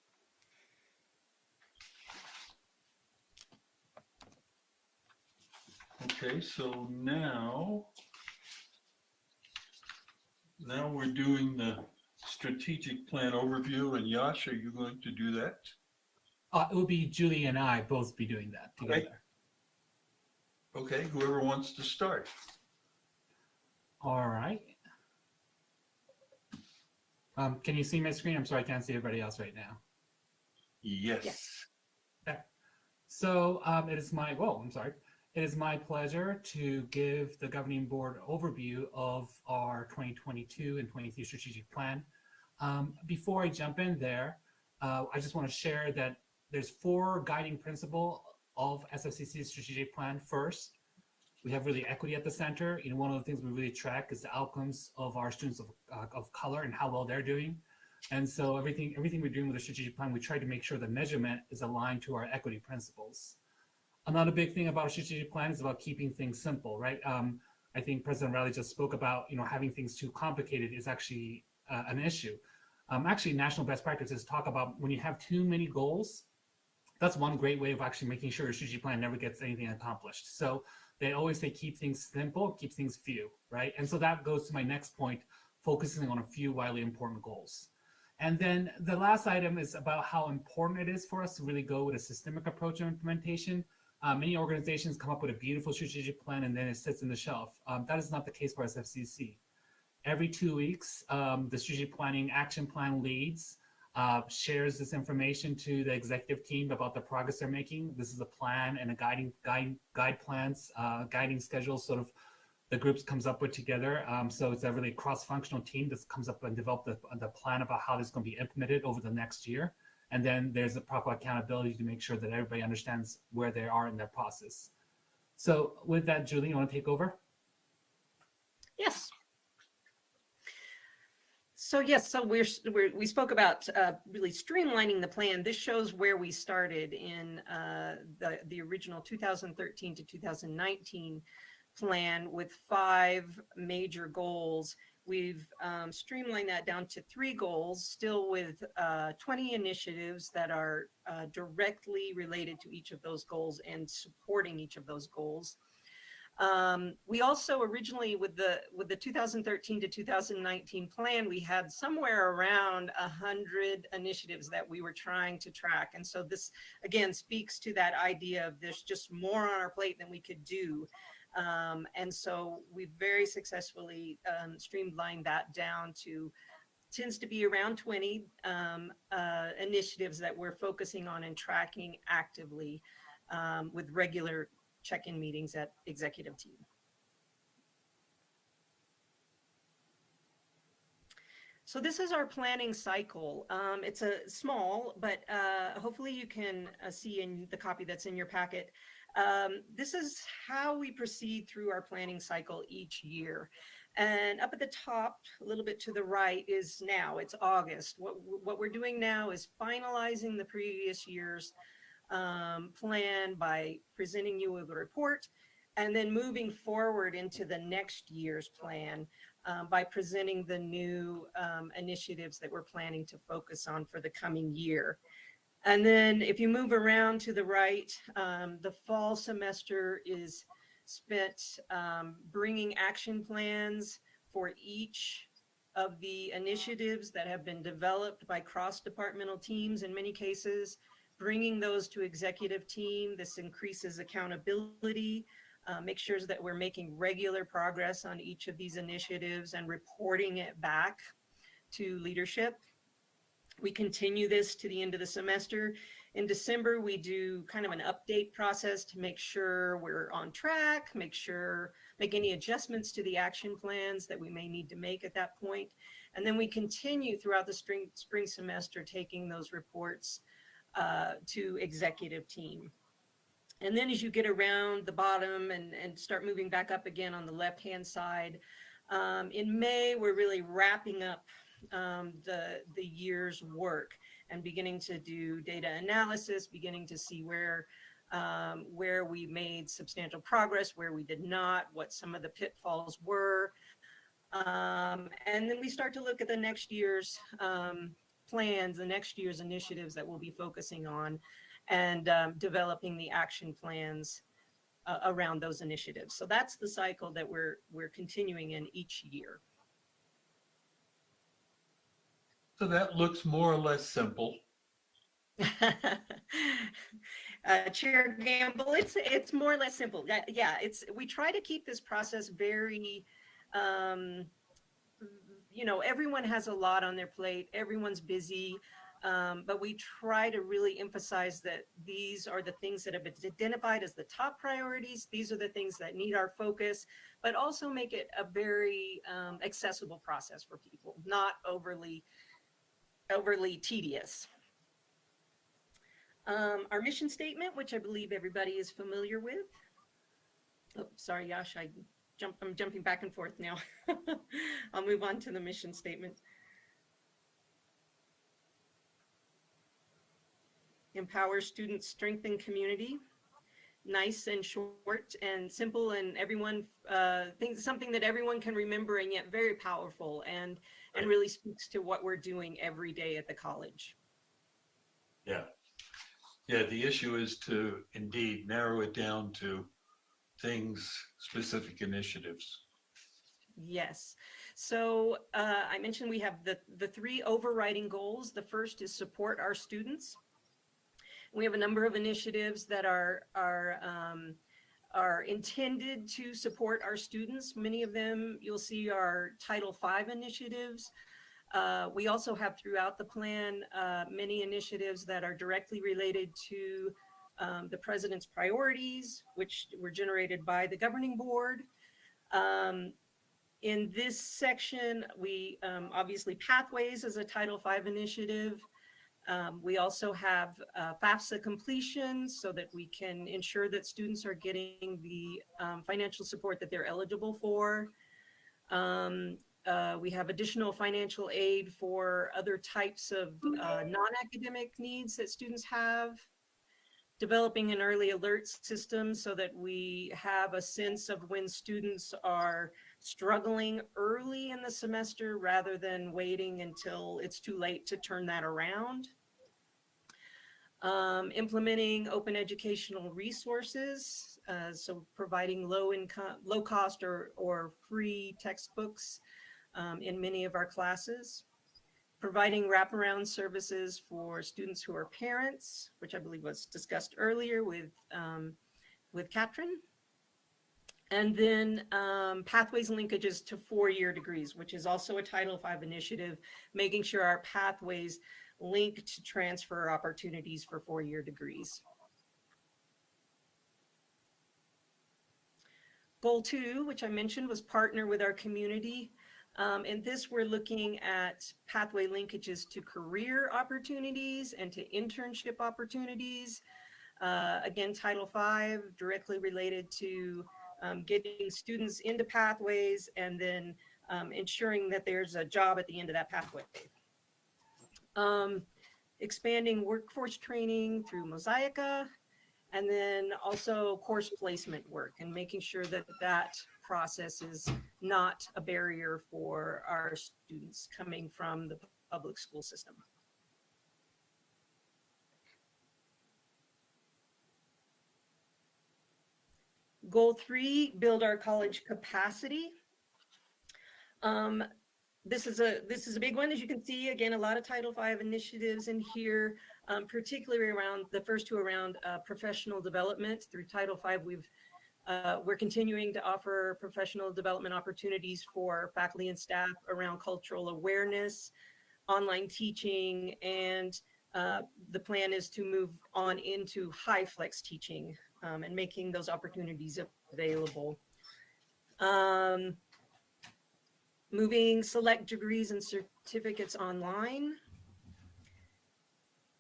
Okay, so now we're doing the strategic plan overview, and Yash, are you going to do that? It would be Julie and I both be doing that together. Okay, whoever wants to start. All right. Can you see my screen? I'm sorry, I can't see everybody else right now. Yes. Okay. So it is my, It is my pleasure to give the governing board overview of our 2022 and 23 strategic plan. Before I jump in there, I just want to share that there's 4 guiding principles of SFCC's strategic plan. First, we have really equity at the center. One of the things we really track is the outcomes of our students of color and how well they're doing. And so everything we're doing with the strategic plan, we try to make sure the measurement is aligned to our equity principles. Another big thing about a strategic plan is about keeping things simple, right? I think President Riley just spoke about, having things too complicated is actually an issue. Actually, national best practices talk about when you have too many goals, that's one great way of actually making sure your strategic plan never gets anything accomplished. So they always say keep things simple, keep things few, right? And so that goes to my next point, focusing on a few widely important goals. And then the last item is about how important it is for us to really go with a systemic approach of implementation. Many organizations come up with a beautiful strategic plan and then it sits in the shelf. That is not the case for SFCC. Every 2 weeks, the strategic planning action plan leads shares this information to the executive team about the progress they're making. This is a plan and a guide plans, guiding schedule sort of the groups comes up with together. So it's a really cross-functional team that comes up and develop the plan about how this is going to be implemented over the next year. And then there's a proper accountability to make sure that everybody understands where they are in their process. So with that, Julie, you want to take over? Yes. So yes, so we spoke about really streamlining the plan. This shows where we started in the original 2013 to 2019 plan with 5 major goals. We've streamlined that down to 3 goals, still with 20 initiatives that are directly related to each of those goals and supporting each of those goals. We also originally, with the 2013 to 2019 plan, we had somewhere around 100 initiatives that we were trying to track. And so this, again, speaks to that idea of there's just more on our plate than we could do. And so we very successfully streamlined that down to, tends to be around 20 initiatives that we're focusing on and tracking actively with regular check-in meetings at executive team. So this is our planning cycle. It's a small, but hopefully you can see in the copy that's in your packet. This is how we proceed through our planning cycle each year. And up at the top, a little bit to the right, is now. It's August. What we're doing now is finalizing the previous year's plan by presenting you with a report, and then moving forward into the next year's plan by presenting the new initiatives that we're planning to focus on for the coming year. And then if you move around to the right, the fall semester is spent bringing action plans for each of the initiatives that have been developed by cross-departmental teams in many cases, bringing those to executive team. This increases accountability, make sure that we're making regular progress on each of these initiatives and reporting it back to leadership. We continue this to the end of the semester. In December, we do kind of an update process to make sure we're on track, make any adjustments to the action plans that we may need to make at that point. And then we continue throughout the spring semester, taking those reports to executive team. And then as you get around the bottom and start moving back up again on the left-hand side, in May, we're really wrapping up the year's work and beginning to do data analysis, beginning to see where we made substantial progress, where we did not, what some of the pitfalls were. And then we start to look at the next year's plans, the next year's initiatives that we'll be focusing on, and developing the action plans around those initiatives. So that's the cycle that we're continuing in each year. So that looks more or less simple. Chair Gamble, it's more or less simple. Yeah, we try to keep this process very, everyone has a lot on their plate, everyone's busy, but we try to really emphasize that these are the things that have been identified as the top priorities. These are the things that need our focus, but also make it a very accessible process for people, not overly tedious. Our mission statement, which I believe everybody is familiar with. Oh, sorry, Yash, I'm jumping back and forth now. I'll move on to the mission statement. Empower students, strengthen community. Nice and short and simple, and everyone thinks something that everyone can remember, and yet very powerful, and really speaks to what we're doing every day at the college. Yeah. The issue is to indeed narrow it down to things, specific initiatives. Yes. So I mentioned we have the three overriding goals. The first is support our students. We have a number of initiatives that are intended to support our students. Many of them you'll see are Title V initiatives. We also have throughout the plan many initiatives that are directly related to the president's priorities, which were generated by the governing board. In this section, we obviously Pathways is a Title V initiative. We also have FAFSA completion so that we can ensure that students are getting the financial support that they're eligible for. We have additional financial aid for other types of non-academic needs that students have. Developing an early alert system so that we have a sense of when students are struggling early in the semester rather than waiting until it's too late to turn that around. Implementing open educational resources, so providing low cost or free textbooks in many of our classes. Providing wraparound services for students who are parents, which I believe was discussed earlier with Katrin. And then pathways linkages to four-year degrees, which is also a Title V initiative, making sure our pathways link to transfer opportunities for four-year degrees. Goal 2, which I mentioned, was partner with our community. In this, we're looking at pathway linkages to career opportunities and to internship opportunities. Again, Title V, directly related to getting students into pathways, and then ensuring that there's a job at the end of that pathway. Expanding workforce training through Mosaica, and then also course placement work and making sure that that process is not a barrier for our students coming from the public school system. Goal 3, build our college capacity. This is a big one. As you can see, again, a lot of Title V initiatives in here, particularly around the first two around professional development. Through Title V, we're continuing to offer professional development opportunities for faculty and staff around cultural awareness, online teaching, and the plan is to move on into high flex teaching and making those opportunities available. Moving select degrees and certificates online,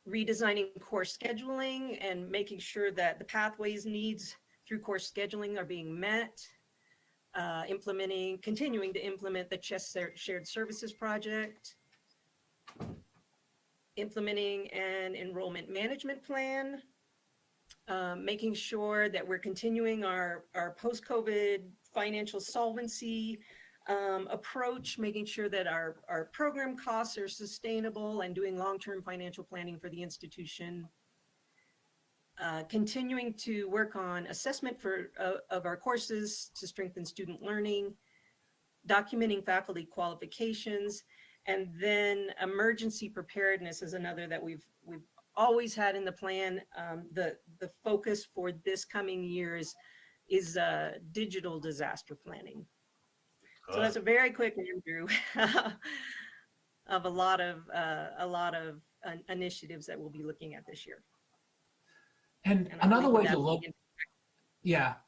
redesigning course scheduling and making sure that the pathways needs through course scheduling are being met, continuing to implement the CHESS Shared Services Project, implementing an enrollment management plan, making sure that we're continuing our post-COVID financial solvency approach, making sure that our program costs are sustainable and doing long-term financial planning for the institution. Continuing to work on assessment of our courses to strengthen student learning, documenting faculty qualifications, and then emergency preparedness is another that we've always had in the plan. The focus for this coming year is digital disaster planning. So that's a very quick review of a lot of initiatives that we'll be looking at this year. And another way to look,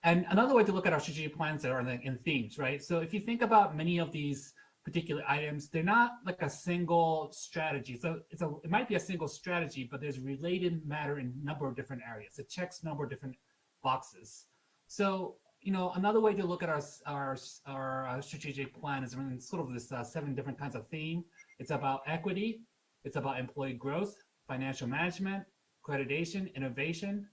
and another way to look at our strategic plans are in themes, right? So if you think about many of these particular items, they're not like a single strategy. So it might be a single strategy, but there's related matter in a number of different areas. It checks a number of different boxes. So another way to look at our strategic plan is in sort of this 7 different kinds of theme. It's about equity, it's about employee growth, financial management, accreditation, innovation,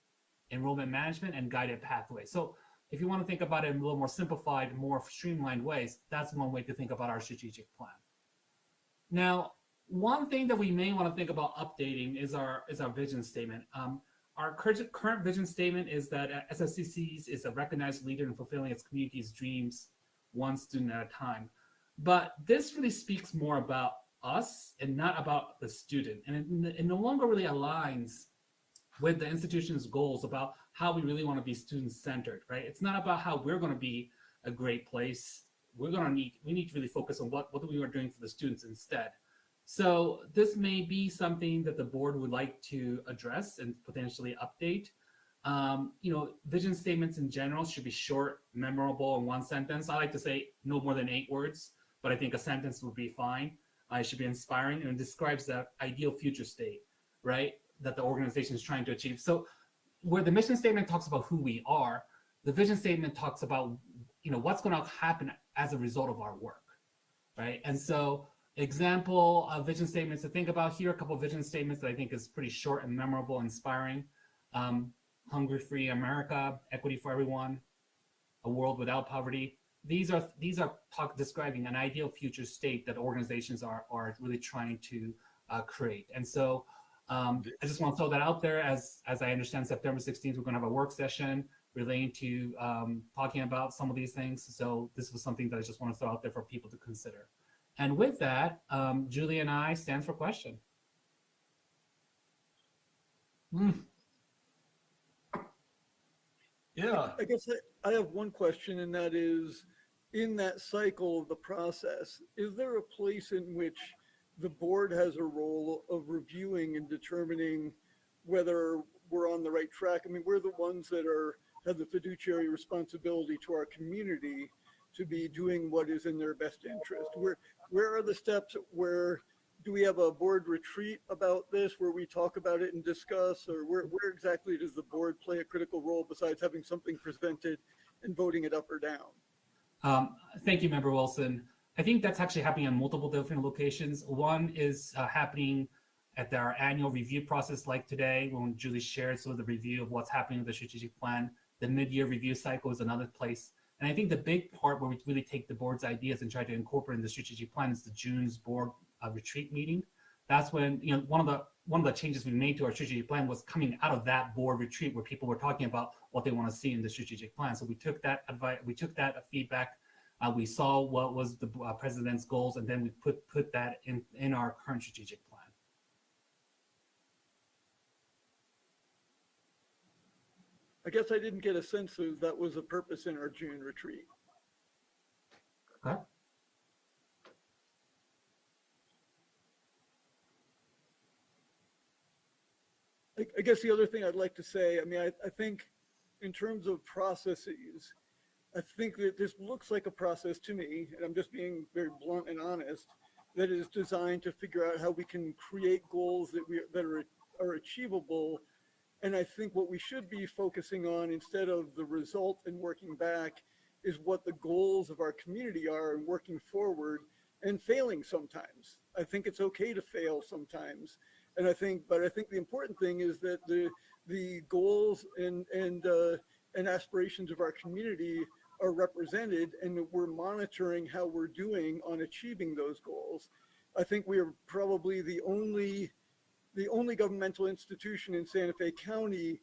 enrollment management, and guided pathways. So if you want to think about it in a little more simplified, more streamlined ways, that's one way to think about our strategic plan. Now, one thing that we may want to think about updating is our vision statement. Our current vision statement is that SFCC is a recognized leader in fulfilling its community's dreams, one student at a time. But this really speaks more about us and not about the student. And it no longer really aligns with the institution's goals about how we really want to be student-centered, right? It's not about how we're going to be a great place. We need to really focus on what we are doing for the students instead. So this may be something that the board would like to address and potentially update. Vision statements in general should be short, memorable, in one sentence. I like to say no more than 8 words, but I think a sentence would be fine. It should be inspiring and it describes the ideal future state, right, that the organization is trying to achieve. So where the mission statement talks about who we are, the vision statement talks about, what's going to happen as a result of our work, right? And so example of vision statements to think about here, a couple of vision statements that I think is pretty short and memorable, inspiring. Hunger-free America, equity for everyone, a world without poverty. These are describing an ideal future state that organizations are really trying to create. And so I just want to throw that out there. As I understand, September 16th, we're going to have a work session relating to talking about some of these things. So this was something that I just want to throw out there for people to consider. And with that, Julie and I stand for question. Yeah. I guess I have one question, and that is, in that cycle of the process, is there a place in which the board has a role of reviewing and determining whether we're on the right track? I mean, we're the ones that have the fiduciary responsibility to our community to be doing what is in their best interest. Where are the steps where do we have a board retreat about this where we talk about it and discuss, or where exactly does the board play a critical role besides having something presented and voting it up or down? Thank you, Member Wilson. I think that's actually happening on multiple different locations. One is happening at our annual review process like today, when Julie shared some of the review of what's happening with the strategic plan. The mid-year review cycle is another place. And I think the big part where we really take the board's ideas and try to incorporate in the strategic plan is the June's board retreat meeting. That's when, you know, one of the changes we made to our strategic plan was coming out of that board retreat where people were talking about what they want to see in the strategic plan. So we took that advice, we took that feedback, we saw what was the president's goals, and then we put that in our current strategic plan. I guess I didn't get a sense of that was a purpose in our June retreat. Okay. I guess the other thing I'd like to say, I mean, I think in terms of processes, I think that this looks like a process to me, and I'm just being very blunt and honest, that is designed to figure out how we can create goals that are achievable. And I think what we should be focusing on, instead of the result and working back, is what the goals of our community are and working forward and failing sometimes. I think it's okay to fail sometimes. And I think the important thing is that the goals and aspirations of our community are represented, and that we're monitoring how we're doing on achieving those goals. I think we are probably the only governmental institution in Santa Fe County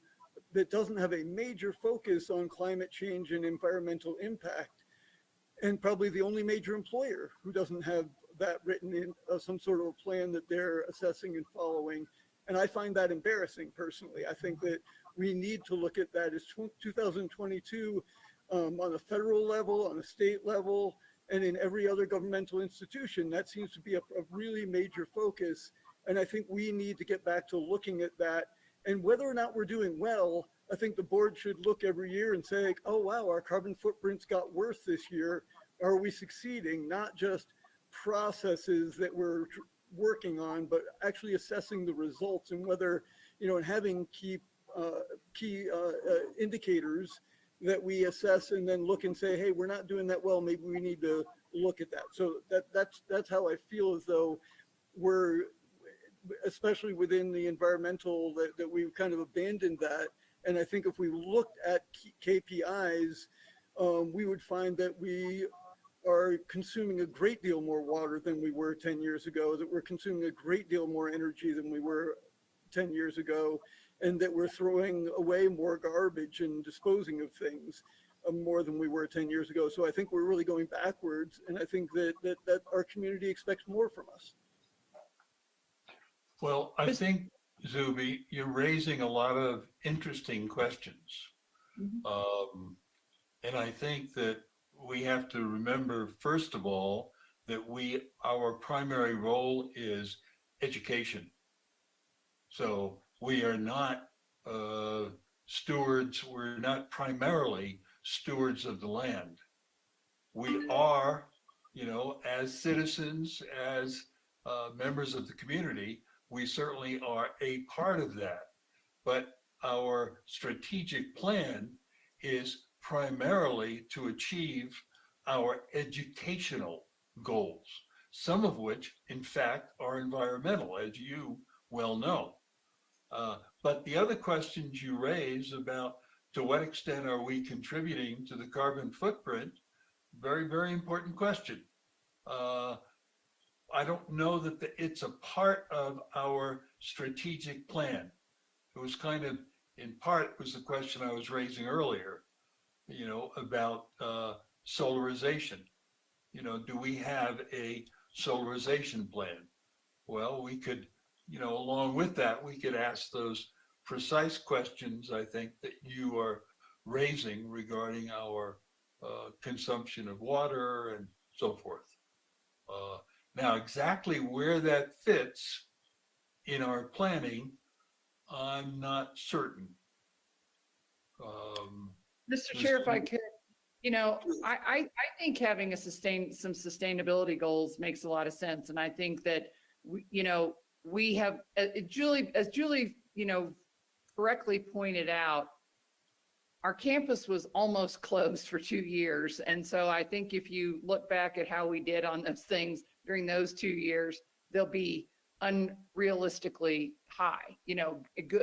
that doesn't have a major focus on climate change and environmental impact, and probably the only major employer who doesn't have that written in some sort of a plan that they're assessing and following. And I find that embarrassing personally. I think that we need to look at that as 2022 on a federal level, on a state level, and in every other governmental institution. That seems to be a really major focus. And I think we need to get back to looking at that. And whether or not we're doing well, I think the board should look every year and say, oh, wow, our carbon footprints got worse this year. Are we succeeding? Not just processes that we're working on, but actually assessing the results, and whether, you know, and having key indicators that we assess and then look and say, hey, we're not doing that well. Maybe we need to look at that. So that's how I feel, as though we're, especially within the environmental, that we've kind of abandoned that. And I think if we looked at KPIs, we would find that we are consuming a great deal more water than we were 10 years ago, that we're consuming a great deal more energy than we were 10 years ago, and that we're throwing away more garbage and disposing of things more than we were 10 years ago. So I think we're really going backwards, and I think that our community expects more from us. Well, I think, Zuby, you're raising a lot of interesting questions. And I think that we have to remember, first of all, that our primary role is education. So we are not stewards, we're not primarily stewards of the land. We are, you know, as citizens, as members of the community, we certainly are a part of that. But our strategic plan is primarily to achieve our educational goals, some of which, in fact, are environmental, as you well know. But the other questions you raise about to what extent are we contributing to the carbon footprint, very, very important question. I don't know that it's a part of our strategic plan. It was kind of, in part, was the question I was raising earlier, you know, about solarization. You know, do we have a solarization plan? Well, we could, you know, along with that, we could ask those precise questions, I think, that you are raising regarding our consumption of water and so forth. Now, exactly where that fits in our planning, I'm not certain. Mr. Chair, if I could, you know, I think having some sustainability goals makes a lot of sense. And I think that we have, as Julie, correctly pointed out, our campus was almost closed for 2 years. And so I think if you look back at how we did on those things during those 2 years, they'll be unrealistically high.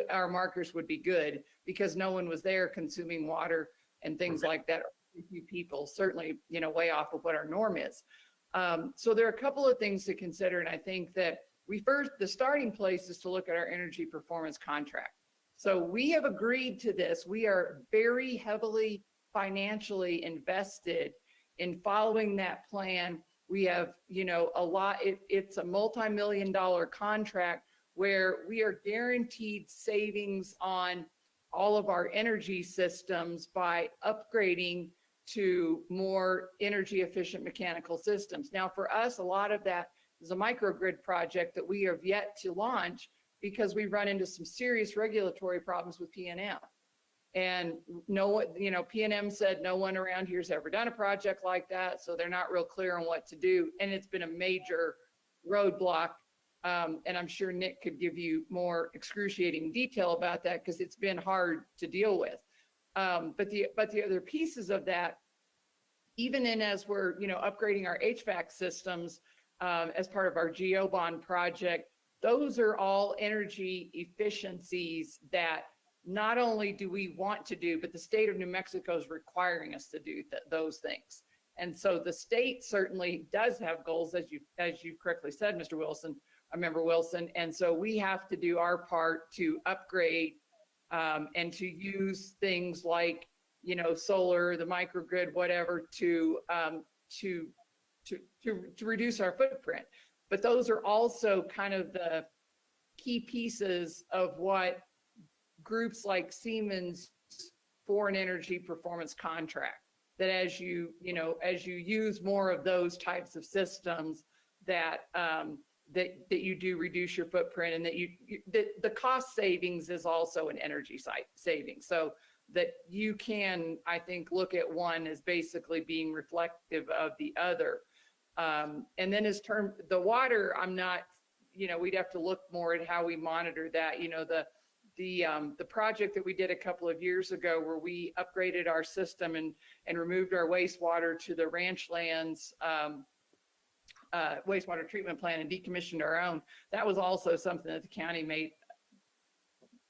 Our markers would be good because no one was there consuming water and things like that. A few people, certainly, way off of what our norm is. So there are a couple of things to consider. And I think that the starting place is to look at our energy performance contract. So we have agreed to this. We are very heavily financially invested in following that plan. We have, a lot, it's a multi-million-dollar contract where we are guaranteed savings on all of our energy systems by upgrading to more energy efficient mechanical systems. Now for us, a lot of that is a microgrid project that we have yet to launch because we run into some serious regulatory problems with PNM. And PNM said no one around here's ever done a project like that, so they're not real clear on what to do. And it's been a major roadblock. And I'm sure Nick could give you more excruciating detail about that because it's been hard to deal with. But the other pieces of that, even as we're upgrading our HVAC systems as part of our GeoBond project, those are all energy efficiencies that not only do we want to do, but the state of New Mexico is requiring us to do those things. And so the state certainly does have goals, as you correctly said, Mr. Wilson, Member Wilson. And so we have to do our part to upgrade and to use things like, solar, the microgrid, whatever, to reduce our footprint. But those are also kind of the key pieces of what groups like Siemens for an energy performance contract, that as you use more of those types of systems, that you do reduce your footprint, and that the cost savings is also an energy savings. So that you can, I think, look at one as basically being reflective of the other. And then the water, I'm not, we'd have to look more at how we monitor that. The project that we did a couple of years ago where we upgraded our system and removed our wastewater to the ranch lands wastewater treatment plant and decommissioned our own, that was also something that the county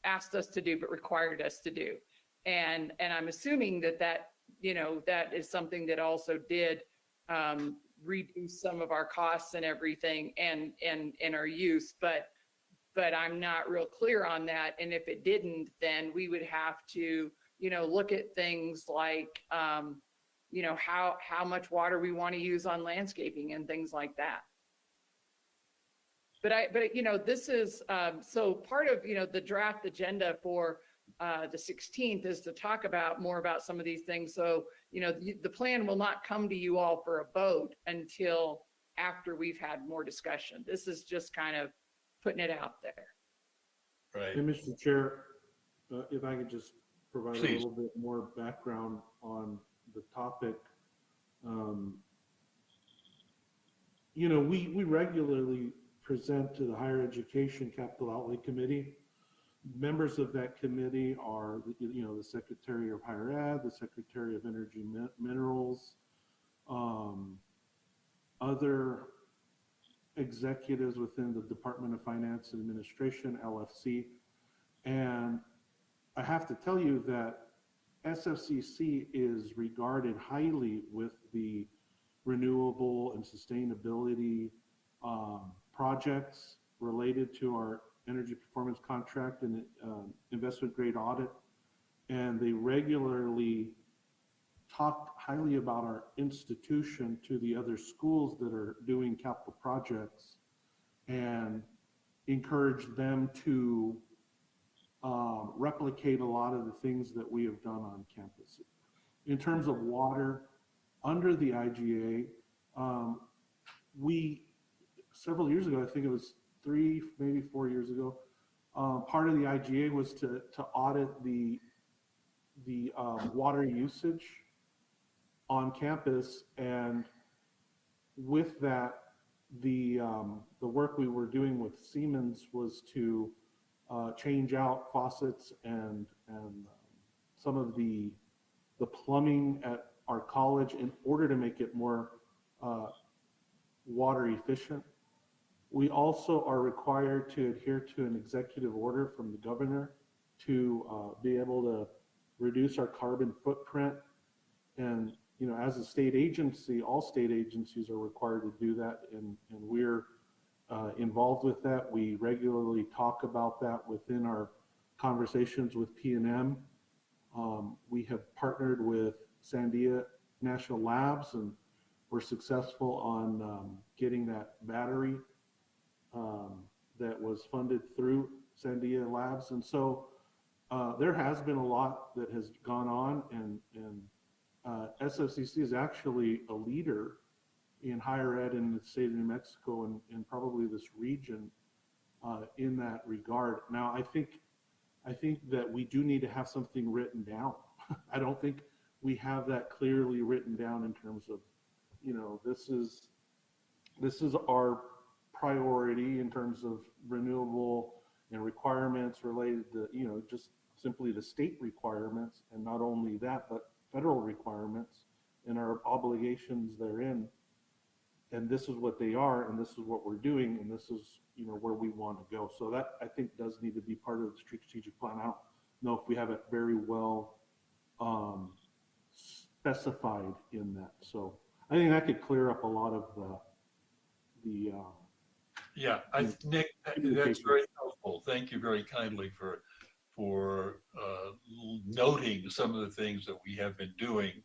asked us to do, but required us to do. And I'm assuming that is something that also did reduce some of our costs and everything and our use, but I'm not real clear on that. And if it didn't, then we would have to, look at things like, how much water we want to use on landscaping and things like that. But this is, so part of, the draft agenda for the 16th is to talk more about some of these things. So, the plan will not come to you all for a vote until after we've had more discussion. This is just kind of putting it out there. Right. Hey, Mr. Chair, if I could just provide Please. a little bit more background on the topic. We regularly present to the Higher Education Capital Outlay Committee. Members of that committee are, the Secretary of Higher Ed, the Secretary of Energy Minerals, other executives within the Department of Finance and Administration, LFC. And I have to tell you that SFCC is regarded highly with the renewable and sustainability projects related to our energy performance contract and investment grade audit. And they regularly talk highly about our institution to the other schools that are doing capital projects and encourage them to replicate a lot of the things that we have done on campus. In terms of water, under the IGA, we, several years ago, I think it was 3, maybe 4 years ago, part of the IGA was to audit the water usage on campus. And with that, the work we were doing with Siemens was to change out faucets and some of the plumbing at our college in order to make it more water efficient. We also are required to adhere to an executive order from the governor to be able to reduce our carbon footprint. And, you know, as a state agency, all state agencies are required to do that, and we're involved with that. We regularly talk about that within our conversations with P&M. We have partnered with Sandia National Labs, and we're successful on getting that battery that was funded through Sandia Labs. And so there has been a lot that has gone on, and SFCC is actually a leader in higher ed in the state of New Mexico and probably this region in that regard. Now, I think that we do need to have something written down. I don't think we have that clearly written down in terms of, you know, this is our priority in terms of renewable and requirements related to, you know, just simply the state requirements, and not only that, but federal requirements and our obligations therein. And this is what they are, and this is what we're doing, and this is, you know, where we want to go. So that, I think, does need to be part of the strategic plan. I don't know if we have it very well specified in that. So I think that could clear up a lot of the yeah, Nick, that's very helpful. Thank you very kindly for noting some of the things that we have been doing.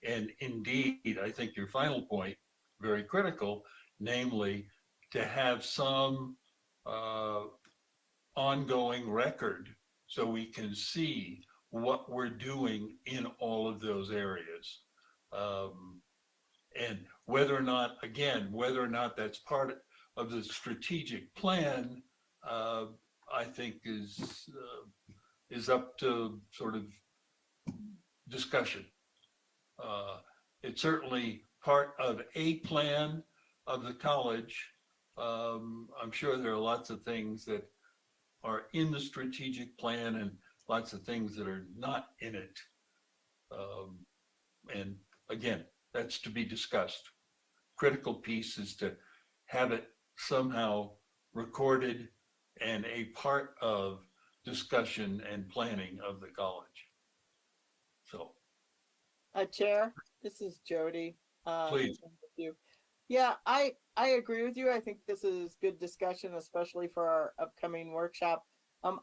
And indeed, I think your final point, very critical, namely to have some ongoing record so we can see what we're doing in all of those areas. And whether or not, again, whether or not that's part of the strategic plan, I think is up to sort of discussion. It's certainly part of a plan of the college. I'm sure there are lots of things that are in the strategic plan and lots of things that are not in it. And again, that's to be discussed. Critical piece is to have it somehow recorded and a part of discussion and planning of the college. So. Chair, this is Jody. Please. Yeah, I agree with you. I think this is good discussion, especially for our upcoming workshop.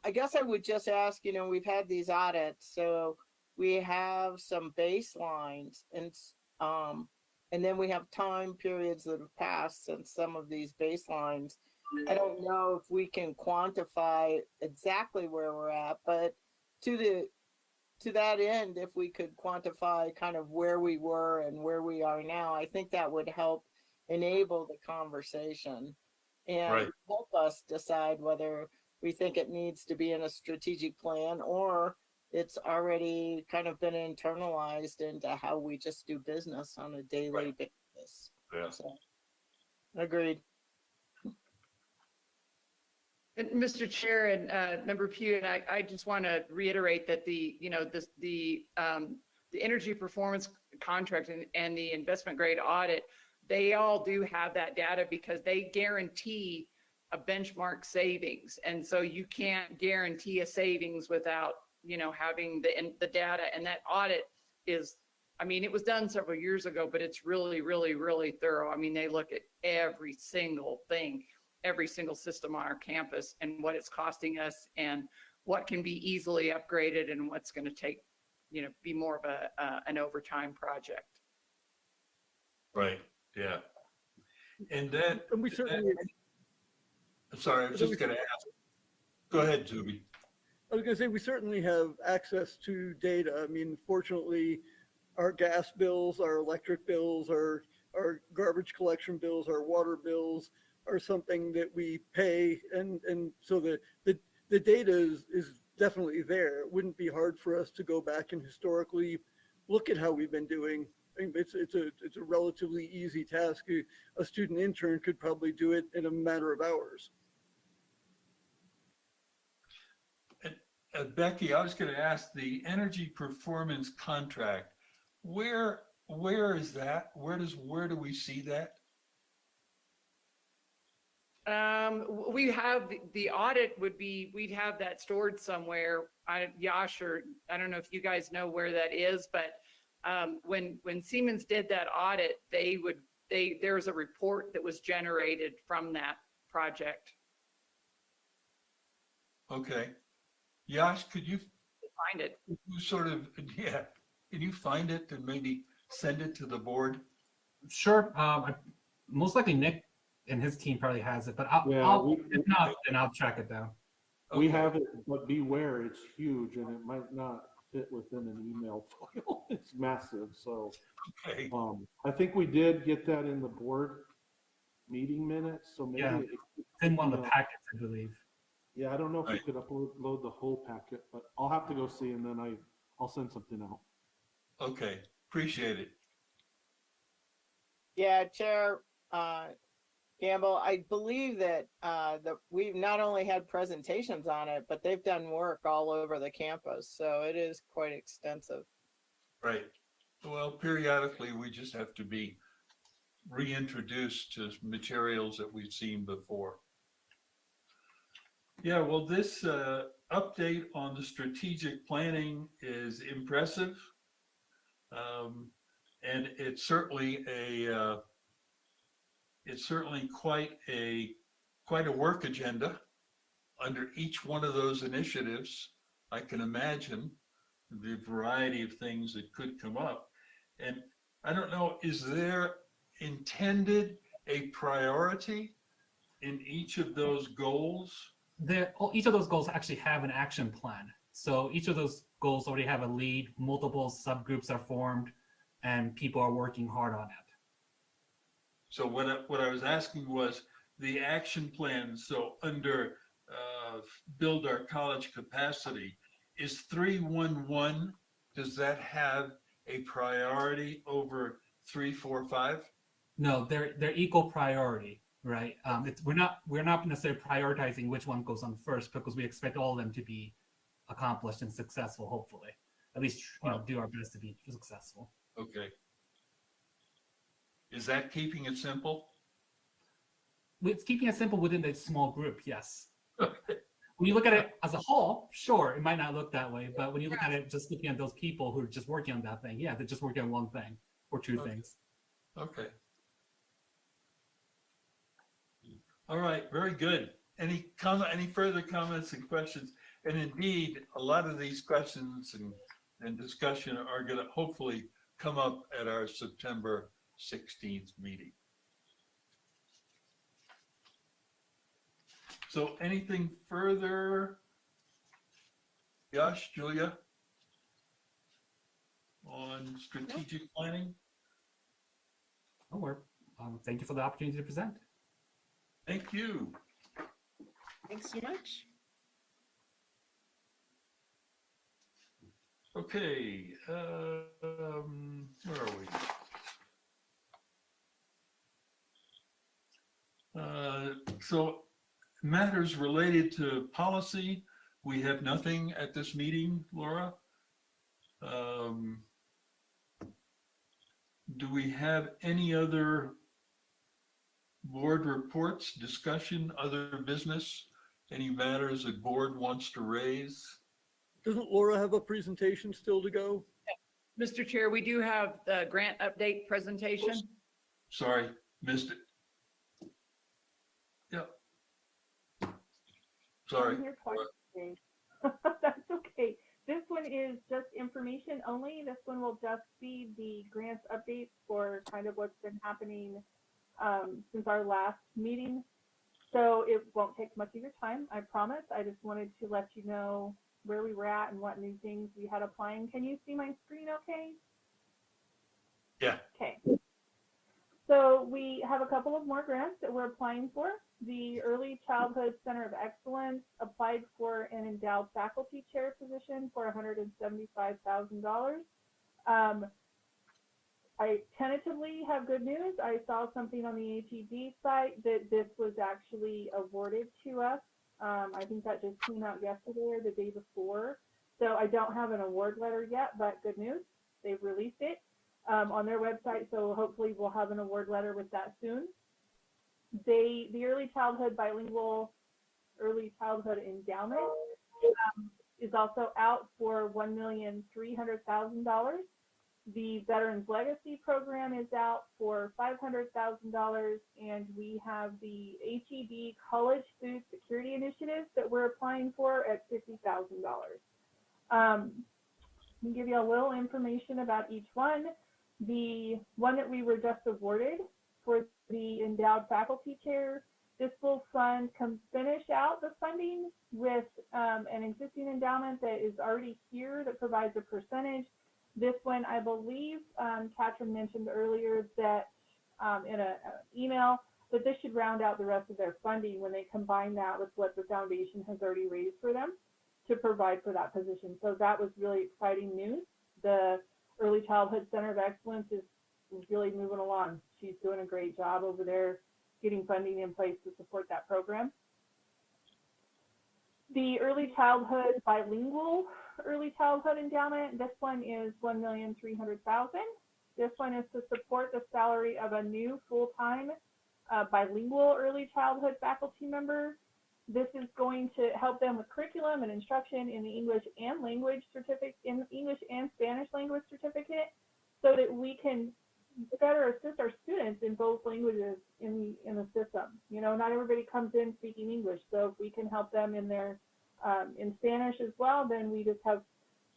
I guess I would just ask, you know, we've had these audits, so we have some baselines, and then we have time periods that have passed since some of these baselines. I don't know if we can quantify exactly where we're at, but to that end, if we could quantify kind of where we were and where we are now, I think that would help enable the conversation and help us decide whether we think it needs to be in a strategic plan or it's already kind of been internalized into how we just do business on a daily basis. Yeah. So, agreed. And Mr. Chair and Member Pugh, and I just want to reiterate that the energy performance contract and the investment grade audit, they all do have that data because they guarantee a benchmark savings. And so you can't guarantee a savings without, you know, having the data. And that audit is, I mean, it was done several years ago, but it's really, really, really thorough. I mean, they look at every single thing, every single system on our campus and what it's costing us and what can be easily upgraded and what's going to take, you know, be more of an overtime project. Right. Yeah. And then, And we certainly. Sorry, I was just going to ask. Go ahead, Zuby. I was going to say we certainly have access to data. I mean, fortunately, our gas bills, our electric bills, our garbage collection bills, our water bills are something that we pay, and so the data is definitely there. It wouldn't be hard for us to go back and historically look at how we've been doing I mean, it's a relatively easy task. A student intern could probably do it in a matter of hours. Becky, I was going to ask the energy performance contract. Where is that? Where do we see that? We have the audit would be, we'd have that stored somewhere. Yash, or I don't know if you guys know where that is, but when Siemens did that audit, there was a report that was generated from that project. Okay. Yash, could you find it? Can you find it and maybe send it to the board? Sure. Most likely Nick and his team probably has it, but if not, then I'll track it down. We have it, but beware, it's huge and it might not fit within an email file. It's massive. So I think we did get that in the board meeting minutes. So maybe Yeah, it's in one of the packets, I believe. Yeah, I don't know if we could upload the whole packet, but I'll have to go see and then I'll send something out. Okay, appreciate it. Yeah, Chair Gamble, I believe that we've not only had presentations on it, but they've done work all over the campus. So it is quite extensive. Right. Well, periodically, we just have to be reintroduced to materials that we've seen before. Yeah, well, this update on the strategic planning is impressive. And it's certainly quite a work agenda under each one of those initiatives. I can imagine the variety of things that could come up. And I don't know, is there intended a priority in each of those goals? Each of those goals actually have an action plan. So each of those goals already have a lead, multiple subgroups are formed, and people are working hard on it. So what I was asking was the action plan. So under build our college capacity, is 311, does that have a priority over 345? No, they're equal priority, right? We're not necessarily prioritizing which one goes on first because we expect all of them to be accomplished and successful, hopefully. At least do our best to be successful. Okay. Is that keeping it simple? It's keeping it simple within a small group, yes. When you look at it as a whole, sure, it might not look that way, but when you look at it just looking at those people who are just working on that thing, yeah, they're just working on one thing or two things. Okay. All right, very good. Any further comments and questions? And indeed, a lot of these questions and discussion are going to hopefully come up at our September 16th meeting. So anything further? Yash, Julia? On strategic planning? Thank you for the opportunity to present. Thank you. Thanks so much. Okay, where are we? So matters related to policy, we have nothing at this meeting, Laura. Do we have any other board reports, discussion, other business, any matters the board wants to raise? Doesn't Laura have a presentation still to go? Mr. Chair, we do have the grant update presentation. Sorry, missed it. Yep. Sorry. I'm here twice today. That's okay. This one is just information only. This one will just be the grants updates for kind of what's been happening since our last meeting. So it won't take much of your time, I promise. I just wanted to let you know where we were at and what new things we had applying. Can you see my screen okay? Yeah. Okay. So we have a couple of more grants that we're applying for. The Early Childhood Center of Excellence applied for an endowed faculty chair position for $175,000. I tentatively have good news. I saw something on the HEB site that this was actually awarded to us. I think that just came out yesterday or the day before. So I don't have an award letter yet, but good news. They've released it on their website. So hopefully we'll have an award letter with that soon. The Early Childhood Bilingual Early Childhood Endowment is also out for $1,300,000. The Veterans Legacy Program is out for $500,000, and we have the HEB College Food Security Initiative that we're applying for at $50,000. I'll give you a little information about each one. The one that we were just awarded for the endowed faculty chair, this will finish out the funding with an existing endowment that is already here that provides a percentage. This one, I believe, Katrin mentioned earlier that in an email that this should round out the rest of their funding when they combine that with what the foundation has already raised for them to provide for that position. So that was really exciting news. The Early Childhood Center of Excellence is really moving along. She's doing a great job over there getting funding in place to support that program. The Early Childhood Bilingual Early Childhood Endowment, this one is $1,300,000. This one is to support the salary of a new full-time bilingual early childhood faculty member. This is going to help them with curriculum and instruction in the English and language certificate, in English and Spanish language certificate, so that we can better assist our students in both languages in the system. You know, not everybody comes in speaking English, so if we can help them in their in Spanish as well, then we just have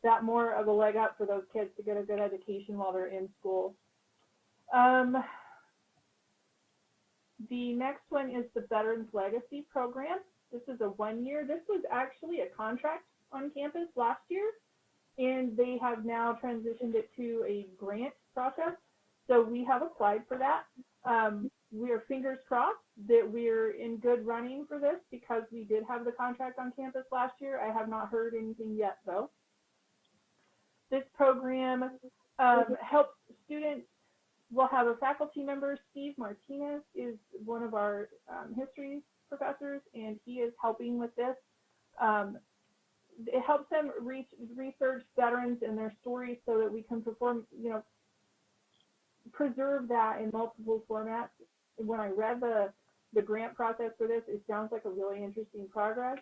that more of a leg up for those kids to get a good education while they're in school. The next one is the Veterans Legacy Program. This is a 1 year. This was actually a contract on campus last year, and they have now transitioned it to a grant process. So we have applied for that. We are fingers crossed that we're in good running for this because we did have the contract on campus last year. I have not heard anything yet though. This program helps students. We'll have a faculty member, Steve Martinez is one of our history professors, and he is helping with this. It helps them research veterans and their stories so that we can preserve that in multiple formats. When I read the grant process for this, it sounds like a really interesting process.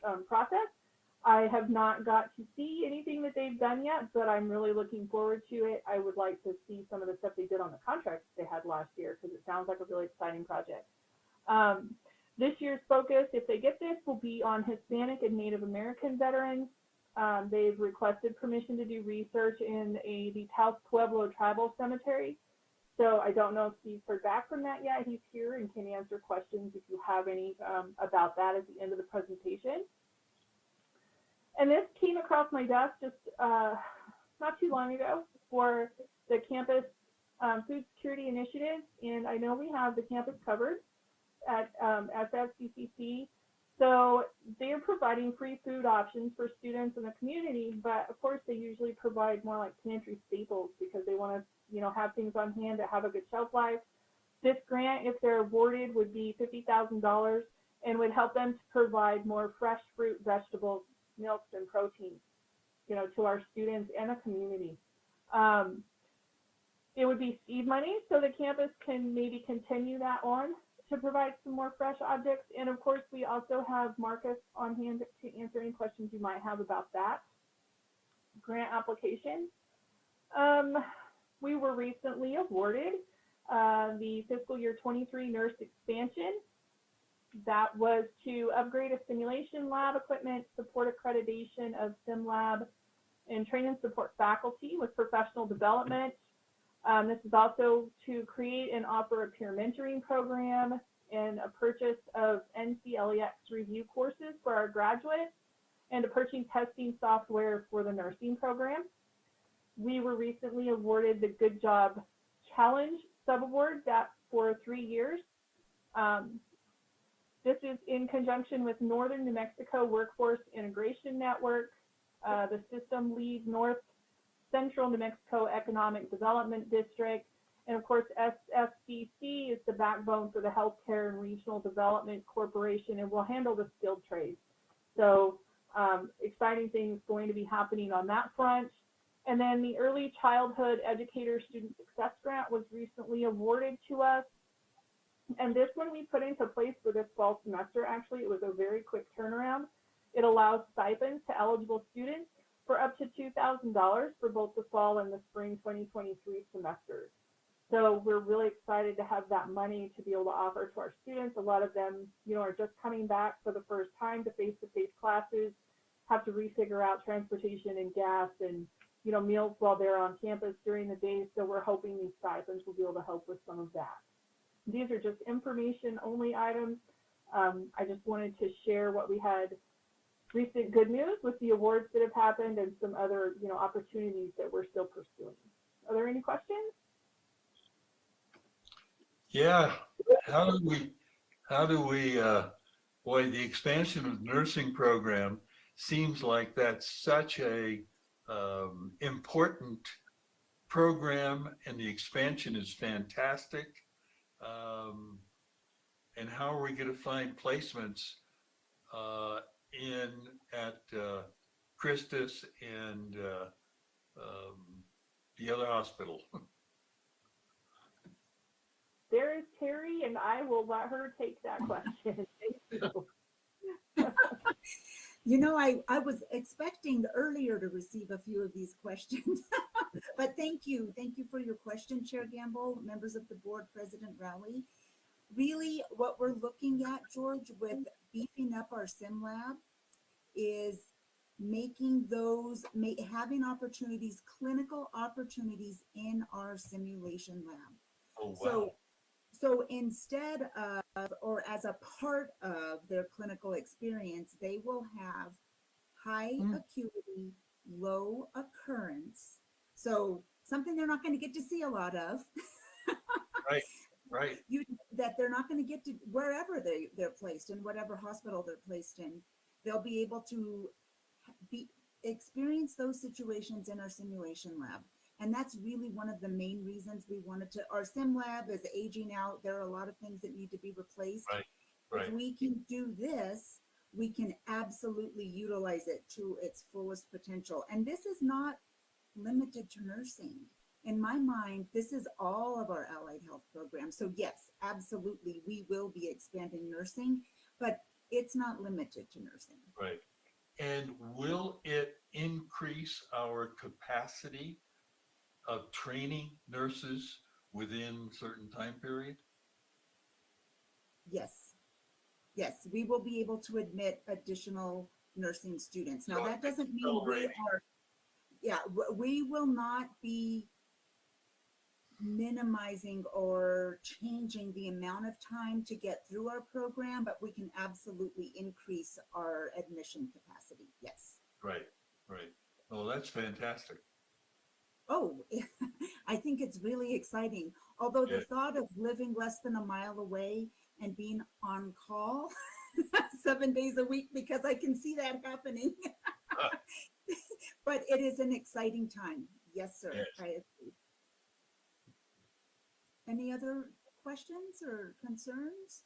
I have not got to see anything that they've done yet, but I'm really looking forward to it. I would like to see some of the stuff they did on the contracts they had last year because it sounds like a really exciting project. This year's focus, if they get this, will be on Hispanic and Native American veterans. They've requested permission to do research in the Taos Pueblo Tribal Cemetery. So I don't know if Steve's heard back from that yet. He's here and can answer questions if you have any about that at the end of the presentation. And this came across my desk just not too long ago for the campus food security initiative. And I know we have the campus covered at SFCC. So they're providing free food options for students in the community, but of course they usually provide more like pantry staples because they want to, have things on hand that have a good shelf life. This grant, if they're awarded, would be $50,000 and would help them to provide more fresh fruit, vegetables, milks, and proteins, to our students and the community. It would be seed money, so the campus can maybe continue that on to provide some more fresh objects. And of course, we also have Marcus on hand to answer any questions you might have about that grant application. We were recently awarded the fiscal year 23 nurse expansion. That was to upgrade a simulation lab equipment, support accreditation of sim lab, and train and support faculty with professional development. This is also to create and offer a peer mentoring program and a purchase of NCLEX review courses for our graduates and to purchase testing software for the nursing program. We were recently awarded the Good Job Challenge subaward that for 3 years. This is in conjunction with Northern New Mexico Workforce Integration Network, the system lead North Central New Mexico Economic Development District, And of course, SFCC is the backbone for the Healthcare and Regional Development Corporation, and will handle the skilled trades. So exciting things going to be happening on that front. And then the Early Childhood Educator Student Success Grant was recently awarded to us. And this one we put into place for this fall semester. Actually, it was a very quick turnaround. It allows stipends to eligible students for up to $2,000 for both the fall and the spring 2023 semesters. So we're really excited to have that money to be able to offer to our students. A lot of them, are just coming back for the first time to face-to-face classes, have to refigure out transportation and gas and, meals while they're on campus during the day. So we're hoping these stipends will be able to help with some of that. These are just information-only items. I just wanted to share what we had recent good news with the awards that have happened and some other, opportunities that we're still pursuing. Are there any questions? Yeah, how do we, boy, the expansion of the nursing program seems like that's such a important program, and the expansion is fantastic. And how are we going to find placements at Christus and the other hospital? There is Terry, and I will let her take that question. Thank you. I was expecting earlier to receive a few of these questions, but thank you. Thank you for your question, Chair Gamble, members of the board, President Rowley. Really, what we're looking at, George, with beefing up our sim lab is having opportunities, clinical opportunities in our simulation lab. Oh, wow. So instead of, or as a part of their clinical experience, they will have high acuity, low occurrence. So something they're not going to get to see a lot of. Right. That they're not going to get to wherever they're placed, in whatever hospital they're placed in. They'll be able to experience those situations in our simulation lab. And that's really one of the main reasons we wanted to. Our sim lab is aging out. There are a lot of things that need to be replaced. Right. If we can do this, we can absolutely utilize it to its fullest potential. And this is not limited to nursing. In my mind, this is all of our allied health programs. So yes, absolutely, we will be expanding nursing, but it's not limited to nursing. Right. And will it increase our capacity of training nurses within certain time period? Yes, we will be able to admit additional nursing students. Now, that doesn't mean we will not be minimizing or changing the amount of time to get through our program, but we can absolutely increase our admission capacity. Yes. Right. Oh, that's fantastic. Oh, I think it's really exciting. Although the thought of living less than a mile away and being on call 7 days a week, because I can see that happening. But it is an exciting time. Yes, sir. Yes. I agree. Any other questions or concerns?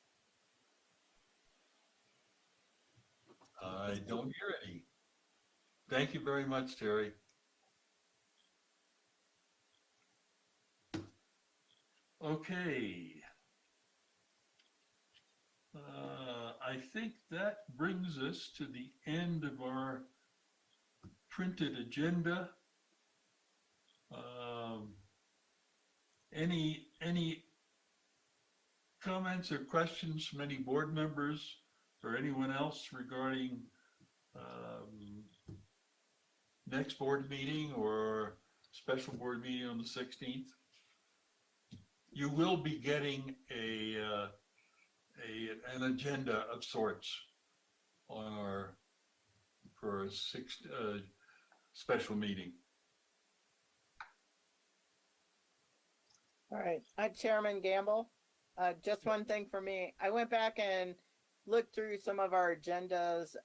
I don't hear any. Thank you very much, Terry. Okay. I think that brings us to the end of our printed agenda. Any comments or questions from any board members or anyone else regarding next board meeting or special board meeting on the 16th? You will be getting an agenda of sorts on for a special meeting. All right, Chairman Gamble, just one thing for me. I went back and looked through some of our agendas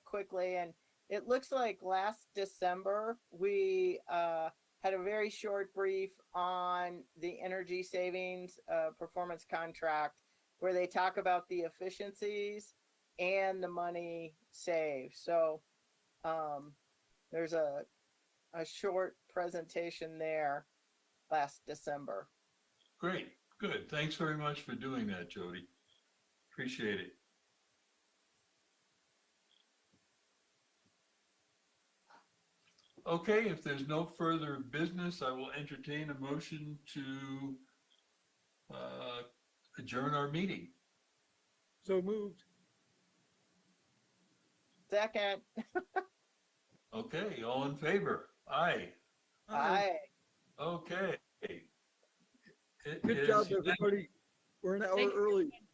quickly, and it looks like last December we had a very short brief on the energy savings performance contract where they talk about the efficiencies and the money saved. So there's a short presentation there last December. Great, good. Thanks very much for doing that, Jody. Appreciate it. Okay, if there's no further business, I will entertain a motion to adjourn our meeting. So moved. Second. Okay, all in favor? Aye. Aye. Okay. Good job, everybody. We're an hour early.